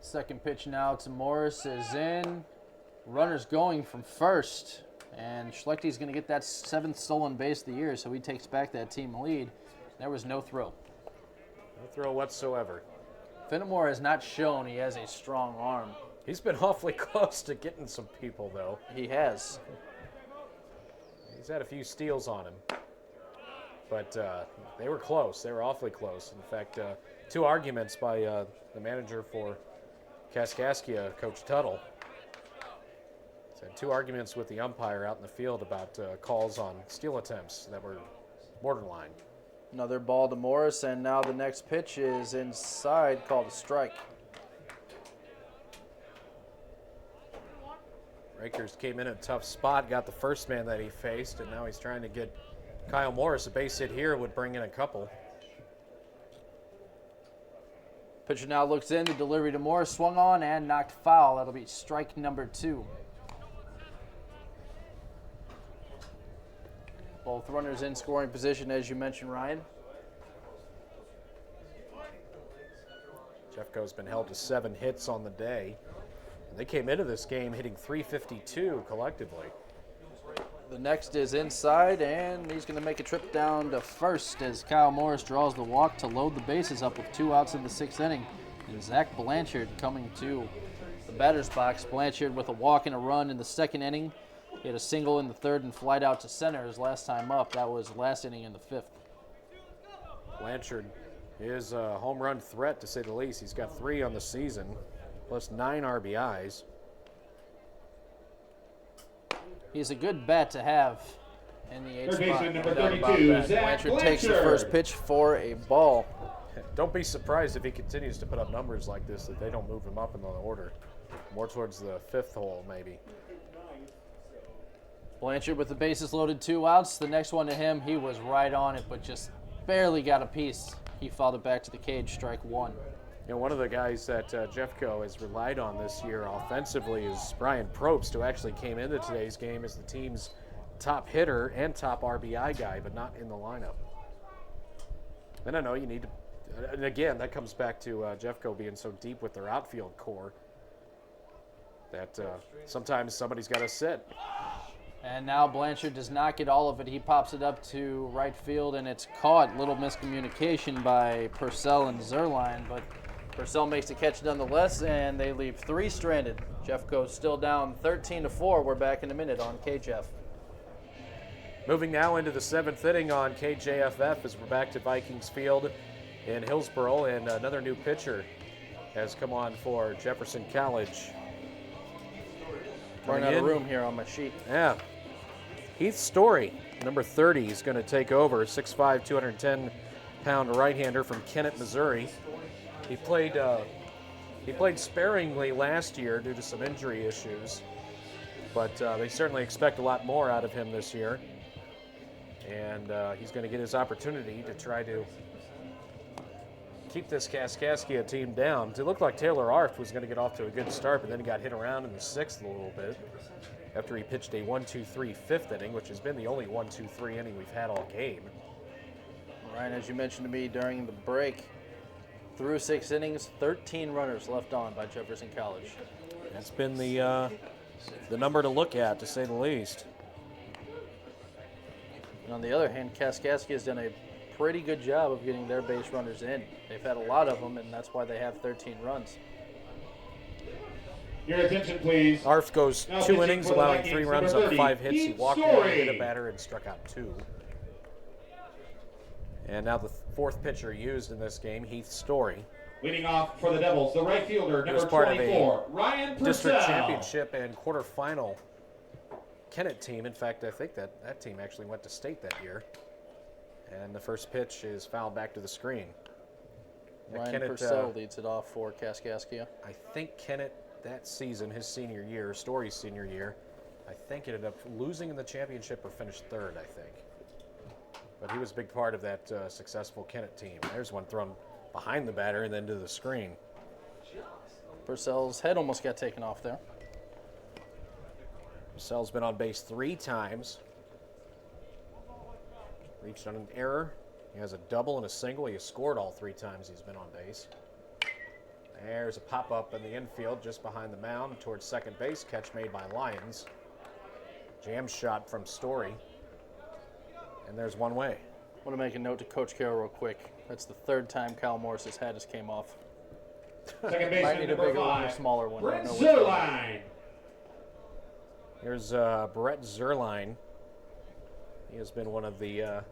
Second pitch now to Morris is in. Runner's going from first. And Schlechty's going to get that 7th stolen base of the year, so he takes back that team lead. There was no throw. No throw whatsoever. Fenimore has not shown he has a strong arm. He's been awfully close to getting some people, though. He has. He's had a few steals on him. But they were close. They were awfully close. In fact, 2 arguments by the manager for Kaskaskia, Coach Tuttle. He's had 2 arguments with the umpire out in the field about calls on steal attempts that were borderline. Another ball to Morris, and now the next pitch is inside, called a strike. Rakers came in a tough spot, got the first man that he faced, and now he's trying to get Kyle Morris. A base hit here would bring in a couple. Pitcher now looks in, the delivery to Morris, swung on and knocked foul. That'll be strike number 2. Both runners in scoring position, as you mentioned, Ryan. Jeffco's been held to 7 hits on the day. And they came into this game hitting .352 collectively. The next is inside, and he's going to make a trip down to first as Kyle Morris draws the walk to load the bases up with 2 outs in the 6th inning. And Zach Blanchard coming to the batter's box. Blanchard with a walk and a run in the 2nd inning. He had a single in the 3rd and flied out to center his last time up. That was last inning in the 5th. Blanchard is a home run threat, to say the least. He's got 3 on the season, plus 9 RBIs. He's a good bat to have in the 8th Third spot. baseman number No doubt about 32, that. Zach Blanchard takes the Blanchard. first pitch for a ball. Don't be surprised if he continues to put up numbers like this, that they don't move him up in the order. More towards the 5th hole, maybe. Blanchard with the bases loaded, 2 outs. The next one to him, he was right on it, but just barely got a piece. He fouled it back to the cage, strike 1. You know, one of the guys that Jeffco has relied on this year offensively is Brian Probst, who actually came into today's game as the team's top hitter and top RBI guy, but not in the lineup. And I know you need to, and again, that comes back to Jeffco being so deep with their outfield core that sometimes somebody's got to sit. And now Blanchard does not get all of it. He pops it up to right field, and it's caught. Little miscommunication by Purcell and Zerline, but Purcell makes the catch nonetheless, and they leave 3 stranded. Jeffco's still down 13-4. We're back in a minute on KJF. Moving now into the 7th inning on KJFF as we're back to Vikings Field in Hillsboro, and another new pitcher has come on for Jefferson College. Running out of room here on my sheet. Yeah. Heath Story, number 30, is going to take over. 6'5", 210-pound right-hander from Kennett, Missouri. He played sparingly last year due to some injury issues, but they certainly expect a lot more out of him this year. And he's going to get his opportunity to try to keep this Kaskaskia team down. It looked like Taylor Arft was going to get off to a good start, but then he got hit around in the 6th a little bit after he pitched a 1-2-3 5th inning, which has been the only 1-2-3 inning we've had all game. Ryan, as you mentioned to me during the break, through 6 innings, 13 runners left on by Jefferson College. That's been the number to look at, to say the least. And on the other hand, Kaskaskia has done a pretty good job of getting their base runners in. They've had a lot of them, and that's why they have 13 runs. Your attention, please. Arft goes Now 2 pitching innings, for the allowing Vikings, 3 runs number on 5 hits. He Heath walked one, Story. hit a batter, and struck out 2. And now the 4th pitcher used in this game, Heath Story. Leading off for the Devils, the right fielder, He was number part of 24, Ryan Purcell. District championship and quarterfinal Kennett team. In fact, I think that team actually went to state that year. And the first pitch is fouled back to the screen. Ryan Purcell leads it off for Kaskaskia. I think Kennett that season, his senior year, Story's senior year, I think ended up losing in the championship or finished third, I think. But he was a big part of that successful Kennett team. There's one thrown behind the batter and then to the screen. Purcell's head almost got taken off there. Purcell's been on base 3 times. Reached on an error. He has a double and a single. He has scored all 3 times he's been on base. There's a pop-up in the infield just behind the mound towards second base. Catch made by Lyons. Jam shot from Story. And there's one way. I want to make a note to Coach Carroll real quick. That's the 3rd time Kyle Morris's head just came off. Second Might baseman need a number bigger one or 5, smaller one. I Brent don't know which one. Zerline. Here's Brett Zerline. He has been one of the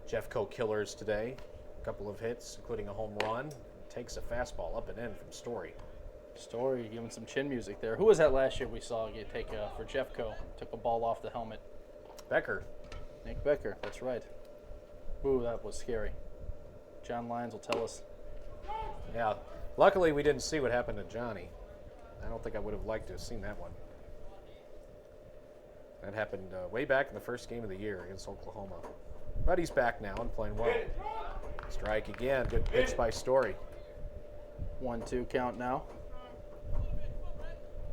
Jeffco killers today. A couple of hits, including a home run. Takes a fastball up and in from Story. Story giving some chin music there. Who was that last year we saw get take for Jeffco? Took a ball off the helmet. Becker. Nick Becker, that's right. Ooh, that was scary. John Lyons will tell us. Yeah. Luckily, we didn't see what happened to Johnny. I don't think I would have liked to have seen that one. That happened way back in the first game of the year against Oklahoma. But he's back now and playing well. Strike again. Good pitch by Story. 1-2 count now.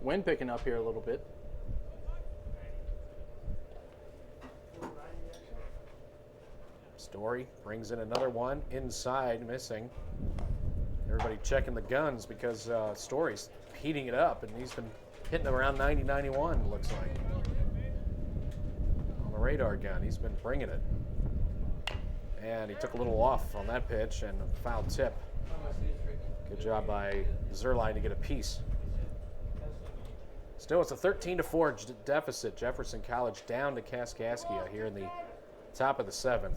Wind picking up here a little bit. Story brings in another one. Inside, missing. Everybody checking the guns because Story's heating it up, and he's been hitting around 90, 91, looks like. On the radar gun, he's been bringing it. And he took a little off on that pitch and a foul tip. Good job by Zerline to get a piece. Still, it's a 13-4 deficit. Jefferson College down to Kaskaskia here in the top of the 7th.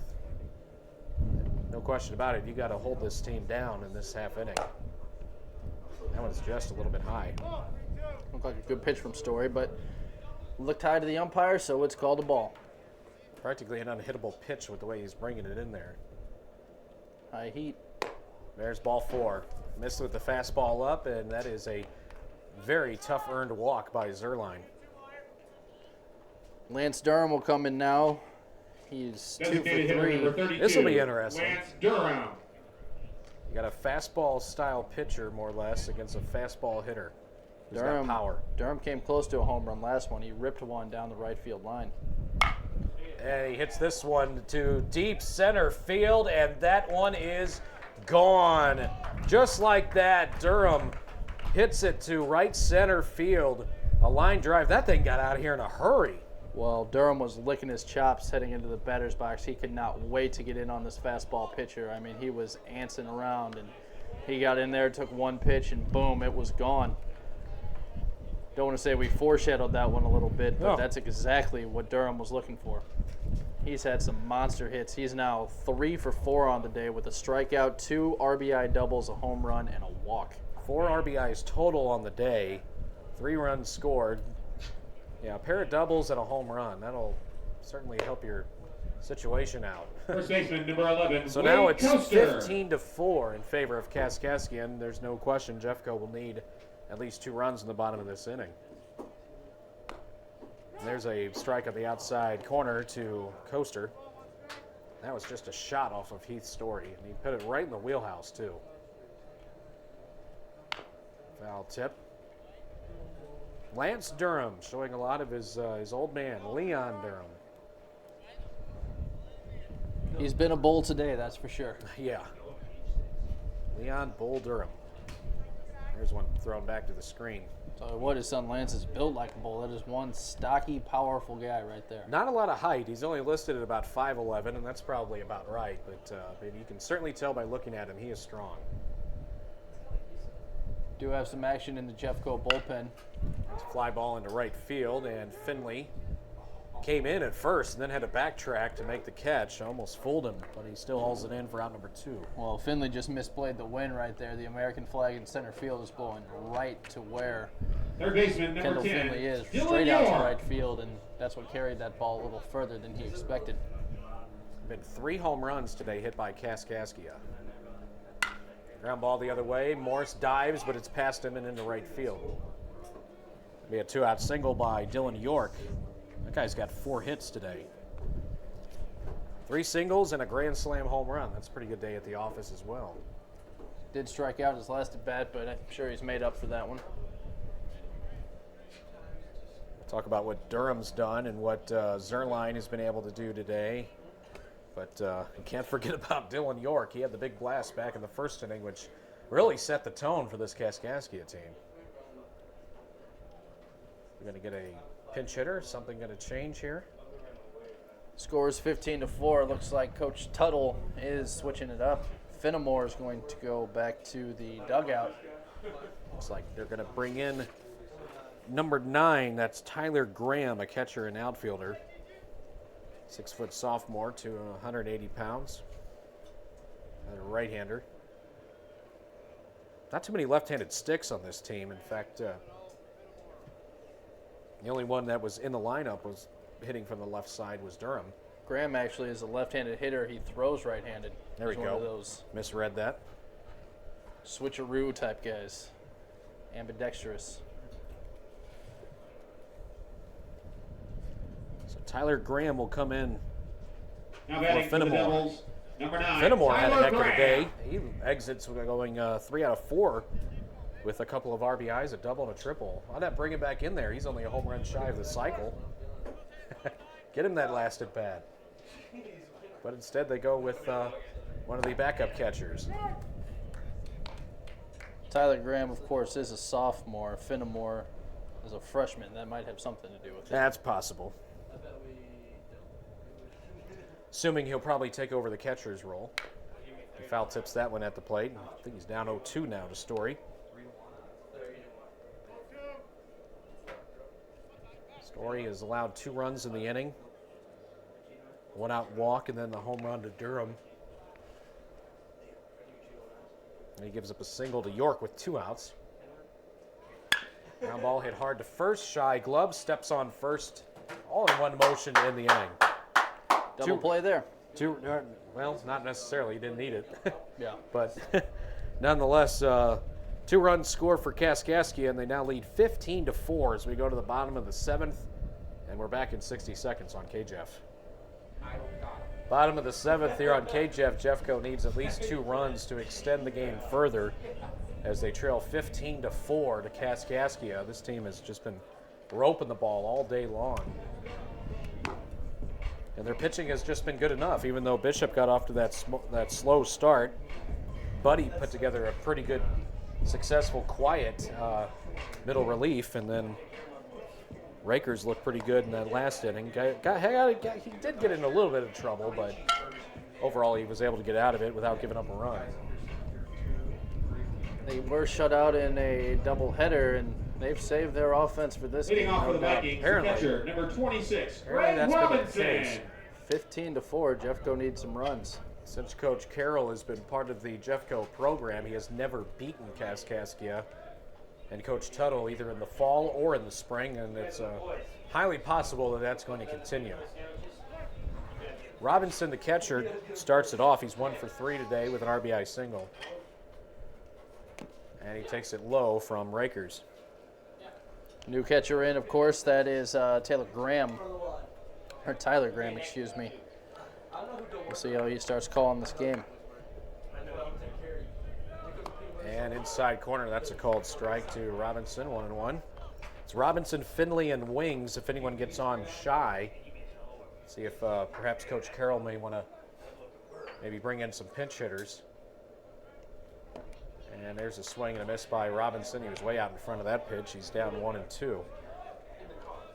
No question about it. You got to hold this team down in this half inning. That one's just a little bit high. Looked like a good pitch from Story, but looked high to the umpire, so it's called a ball. Practically an unhittable pitch with the way he's bringing it in there. High heat. There's ball 4. Missed with the fastball up, and that is a very tough earned walk by Zerline. Lance Durham will come in now. He's 2 for Designated hitter number 3. 32. This will be interesting. Lance Durham. You got a fastball style pitcher, more or less, against a fastball hitter who's got power. Durham came close to a home run last one. He ripped one down the right field line. And he hits this one to deep center field, and that one is gone. Just like that, Durham hits it to right center field. A line drive. That thing got out of here in a hurry. Well, Durham was licking his chops heading into the batter's box. He could not wait to get in on this fastball pitcher. I mean, he was antsing around, and he got in there, took one pitch, and boom, it was gone. Don't want to say we foreshadowed that one a little bit, but that's exactly what Durham was looking for. He's had some monster hits. He's now 3 for 4 on the day with a strikeout, 2 RBI doubles, a home run, and a walk. 4 RBIs total on the day, 3 runs scored. Yeah, a pair of doubles and a home run. That'll certainly help your situation out. First baseman number 11. So Wade now it's Coaster. 15-4 in favor of Kaskaskia, and there's no question Jeffco will need at least 2 runs in the bottom of this inning. And there's a strike at the outside corner to Coaster. That was just a shot off of Heath Story, and he put it right in the wheelhouse, too. Foul tip. Lance Durham showing a lot of his old man, Leon Durham. He's been a bull today, that's for sure. Yeah. Leon Bull Durham. There's one thrown back to the screen. So what, his son Lance is built like a bull. That is one stocky, powerful guy right there. Not a lot of height. He's only listed at about 5'11", and that's probably about right. But you can certainly tell by looking at him, he is strong. Do have some action in the Jeffco bullpen. It's a fly ball into right field, and Finley came in at first and then had to backtrack to make the catch. Almost fooled him, but he still hauls it in for out number 2. Well, Finley just misplayed the win right there. The American flag in center field is blowing right to where Third baseman number Kendall 10. Finley is, Dylan straight out to York. right field, and that's what carried that ball a little further than he expected. Been 3 home runs today hit by Kaskaskia. Ground ball the other way. Morris dives, but it's past him and into right field. Be a 2-out single by Dylan York. That guy's got 4 hits today. 3 singles and a grand slam home run. That's a pretty good day at the office as well. Did strike out his last at bat, but I'm sure he's made up for that one. Talk about what Durham's done and what Zerline has been able to do today. But you can't forget about Dylan York. He had the big blast back in the first inning, which really set the tone for this Kaskaskia team. We're going to get a pinch hitter. Something going to change here. Scores 15-4. Looks like Coach Tuttle is switching it up. Fenimore is going to go back to the dugout. Looks like they're going to bring in number 9. That's Tyler Graham, a catcher and outfielder. 6-foot sophomore to 180 pounds. And a right-hander. Not too many left-handed sticks on this team. In fact, the only one that was in the lineup was hitting from the left side was Durham. Graham actually is a left-handed hitter. He throws right-handed. There we He's go. One of those Misread that. switcheroo type guys. Ambidextrous. So Tyler Graham will come in. Now batting for the Fenimore. Devils, number 9. Fenimore had a Tyler heck of a Graham. day. He exits going 3 out of 4 with a couple of RBIs, a double and a triple. Why not bring him back in there? He's only a home run shy of the cycle. Get him that last at bat. But instead they go with one of the backup catchers. Tyler Graham, of course, is a sophomore. Fenimore is a freshman. That might have something to do with it. That's possible. Assuming he'll probably take over the catcher's role. He foul tips that one at the plate. I think he's down 0-2 now to Story. Story has allowed 2 runs in the inning. 1 out walk and then the home run to Durham. And he gives up a single to York with 2 outs. Ground ball hit hard to first. Shy glove steps on first. All in one motion to end the inning. Double play there. Well, not necessarily. He didn't need it. Yeah. But nonetheless, 2 runs score for Kaskaskia, and they now lead 15-4 as we go to the bottom of the 7th. And we're back in 60 seconds on KJEF. Bottom of the 7th here on KJEF. Jeffco needs at least 2 runs to extend the game further as they trail 15-4 to Kaskaskia. This team has just been roping the ball all day long. And their pitching has just been good enough, even though Bishop got off to that slow start. Buddy put together a pretty good, successful, quiet middle relief, and then Rakers looked pretty good in that last inning. He did get in a little bit of trouble, but overall he was able to get out of it without giving up a run. They were shut out in a doubleheader, and they've saved their offense for this Leading game. off for the no doubt. Vikings, Apparently. catcher, number 26, Apparently Greg that's been the case. Robinson. 15-4. Jeffco needs some runs. Since Coach Carroll has been part of the Jeffco program, he has never beaten Kaskaskia. And Coach Tuttle either in the fall or in the spring, and it's highly possible that that's going to continue. Robinson, the catcher, starts it off. He's 1 for 3 today with an RBI single. And he takes it low from Rakers. New catcher in, of course, that is Tyler Graham, excuse me. We'll see how he starts calling this game. And inside corner, that's a called strike to Robinson, 1-1. It's Robinson, Finley, and Wings if anyone gets on shy. See if perhaps Coach Carroll may want to maybe bring in some pinch hitters. And there's a swing and a miss by Robinson. He was way out in front of that pitch. He's down 1-2.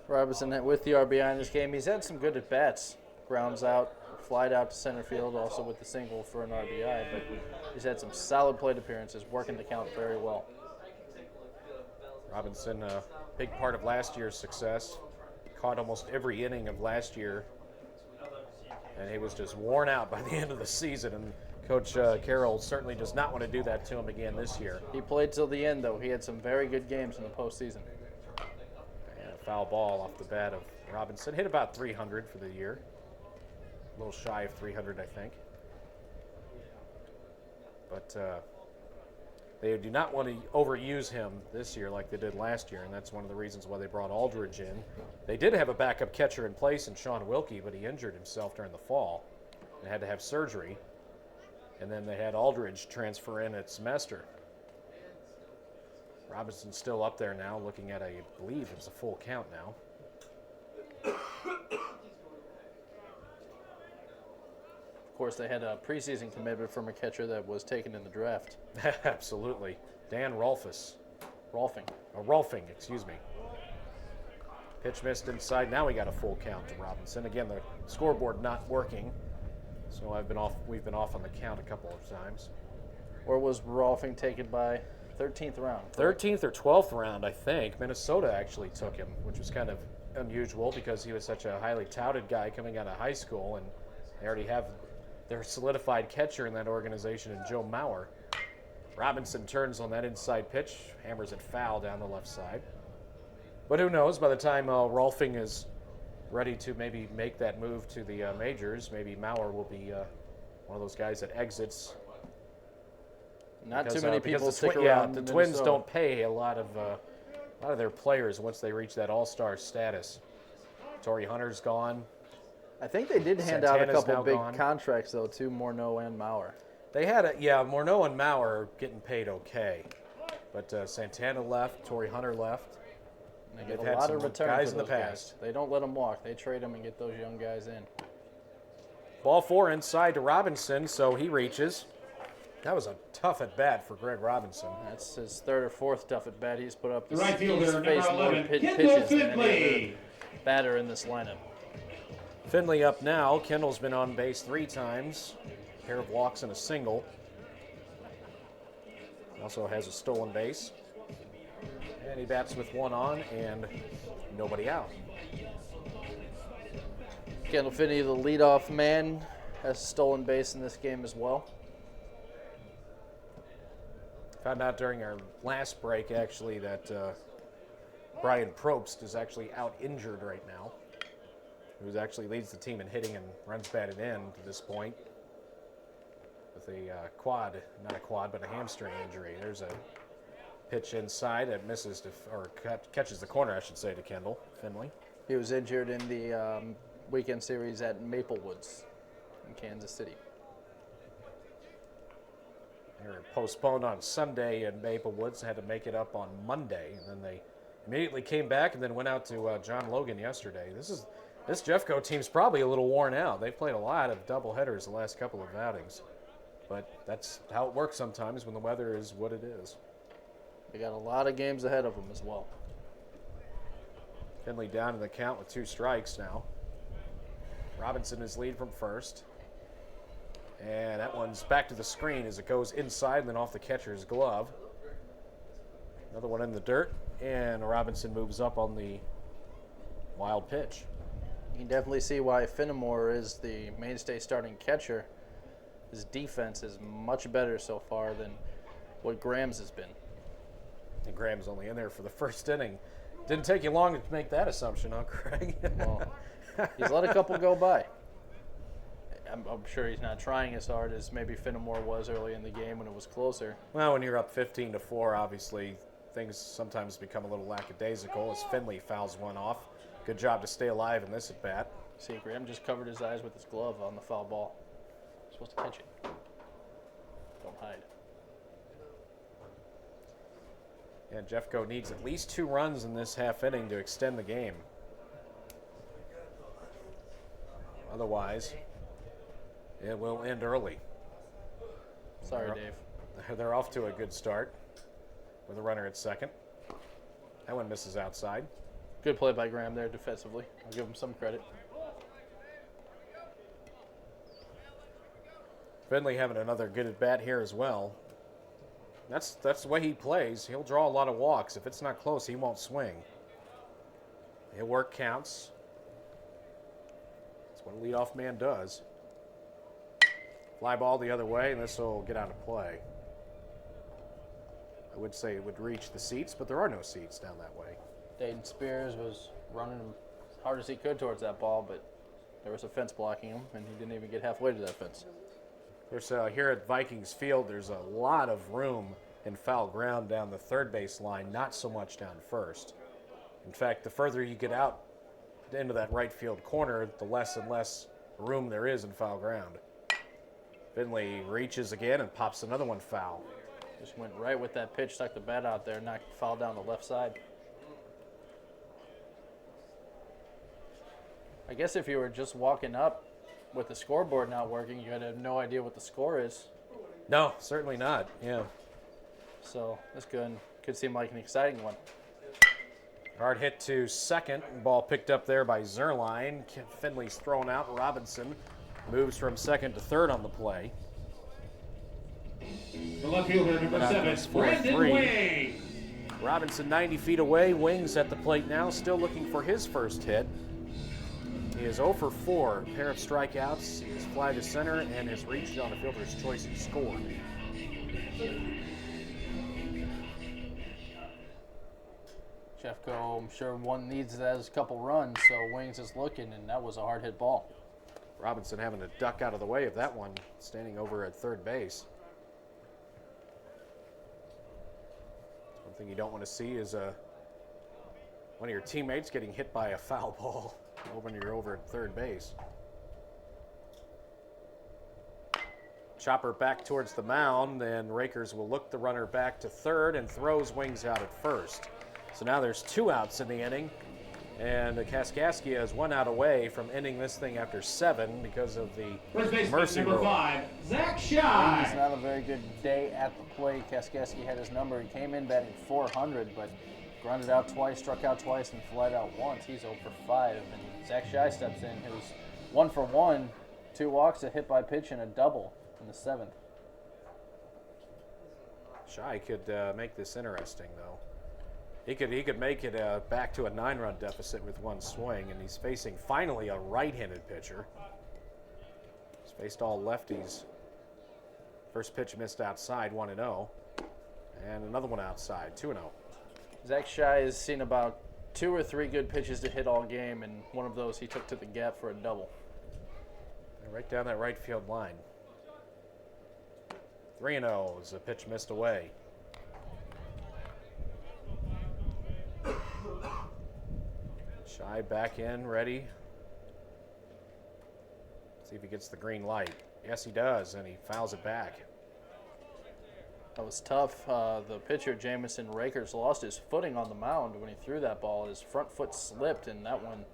Robinson with the RBI in this game. He's had some good at-bats. Grounds out, flied out to center field, also with the single for an RBI. But he's had some solid plate appearances, working the count very well. Robinson, a big part of last year's success. Caught almost every inning of last year. And he was just worn out by the end of the season. And Coach Carroll certainly does not want to do that to him again this year. He played till the end, though. He had some very good games in the postseason. And a foul ball off the bat of Robinson. Hit about 300 for the year. A little shy of 300, I think. But They do not want to overuse him this year like they did last year, and that's one of the reasons why they brought Aldridge in. They did have a backup catcher in place in Sean Wilkie, but he injured himself during the fall and had to have surgery. And then they had Aldridge transfer in at semester. Robinson's still up there now, looking at, I believe it's a full count now. Of course, they had a preseason commitment from a catcher that was taken in the draft. Absolutely. Dan Rolfing. Rolfing. Excuse me. Pitch missed inside. Now we got a full count to Robinson. Again, the scoreboard not working, so we've been off on the count a couple of times. Or was Rolfing taken by 13th round? 13th or 12th round, I think. Minnesota actually took him, which was kind of unusual because he was such a highly touted guy coming out of high school, and they already have their solidified catcher in that organization in Joe Mauer. Robinson turns on that inside pitch, hammers it foul down the left side. But who knows, by the time Rolfing is ready to maybe make that move to the majors, maybe Mauer will be one of those guys that exits. Not too many people stick around. Yeah, the Twins don't pay a lot of their players once they reach that all-star status. Torrey Hunter's gone. I think they did hand out a Santana's couple now big gone. contracts, though, to Morneau and Mauer. They had Morneau and Mauer are getting paid okay. But Santana left, Torrey Hunter left. They They've get had a lot some of return guys for in the those past. guys. They don't let them walk. They trade them and get those young guys in. Ball 4 inside to Robinson, so he reaches. That was a tough at bat for Greg Robinson. That's his third or fourth tough at bat he's put up. The right fielder, He's number faced more 11, pitches Kendall than any Finley. other batter in this lineup. Finley up now. Kendall's been on base 3 times. A pair of walks and a single. Also has a stolen base. And he bats with 1 on and nobody out. Kendall Finney, the leadoff man, has a stolen base in this game as well. Found out during our last break, actually, that Brian Probst is actually out injured right now. Who actually leads the team in hitting and runs batted in to this point. With a not a quad, but a hamstring injury. There's a pitch inside that misses, catches the corner, I should say, to Kendall Finley. He was injured in the weekend series at Maple Woods in Kansas City. They were postponed on Sunday in Maple Woods, had to make it up on Monday, and then they immediately came back and then went out to John Logan yesterday. This Jeffco team's probably a little worn out. They've played a lot of doubleheaders the last couple of outings, but that's how it works sometimes when the weather is what it is. They got a lot of games ahead of them as well. Finley down in the count with 2 strikes now. Robinson is lead from first. And that one's back to the screen as it goes inside and then off the catcher's glove. Another one in the dirt, and Robinson moves up on the wild pitch. You can definitely see why Finnemore is the mainstay starting catcher. His defense is much better so far than what Graham's has been. And Graham's only in there for the first inning. Didn't take you long to make that assumption, huh, Craig? Well, he's let a couple go by. I'm sure he's not trying as hard as maybe Finnemore was early in the game when it was closer. Well, when you're up 15-4, obviously things sometimes become a little lackadaisical as Finley fouls one off. Good job to stay alive in this at bat. See, Graham just covered his eyes with his glove on the foul ball. You're supposed to catch it. Don't hide. And Jeffco needs at least 2 runs in this half inning to extend the game. Otherwise, it will end early. Sorry, Dave. They're off to a good start with a runner at second. That one misses outside. Good play by Graham there defensively. I'll give him some credit. Finley having another good at bat here as well. That's the way he plays. He'll draw a lot of walks. If it's not close, he won't swing. He'll work counts. That's what a leadoff man does. Fly ball the other way, and this will get out of play. I would say it would reach the seats, but there are no seats down that way. Dayton Spears was running as hard as he could towards that ball, but there was a fence blocking him, and he didn't even get halfway to that fence. There's here at Vikings Field, there's a lot of room in foul ground down the third base line, not so much down first. In fact, the further you get out into that right field corner, the less and less room there is in foul ground. Finley reaches again and pops another one foul. Just went right with that pitch, stuck the bat out there, knocked the foul down the left side. I guess if you were just walking up with the scoreboard not working, you'd have no idea what the score is. No, certainly not. Yeah. So that's good. Could seem like an exciting one. Hard hit to second. Ball picked up there by Zerline. Finley's thrown out. Robinson moves from second to third on the play. The left fielder, number 7, Brandon 4-3. Wing. Robinson 90 feet away. Wings at the plate now, still looking for his first hit. He is 0 for 4. A pair of strikeouts. He has fly to center and has reached on a fielder's choice and scored. Jeffco, I'm sure one needs those couple runs, so Wings is looking, and that was a hard hit ball. Robinson having to duck out of the way of that one, standing over at third base. One thing you don't want to see is one of your teammates getting hit by a foul ball when you're over at third base. Chopper back towards the mound, and Rakers will look the runner back to third and throws Wings out at first. So now there's 2 outs in the inning, and Kaskaskia is 1 out away from ending this thing after 7 because of the First baseman, mercy number rule. 5, Zach It's Shy. not a very good day at the plate. Kaskaskia had his number. He came in batting .400, but grounded out twice, struck out twice, and flied out once. He's 0 for 5. And Zach Shy steps in, who's 1 for 1, 2 walks, a hit by pitch, and a double in the 7th. Shy could make this interesting, though. He could make it back to a 9-run deficit with 1 swing, and he's facing finally a right-handed pitcher. He's faced all lefties. First pitch missed outside, 1-0, and another one outside, 2-0. Zach Shy has seen about 2 or 3 good pitches to hit all game, and one of those he took to the gap for a double. Right down that right field line. 3-0 is a pitch missed away. Shy back in, ready. See if he gets the green light. Yes, he does, and he fouls it back. That was tough. The pitcher, Jamison Rakers, lost his footing on the mound when he threw that ball. His front foot slipped, and that one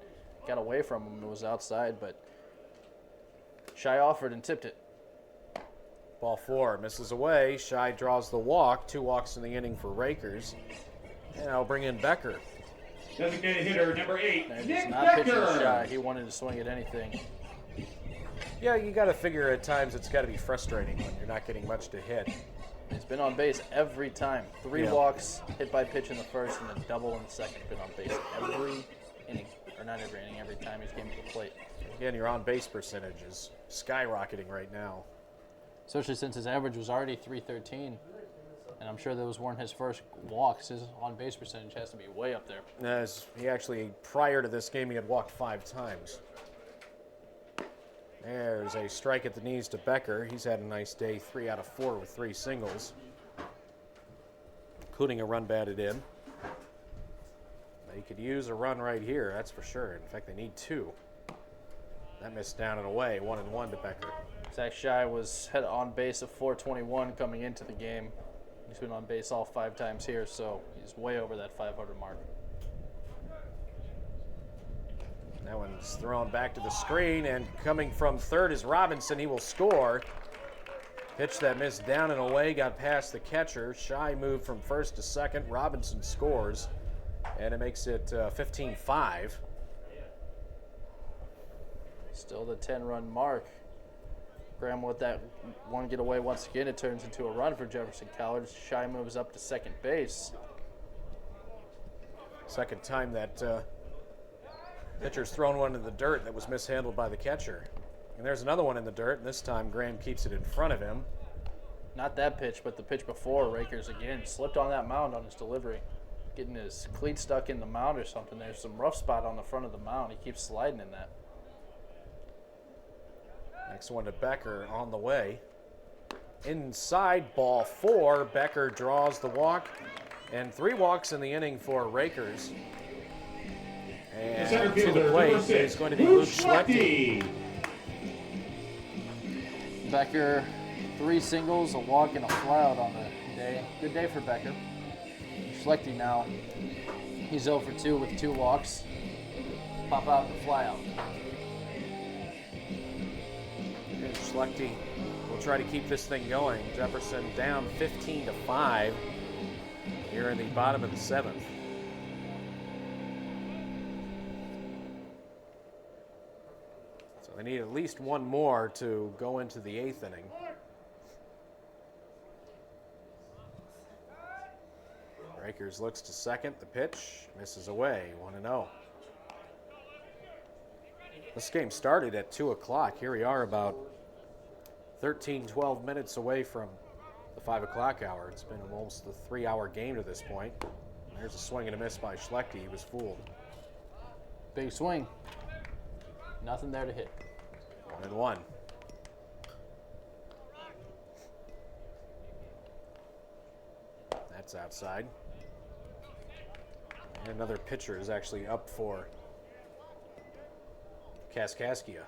got away from him. It was outside, but Shy offered and tipped it. Ball 4 misses away. Shy draws the walk. 2 walks in the inning for Rakers. And I'll bring in Becker. Designated hitter, number 8, And Nick it's not pitching to Becker. Shy. He wanted to swing at anything. Yeah, you got to figure at times it's got to be frustrating when you're not getting much to hit. He's been on base every time. 3 Yeah. walks, hit by pitch in the first, and a double in the second. Been on base every inning. Or not every inning, every time he's came to the plate. Again, your on-base percentage is skyrocketing right now. Especially since his average was already .313. And I'm sure those weren't his first walks. His on-base percentage has to be way up there. As he actually, prior to this game, he had walked 5 times. There's a strike at the knees to Becker. He's had a nice day, 3 out of 4 with 3 singles, including a run batted in. They could use a run right here, that's for sure. In fact, they need 2. That missed down and away, 1-1 to Becker. Zach Shy was had on base of .421 coming into the game. He's been on base all 5 times here, so he's way over that 500 mark. That one's thrown back to the screen, and coming from third is Robinson. He will score. Pitch that missed down and away, got past the catcher. Shy moved from first to second. Robinson scores, and it makes it 15-5. Still the 10-run mark. Graham with that one get away once again. It turns into a run for Jefferson College. Shy moves up to second base. Second time that pitcher's thrown one in the dirt that was mishandled by the catcher. And there's another one in the dirt, and this time Graham keeps it in front of him. Not that pitch, but the pitch before. Rakers again slipped on that mound on his delivery. Getting his cleat stuck in the mound or something. There's some rough spot on the front of the mound. He keeps sliding in that. Next one to Becker on the way. inside, ball 4. Becker draws the walk, and 3 walks in the inning for Rakers. The And center to the fielder, plate number 6, is going to be Luke Schlechte. Becker, 3 singles, a walk, and a flyout on the day. Good day for Becker. Schlechte now, he's 0 for 2 with 2 walks. Pop out and fly out. And Schlechte will try to keep this thing going. Jefferson down 15-5 here in the bottom of the 7th. So they need at least one more to go into the 8th inning. Rakers looks to second. The pitch misses away. 1-0. This game started at 2 o'clock. Here we are about 13, 12 minutes away from the 5 o'clock hour. It's been almost a 3-hour game to this point. There's a swing and a miss by Schlechte. He was fooled. Big swing. Nothing there to hit. 1-1. That's outside. And another pitcher is actually up for Kaskaskia.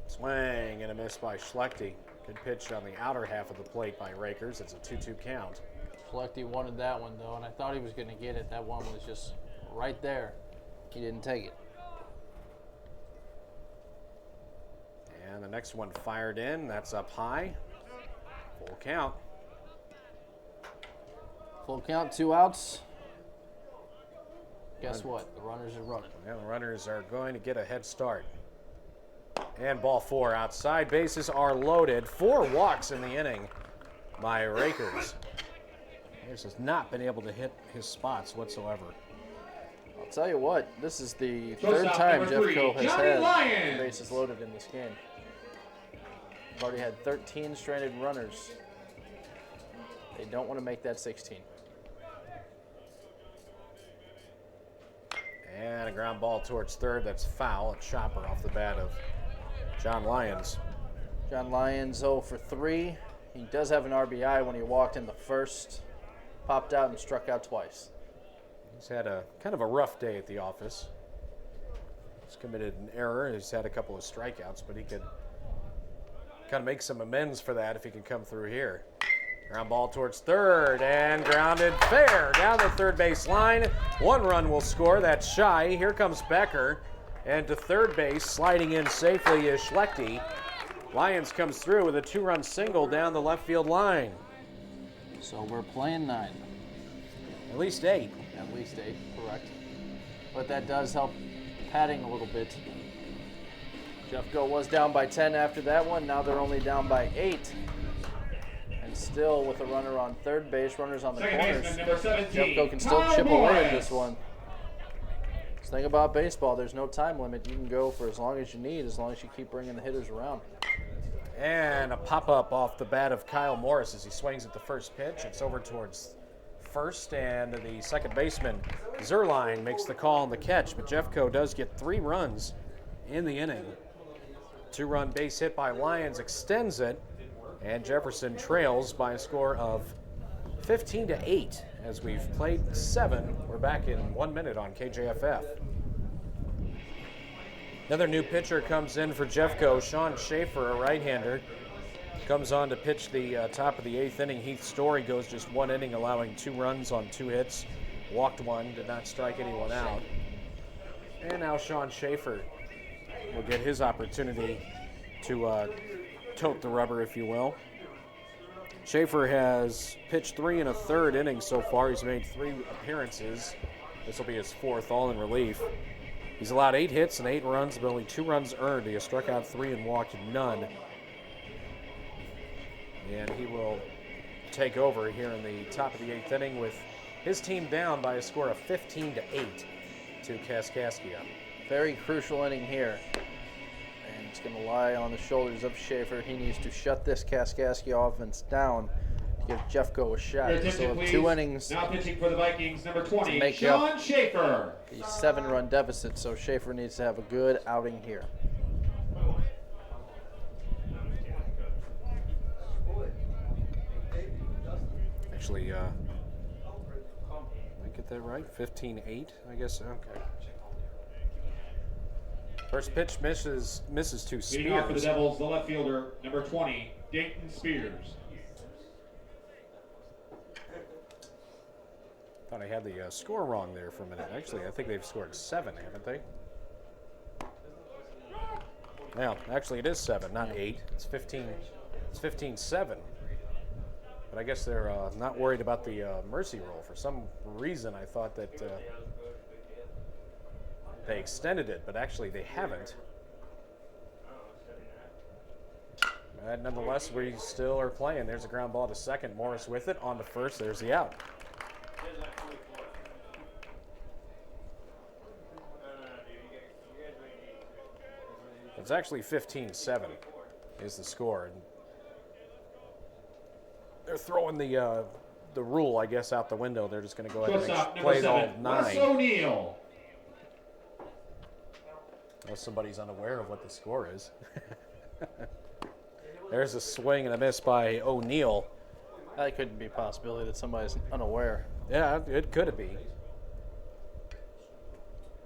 Swing and a miss by Schlechte. Good pitch on the outer half of the plate by Rakers. It's a 2-2 count. Schlechte wanted that one, though, and I thought he was going to get it. That one was just right there. He didn't take it. And the next one fired in. That's up high. Full count. Full count, 2 outs. Guess what? The runners are running. And the runners are going to get a head start. And ball 4 outside. Bases are loaded. 4 walks in the inning by Rakers. Rakers has not been able to hit his spots whatsoever. I'll tell you what, this is the Shortstop, third time number 3, Jeffco has Johnny had Lyons. the bases loaded in this game. We've already had 13 stranded runners. They don't want to make that 16. And a ground ball towards third. That's foul. A chopper off the bat of John Lyons. John Lyons 0 for 3. He does have an RBI when he walked in the first, popped out and struck out twice. He's had a kind of a rough day at the office. He's committed an error. He's had a couple of strikeouts, but he could kind of make some amends for that if he can come through here. Ground ball towards third and grounded fair down the third base line. 1 run will score. That's shy. Here comes Becker. And to third base, sliding in safely is Schlechte. Lyons comes through with a 2-run single down the left field line. So we're playing 9. At least 8. At least 8, correct. But that does help padding a little bit. Jeffco was down by 10 after that one. Now they're only down by 8. And still with a runner on third base, runners on the Second corners, baseman, number 17, Jeffco can still Kyle chip away at Morris. this one. The thing about baseball, there's no time limit. You can go for as long as you need, as long as you keep bringing the hitters around. And a pop-up off the bat of Kyle Morris as he swings at the first pitch. It's over towards first, and the second baseman, Zerline, makes the call on the catch. But Jeffco does get 3 runs in the inning. 2-run base hit by Lyons extends it, and Jefferson trails by a score of 15-8 as we've played 7. We're back in 1 minute on KJFF. Another new pitcher comes in for Jeffco, Sean Schaefer, a right-hander. Comes on to pitch the top of the 8th inning. Heath Story goes just 1 inning, allowing 2 runs on 2 hits. Walked 1, did not strike anyone out. And now Sean Schaefer will get his opportunity to tote the rubber, if you will. Schaefer has pitched 3 1/3 innings so far. He's made 3 appearances. This will be his 4th, all in relief. He's allowed 8 hits and 8 runs, but only 2 runs earned. He has struck out 3 and walked none. And he will take over here in the top of the 8th inning with his team down by a score of 15-8 to Kaskaskia. Very crucial inning here. And it's going to lie on the shoulders of Schaefer. He needs to shut this Kaskaskia offense down give Jeffco a shot. Your They attention, still have please. 2 innings, Now pitching for the Vikings, number 20, make Sean Schaefer. a 7-run deficit, so Schaefer needs to have a good outing here. Actually, did I get that right? 15-8, I guess. Okay. First pitch misses to Leading off for the Spears. Devils, the left fielder, number 20, Dayton Spears. Thought I had the score wrong there for a minute. Actually, I think they've scored 7, haven't they? Now, actually, it is 7, not 8. It's 15. It's 15-7. But I guess they're not worried about the mercy rule. For some reason, I thought that they extended it, but actually they haven't. Nonetheless, we still are playing. There's a ground ball to second. Morris with it. On to first. There's the out. It's actually 15-7 is the score. They're throwing the rule, I guess, out the window. They're just going to go ahead Shortstop, and number play all 7, 9. Wes O'Neill. Unless somebody's unaware of what the score is. There's a swing and a miss by O'Neill. That couldn't be a possibility that somebody's unaware. Yeah, it could be.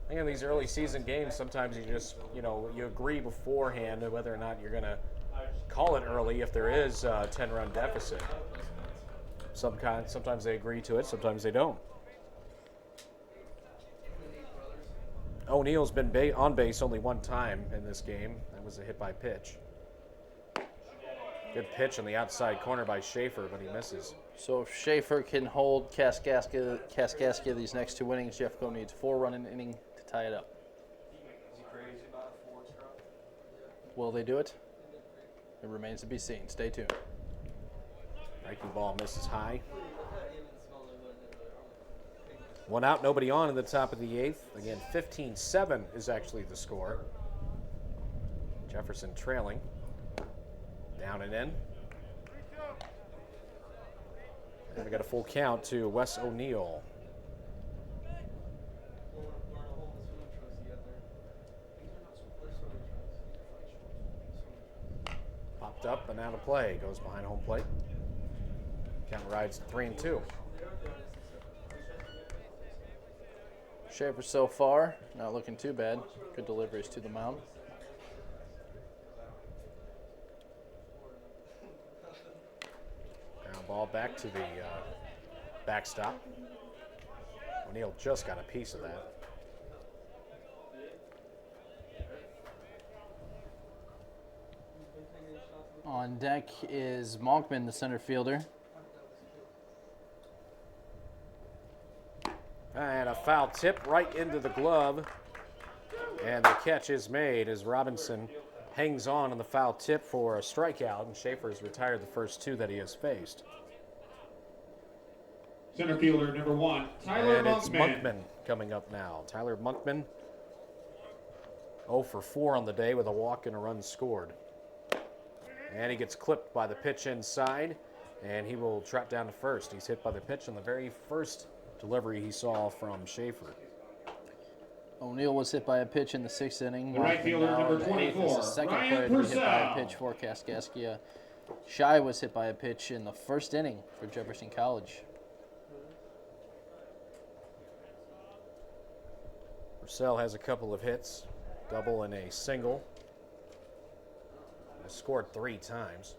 I think in these early season games, sometimes you just, you agree beforehand whether or not you're going to call it early if there is a 10-run deficit. Sometimes they agree to it, sometimes they don't. O'Neill's been on base only 1 time in this game. That was a hit by pitch. Good pitch on the outside corner by Schaefer, but he misses. So if Schaefer can hold Kaskaskia these next 2 innings, Jeffco needs 4-run an inning to tie it up. Will they do it? It remains to be seen. Stay tuned. Breaking ball misses high. 1 out, nobody on in the top of the 8th. Again, 15-7 is actually the score. Jefferson trailing. Down and in. And we got a full count to Wes O'Neill. Popped up and out of play. Goes behind home plate. Count rides 3-2. Schaefer so far, not looking too bad. Good deliveries to the mound. Ground ball back to the backstop. O'Neill just got a piece of that. On deck is Monkman, the center fielder. And a foul tip right into the glove. And the catch is made as Robinson hangs on the foul tip for a strikeout, and Schaefer's retired the first 2 that he has faced. Center fielder, number 1, Tyler And it's Monkman. Monkman coming up now. Tyler Monkman, 0 for 4 on the day with a walk and a run scored. And he gets clipped by the pitch inside, and he will trot down to first. He's hit by the pitch on the very first delivery he saw from Schaefer. O'Neill was hit by a pitch in the 6th inning. The right Monkman fielder, now number in the 8th is the 24, second Ryan player to be hit by a Purcell. pitch for Kaskaskia. Shy was hit by a pitch in the 1st inning for Jefferson College. Purcell has a couple of hits, double and a single. Has scored 3 times.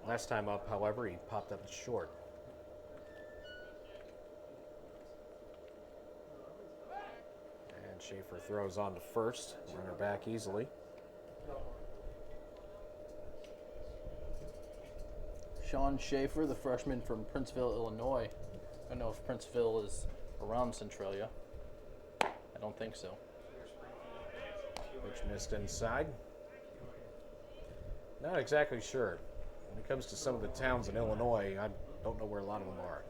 Last time up, however, he popped up short. And Schaefer throws on to first, runner back easily. Sean Schaefer, the freshman from Princeville, Illinois. I don't know if Princeville is around Centralia. I don't think so. Which missed inside. Not exactly sure. When it comes to some of the towns in Illinois, I don't know where a lot of them are.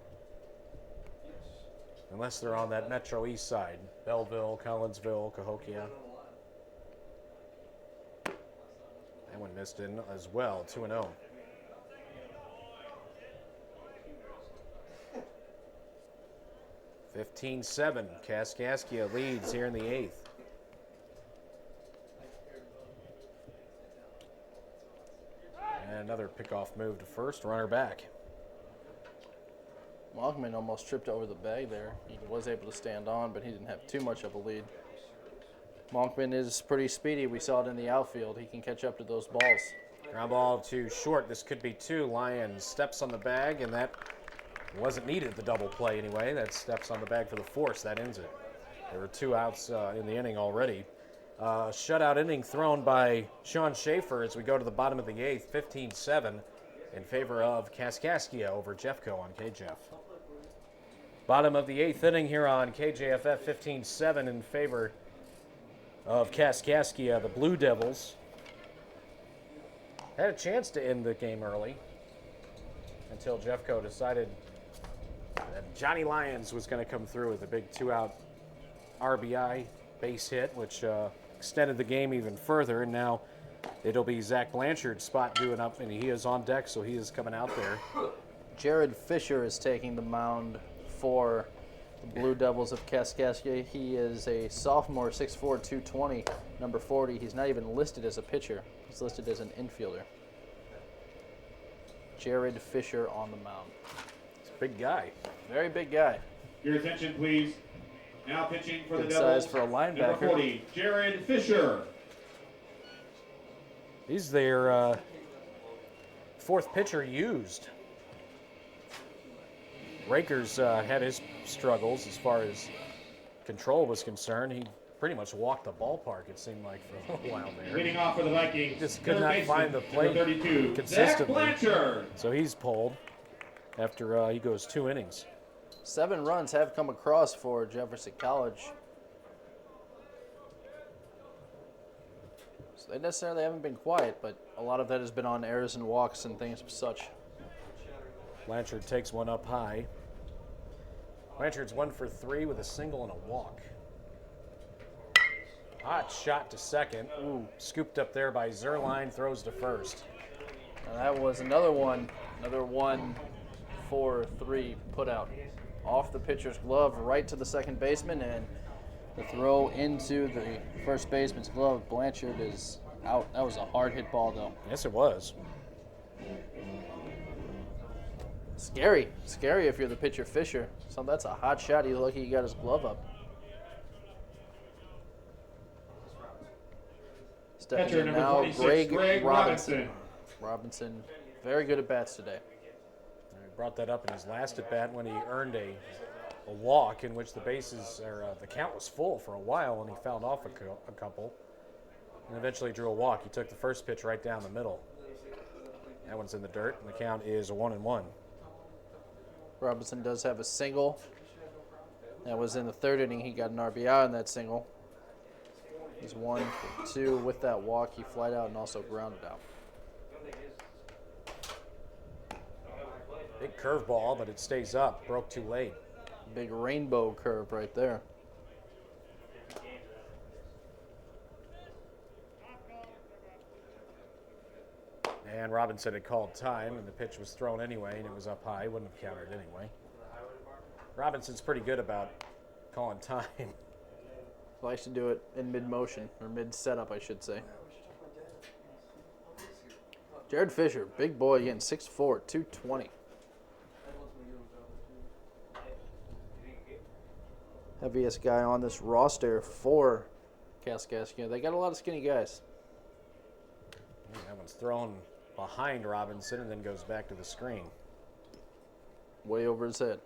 Unless they're on that Metro East side. Belleville, Collinsville, Cahokia. That one missed in as well, 2-0. 15-7. Kaskaskia leads here in the 8th. And another pickoff move to first, runner back. Monkman almost tripped over the bag there. He was able to stand on, but he didn't have too much of a lead. Monkman is pretty speedy. We saw it in the outfield. He can catch up to those balls. Ground ball to short. This could be 2. Lyons steps on the bag, and that wasn't needed, the double play anyway. That steps on the bag for the force. That ends it. There were 2 outs in the inning already. Shutout inning thrown by Sean Schaefer as we go to the bottom of the 8th, 15-7 in favor of Kaskaskia over Jeffco on KJF. Bottom of the 8th inning here on KJFF, 15-7 in favor of Kaskaskia. The Blue Devils had a chance to end the game early until Jeffco decided that Johnny Lyons was going to come through with a big 2-out RBI base hit, which extended the game even further. And now it'll be Zach Blanchard's spot doing up, and he is on deck, so he is coming out there. Jared Fisher is taking the mound for the Blue Devils of Kaskaskia. He is a sophomore, 6'4", 220, number 40. He's not even listed as a pitcher. He's listed as an infielder. Jared Fisher on the mound. He's a big guy. Very big guy. Your attention, please. Now pitching for the Good Devils. size for a linebacker. Number 40, Jared Fisher. He's their 4th pitcher used. Rakers had his struggles as far as control was concerned. He pretty much walked the ballpark, it seemed like, for a little while there. Leading off for the Vikings. Just could third not baseman, find the plate number 32, consistently. Zach Blanchard. So he's pulled after he goes 2 innings. 7 runs have come across for Jefferson College. So they necessarily haven't been quiet, but a lot of that has been on errors and walks and things of such. Blanchard takes one up high. Blanchard's 1 for 3 with a single and a walk. Hot shot to second. Ooh, scooped up there by Zerline, throws to first. And that was another 1 for 3 put out. Off the pitcher's glove, right to the second baseman, and the throw into the first baseman's glove. Blanchard is out. That was a hard hit ball, though. Yes, it was. Scary if you're the pitcher Fisher. So that's a hot shot. He's lucky he got his glove up. Stepping Catcher in number now, 46, Greg Robinson. Robinson, very good at bats today. He brought that up in his last at bat when he earned a walk in which the bases or the count was full for a while, and he fouled off a couple, and eventually drew a walk. He took the first pitch right down the middle. That one's in the dirt, and the count is a 1-1. Robinson does have a single. That was in the 3rd inning. He got an RBI on that single. He's 1 for 2 with that walk. He flied out and also grounded out. Big curveball, but it stays up. Broke too late. Big rainbow curve right there. And Robinson had called time, and the pitch was thrown anyway, and it was up high. Wouldn't have counted anyway. Robinson's pretty good about calling time. Likes to do it in mid-motion, or mid-setup, I should say. Jared Fisher, big boy again, 6'4", 220. Heaviest guy on this roster for Kaskaskia. They got a lot of skinny guys. That one's thrown behind Robinson and then goes back to the screen. Way over his head.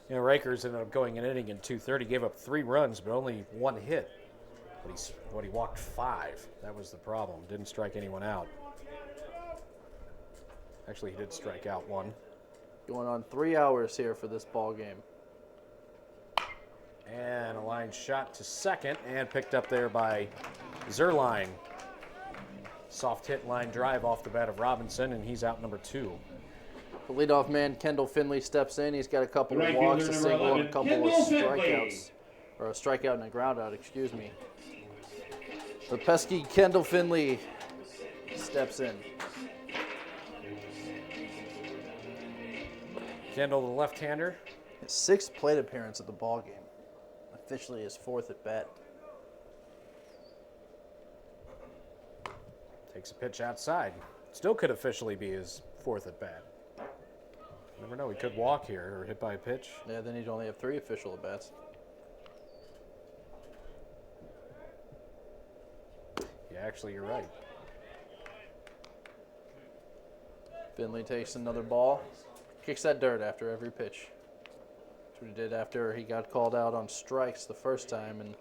You know, Rakers ended up going an inning in 2/3. Gave up 3 runs, but only 1 hit. But he walked 5. That was the problem. Didn't strike anyone out. Actually, he did strike out 1. Going on 3 hours here for this ball game. And a line shot to second and picked up there by Zerline. Soft hit line drive off the bat of Robinson, and he's out number 2. The leadoff man, Kendall Finley, steps in. He's got a couple of Right walks, fielder a number single, and a 11, couple of Kendall Finley. strikeouts. Or a strikeout and a ground out, excuse me. The pesky Kendall Finley steps in. Kendall, the left-hander. His 6th plate appearance at the ball game. Officially his 4th at bat. Takes a pitch outside. Still could officially be his 4th at bat. Never know, he could walk here or hit by a pitch. Yeah, then he'd only have 3 official at bats. Yeah, actually, you're right. Finley takes another ball. Kicks that dirt after every pitch. That's what he did after he got called out on strikes the first time. And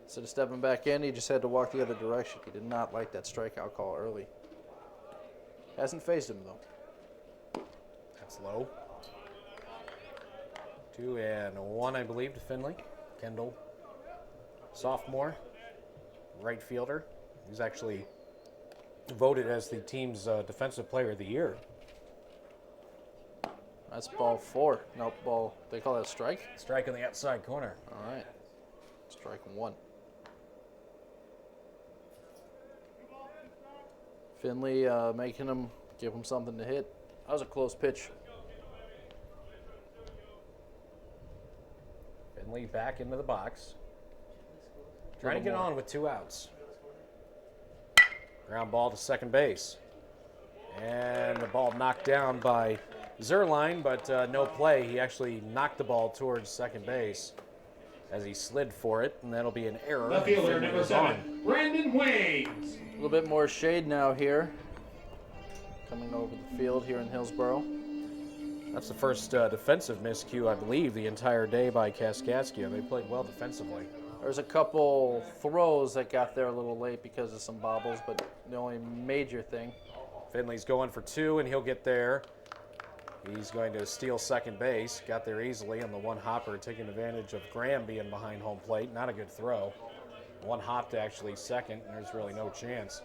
instead of stepping back in, he just had to walk the other direction. He did not like that strikeout call early. Hasn't phased him, though. That's low. 2-1, I believe, to Finley. Kendall, sophomore, right fielder. He's actually voted as the team's defensive player of the year. That's ball 4. Nope, ball. They call that a strike? Strike in the outside corner. All right. Strike 1. Finley making him give him something to hit. That was a close pitch. Finley back into the box. Trying to get on with 2 outs. Ground ball to second base. And the ball knocked down by Zerline, but no play. He actually knocked the ball towards second base as he slid for it, and that'll be an error. Left fielder, Finley number is 7, on. Brandon Wings. A little bit more shade now here. Coming over the field here in Hillsboro. That's the first defensive miscue, I believe, the entire day by Kaskaskia. They played well defensively. There's a couple throws that got there a little late because of some bobbles, but the only major thing. Finley's going for 2, and he'll get there. He's going to steal second base. Got there easily on the one hopper, taking advantage of Graham being behind home plate. Not a good throw. One hop to actually second, and there's really no chance.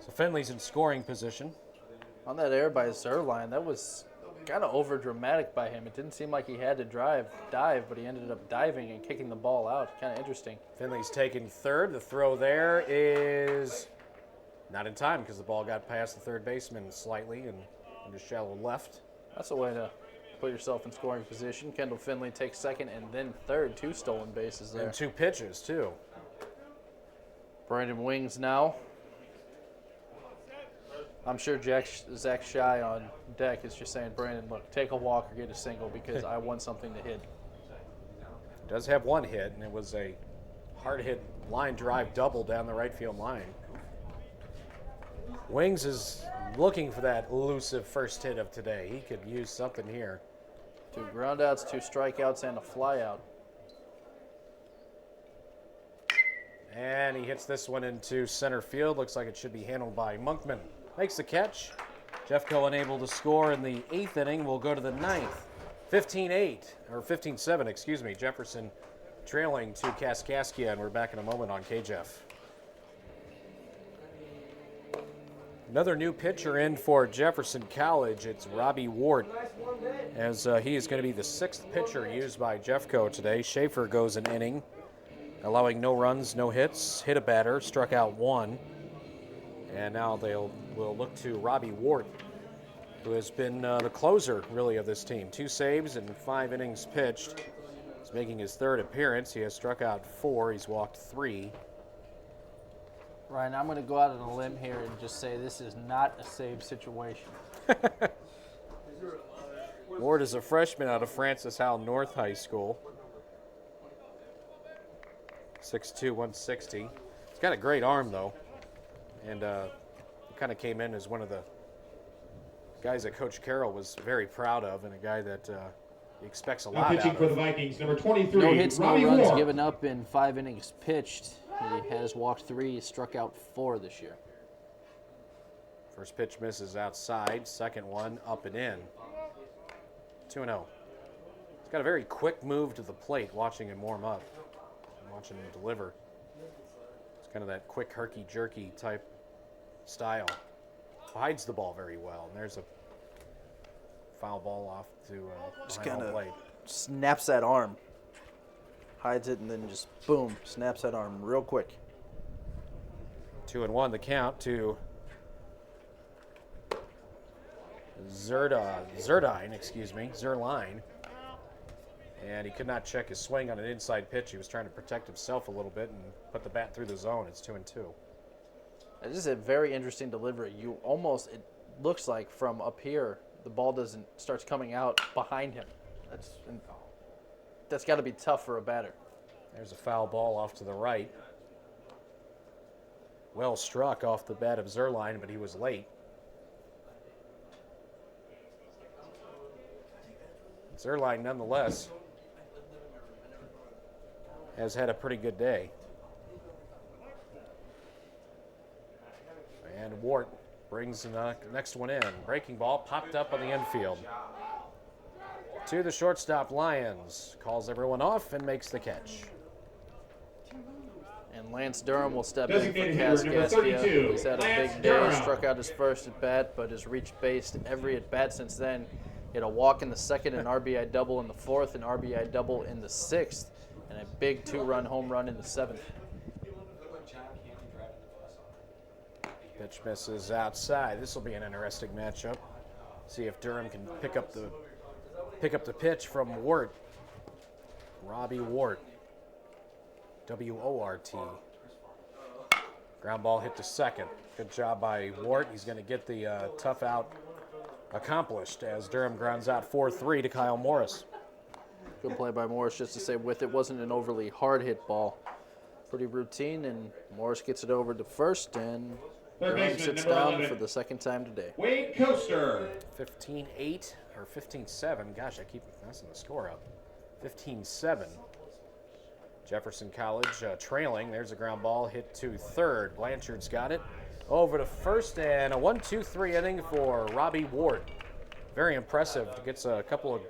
So Finley's in scoring position. On that error by Zerline, that was kind of over dramatic by him. It didn't seem like he had to dive, but he ended up diving and kicking the ball out. Kind of interesting. Finley's taking third. The throw there is not in time because the ball got past the third baseman slightly and into shallow left. That's a way to put yourself in scoring position. Kendall Finley takes second and then third. 2 stolen bases there. And 2 pitches, too. Brandon Wings now. I'm sure Zach Shy on deck is just saying, Brandon, look, take a walk or get a single because I want something to hit. Does have 1 hit, and it was a hard-hit line drive double down the right field line. Wings is looking for that elusive first hit of today. He could use something here. 2 groundouts, 2 strikeouts, and a flyout. And he hits this one into center field. Looks like it should be handled by Monkman. Makes the catch. Jeffco unable to score in the 8th inning. We'll go to the 9th. 15-8, or 15-7, excuse me. Jefferson trailing to Kaskaskia, and we're back in a moment on KJEF. Another new pitcher in for Jefferson College. It's Robbie Ward, as he is going to be the 6th pitcher used by Jeffco today. Schaefer goes an inning, allowing no runs, no hits, hit a batter, struck out 1. And now will look to Robbie Ward, who has been the closer, really, of this team. 2 saves and 5 innings pitched. He's making his 3rd appearance. He has struck out 4. He's walked 3. Ryan, I'm going to go out on a limb here and just say this is not a save situation. Ward is a freshman out of Francis Howell North High School. 6'2", 160. He's got a great arm, though. And he kind of came in as one of the guys that Coach Carroll was very proud of, and a guy that he expects a Now lot pitching out for the of. Vikings, number 23, No hits, Robbie no runs Ward. given up in 5 innings pitched. He has walked 3, struck out 4 this year. First pitch misses outside. Second one up and in. 2-0. He's got a very quick move to the plate, watching him warm up and watching him deliver. It's kind of that quick, herky-jerky type style. Hides the ball very well. And there's a foul ball off to Just behind home kinda plate. snaps that arm. Hides it and then just, boom, snaps that arm real quick. 2-1 the count to Zerline. And he could not check his swing on an inside pitch. He was trying to protect himself a little bit and put the bat through the zone. It's 2-2. This is a very interesting delivery. It looks like from up here, the ball starts coming out behind him. That's got to be tough for a batter. There's a foul ball off to the right. Well struck off the bat of Zerline, but he was late. Zerline, nonetheless, has had a pretty good day. And Wart brings the next one in. Breaking ball popped up on the infield. To the shortstop, Lyons. Calls everyone off and makes the catch. And Lance Durham will step in for Designated hitter number Kaskaskia. 32, He's had a Lance big day, Durham. struck out his first at bat, but has reached base every at bat since then. He had a walk in the second, an RBI double in the fourth, an RBI double in the sixth, and a big 2-run home run in the seventh. Pitch misses outside. This will be an interesting matchup. See if Durham can pick up the pitch from Wart. Robbie Wart. W-O-R-T. Ground ball hit to second. Good job by Wart. He's going to get the tough out accomplished as Durham grounds out 4-3 to Kyle Morris. Good play by Morris, just to say with it wasn't an overly hard hit ball. Pretty routine, and Morris gets it over to first, and Third Durham baseman, sits number down 11. for the second time today. Wade Coaster. 15-8 or 15-7. Gosh, I keep messing the score up. 15-7. Jefferson College trailing. There's a ground ball hit to third. Blanchard's got it. Over to first, and a 1-2-3 inning for Robbie Ward. Very impressive. Gets a couple of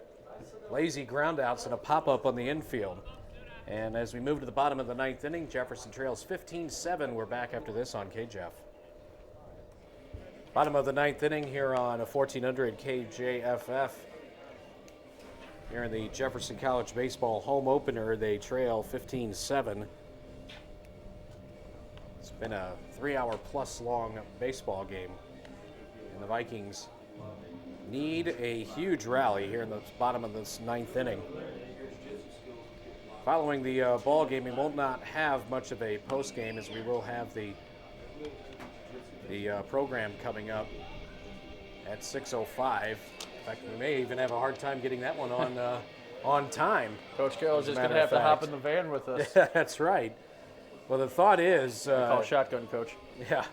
lazy groundouts and a pop-up on the infield. And as we move to the bottom of the ninth inning, Jefferson trails 15-7. We're back after this on KJF. Bottom of the ninth inning here on a 1400 KJFF. Here in the Jefferson College baseball home opener, they trail 15-7. It's been a 3-hour-plus long baseball game, and the Vikings need a huge rally here in the bottom of this ninth inning. Following the ball game, we will not have much of a post game, as we will have the program coming up at 6:05. In fact, we may even have a hard time getting that one on time. Coach Carroll's just going to matter have of to hop fact. in the van with us. That's right. Well, the thought is, Call shotgun, Coach. yeah,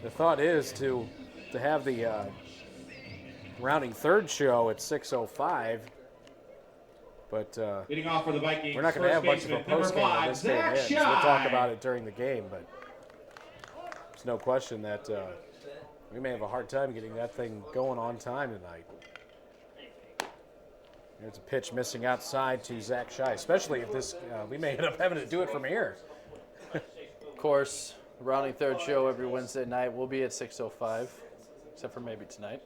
the thought is to have the rounding third show at 6:05, but Leading off for the Vikings. we're not going to have much of a first baseman, post game number on 5, this day and Zach ends. We'll talk Shy. about it during the game, but there's no question that we may have a hard time getting that thing going on time tonight. There's a pitch missing outside to Zach Shy, especially if this we may end up having to do it from here. Of course, the rounding third show every Wednesday night will be at 6:05, except for maybe tonight.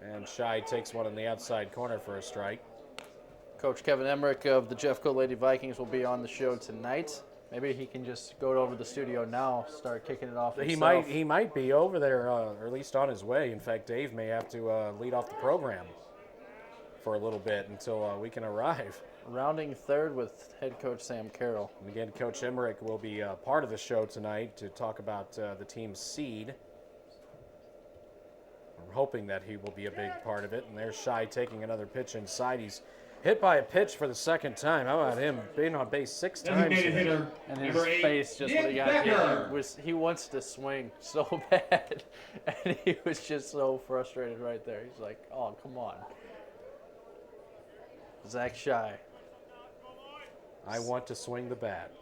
And Shy takes one in the outside corner for a strike. Coach Kevin Emmerich of the Jeffco Lady Vikings will be on the show tonight. Maybe he can just go over to the studio now, start kicking it off himself. He might be over there, or at least on his way. In fact, Dave may have to lead off the program for a little bit until we can arrive. Rounding third with head coach Sam Carroll. And again, Coach Emmerich will be part of the show tonight to talk about the team's seed. We're hoping that he will be a big part of it. And there's Shy taking another pitch inside. He's hit by a pitch for the second time. How about him being on base 6 times? Designated hitter, And his number 8, face just when he Nick got Becker. hit, he wants to swing so bad. And he was just so frustrated right there. He's like, oh, come on. Zach Shy. I want to swing the bat.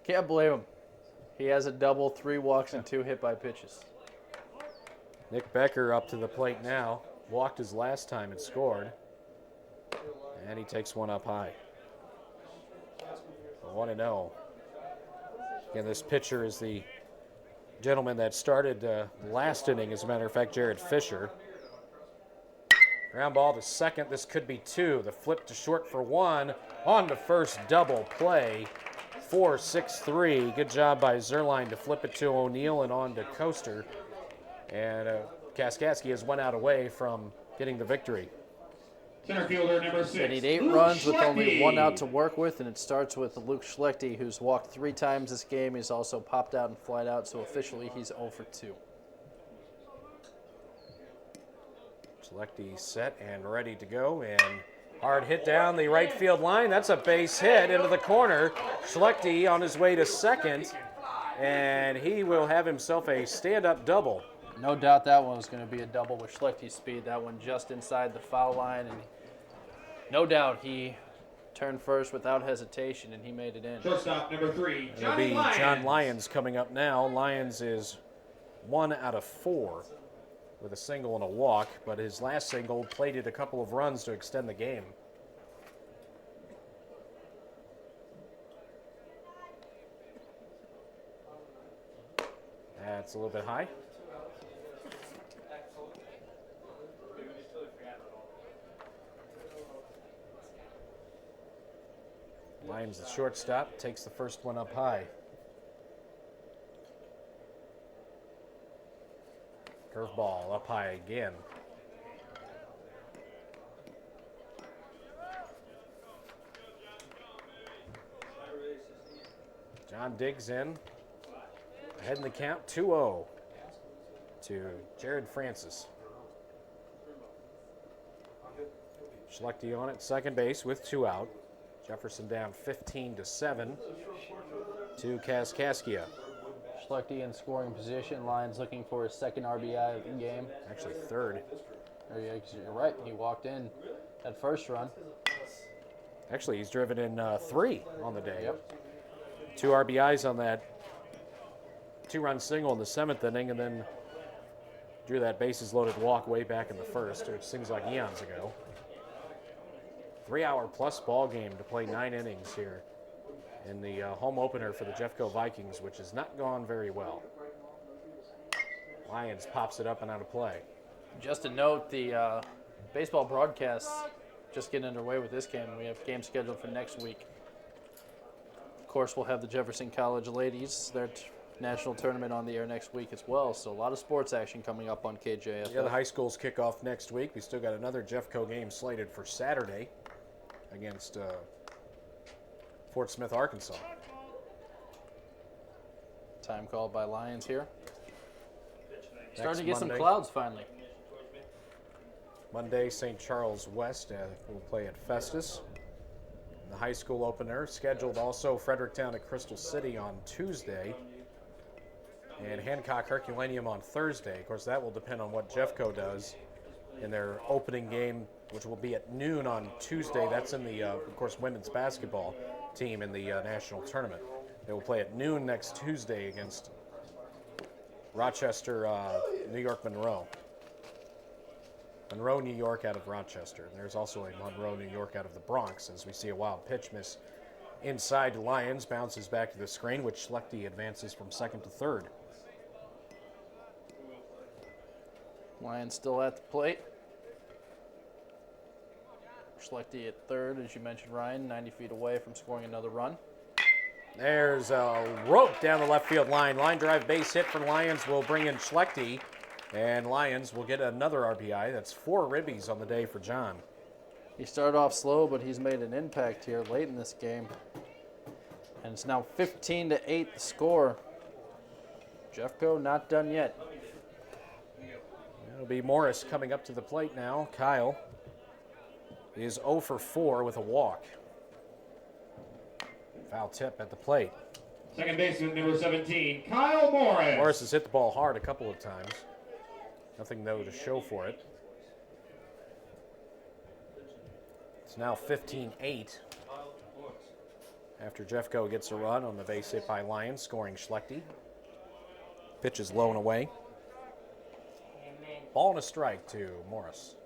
Can't blame him. He has a double, 3 walks, and 2 hit by pitches. Nick Becker up to the plate now. Walked his last time and scored. And he takes one up high. 1-0. Again, this pitcher is the gentleman that started last inning, as a matter of fact, Jared Fisher. Ground ball to second. This could be 2. The flip to short for 1. On to first, double play. 4-6-3. Good job by Zerline to flip it to O'Neill and on to Coaster. And Kaskaskia has one out away from getting the victory. Center fielder number 6. They need 8 Luke runs with only Schlechte. 1 out to work with, and it starts with Luke Schlechte, who's walked 3 times this game. He's also popped out and flied out, so officially he's 0 for 2. Schlechte set and ready to go, and hard hit down the right field line. That's a base hit into the corner. Schlechte on his way to second, and he will have himself a stand-up double. No doubt that one was going to be a double with Schlechte's speed. That one just inside the foul line, and no doubt he turned first without hesitation, and he made it in. Shortstop number 3, It'll Johnny be Lyons. John Lyons coming up now. Lyons is 1 out of 4 with a single and a walk, but his last single plated a couple of runs to extend the game. That's a little bit high. Lyons, the shortstop, takes the first one up high. Curveball up high again. John digs in. Ahead in the count, 2-0 to Jared Francis. Schlechte on at second base with 2 out. Jefferson down 15-7 to Kaskaskia. Schlechte in scoring position. Lyons looking for his second RBI of the game. Actually third. Oh, yeah, 'cause you're right. He walked in that first run. Actually, he's driven in 3 on the day. Yep. 2 RBIs on that 2-run single in the 7th inning, and then drew that bases-loaded walk way back in the first, which seems like eons ago. 3-hour-plus ball game to play 9 innings here in the home opener for the Jeffco Vikings, which has not gone very well. Lyons pops it up and out of play. Just a note, the baseball broadcasts just getting underway with this game. We have games scheduled for next week. Of course, we'll have the Jefferson College ladies, their national tournament on the air next week as well. So a lot of sports action coming up on KJF. Yeah, the high schools kick off next week. We still got another Jeffco game slated for Saturday against Fort Smith, Arkansas. Time called by Lyons here. Next Starting to get some Monday. clouds finally. Monday, St. Charles West will play at Festus. The high school opener scheduled also Fredericktown at Crystal City on Tuesday, and Hancock Herculaneum on Thursday. Of course, that will depend on what Jeffco does in their opening game, which will be at noon on Tuesday. That's in the, of course, women's basketball team in the national tournament. They will play at noon next Tuesday against Rochester, New York Monroe. Monroe, New York out of Rochester. And there's also a Monroe, New York out of the Bronx, as we see a wild pitch miss inside to Lyons, bounces back to the screen, which Schlechte advances from second to third. Lyons still at the plate. Schlechte at third, as you mentioned, Ryan, 90 feet away from scoring another run. There's a rope down the left field line. Line drive base hit for Lyons will bring in Schlechte, and Lyons will get another RBI. That's 4 ribbies on the day for John. He started off slow, but he's made an impact here late in this game. And it's now 15-8 the score. Jeffco not done yet. It'll be Morris coming up to the plate now. Kyle is 0 for 4 with a walk. Foul tip at the plate. Second baseman number 17, Kyle Morris. Morris has hit the ball hard a couple of times. Nothing, though, to show for it. It's now 15-8 after Jeffco gets a run on the base hit by Lyons, scoring Schlechte. Pitch is low and away. Ball and a strike to Morris.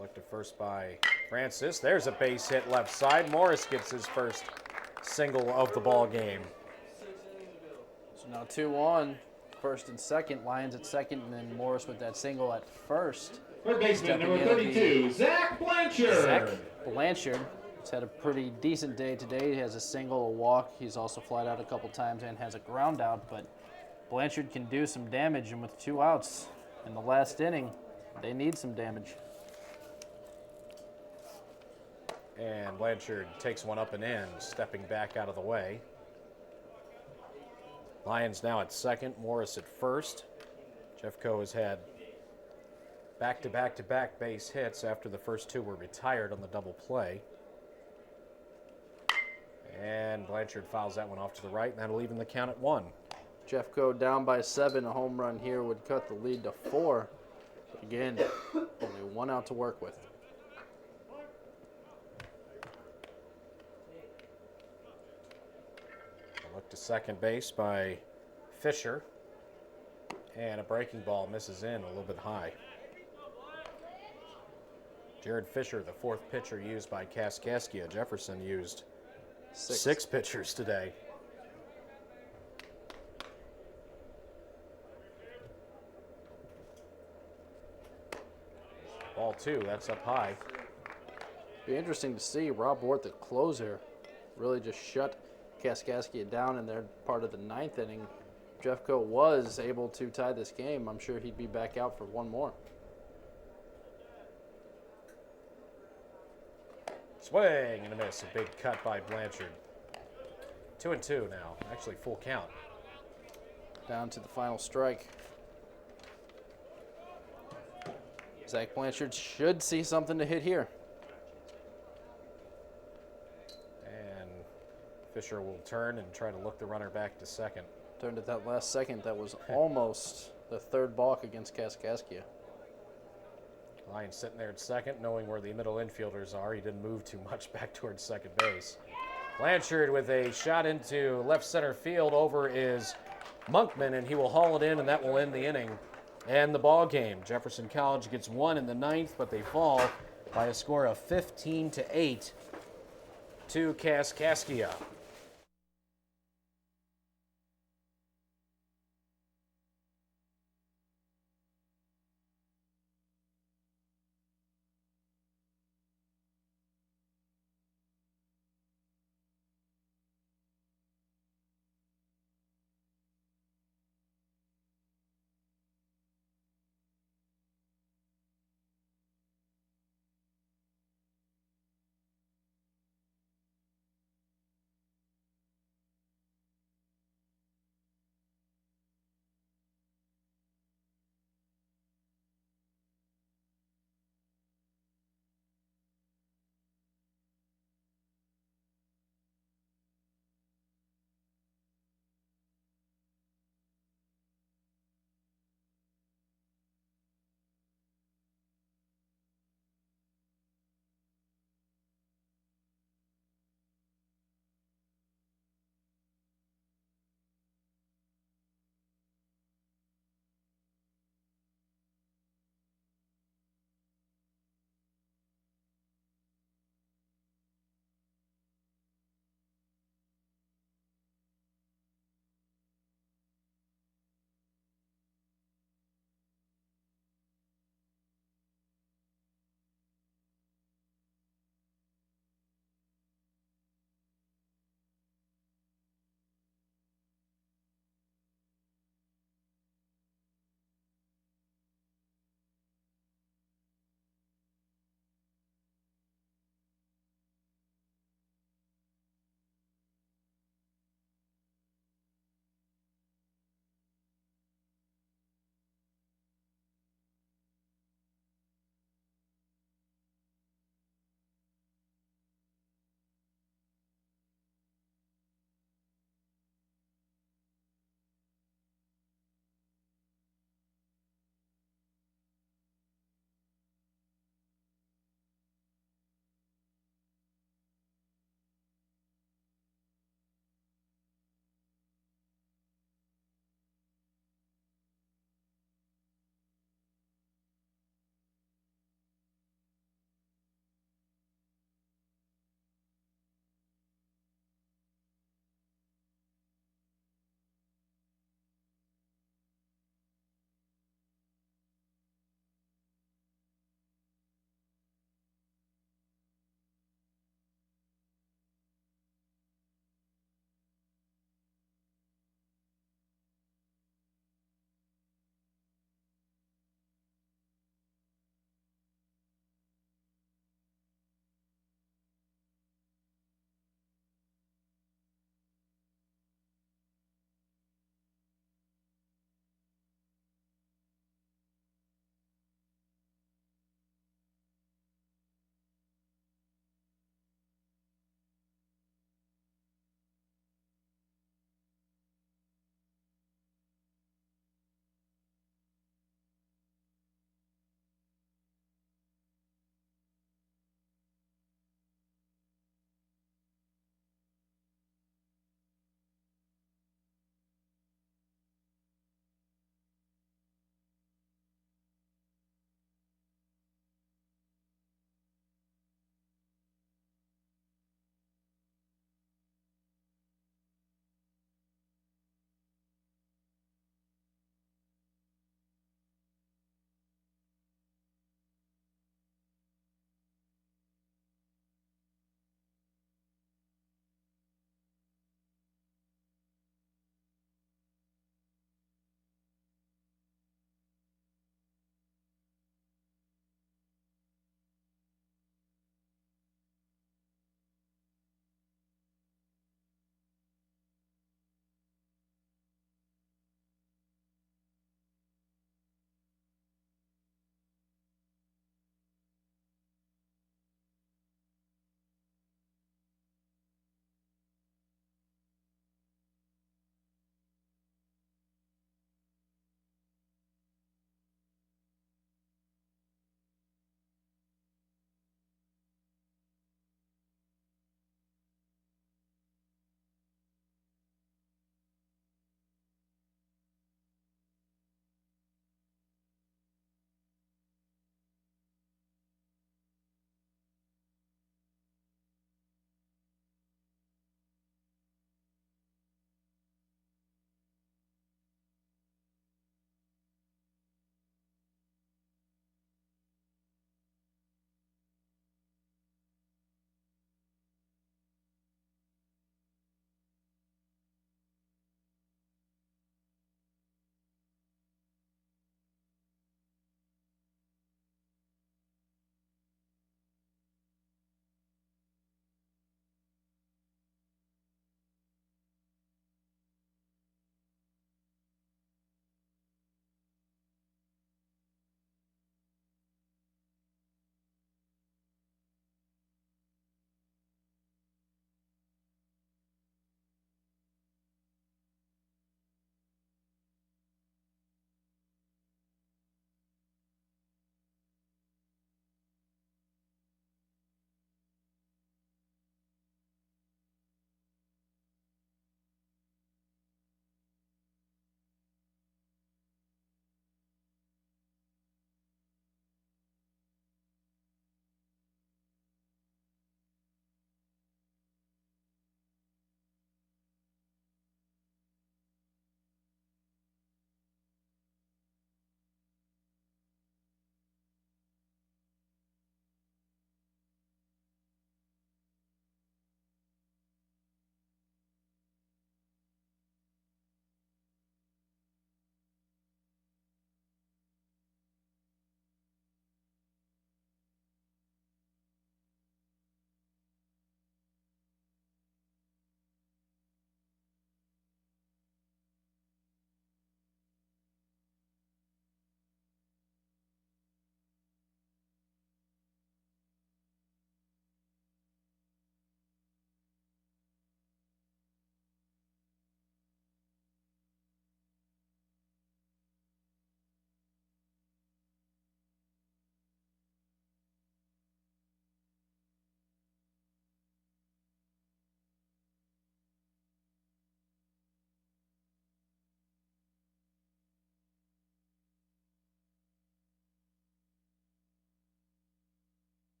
Looked at first by Francis. There's a base hit left side. Morris gets his first single of the ball game. So now 2-1, first and second. Lyons at second, and then Morris with that single at first. Third baseman Stepping number in will 32, be Zach Blanchard. Zach Blanchard, He's had a pretty decent day today. He has a single, a walk. He's also flied out a couple times and has a ground out, but Blanchard can do some damage, and with 2 outs in the last inning, they need some damage. And Blanchard takes one up and in, stepping back out of the way. Lions now at second, Morris at first. Jeffco has had back-to-back-to-back base hits after the first 2 were retired on the double play. And Blanchard fouls that one off to the right, and that'll even the count at 1. Jeffco down by 7. A home run here would cut the lead to 4. But again, only 1 out to work with. A look to second base by Fisher. And a breaking ball misses in a little bit high. Jared Fisher, the 4th pitcher used by Kaskaskia. Jefferson used 6 pitchers today. Ball 2, that's up high. Be interesting to see Rob Ward, the closer, really just shut Kaskaskia down in their part of the 9th inning. Jeffco was able to tie this game. I'm sure he'd be back out for 1 more. Swing and a miss. A big cut by Blanchard. 2-2 now. Actually, full count. Down to the final strike. Zach Blanchard should see something to hit here. And Fisher will turn and try to look the runner back to second. Turned at that last second. That was almost the 3rd balk against Kaskaskia. Lions sitting there at second, knowing where the middle infielders are. He didn't move too much back towards second base. Blanchard with a shot into left center field. Over is Monkman, and he will haul it in, and that will end the inning and the ball game. Jefferson College gets 1 in the 9th, but they fall by a score of 15-8 to Kaskaskia.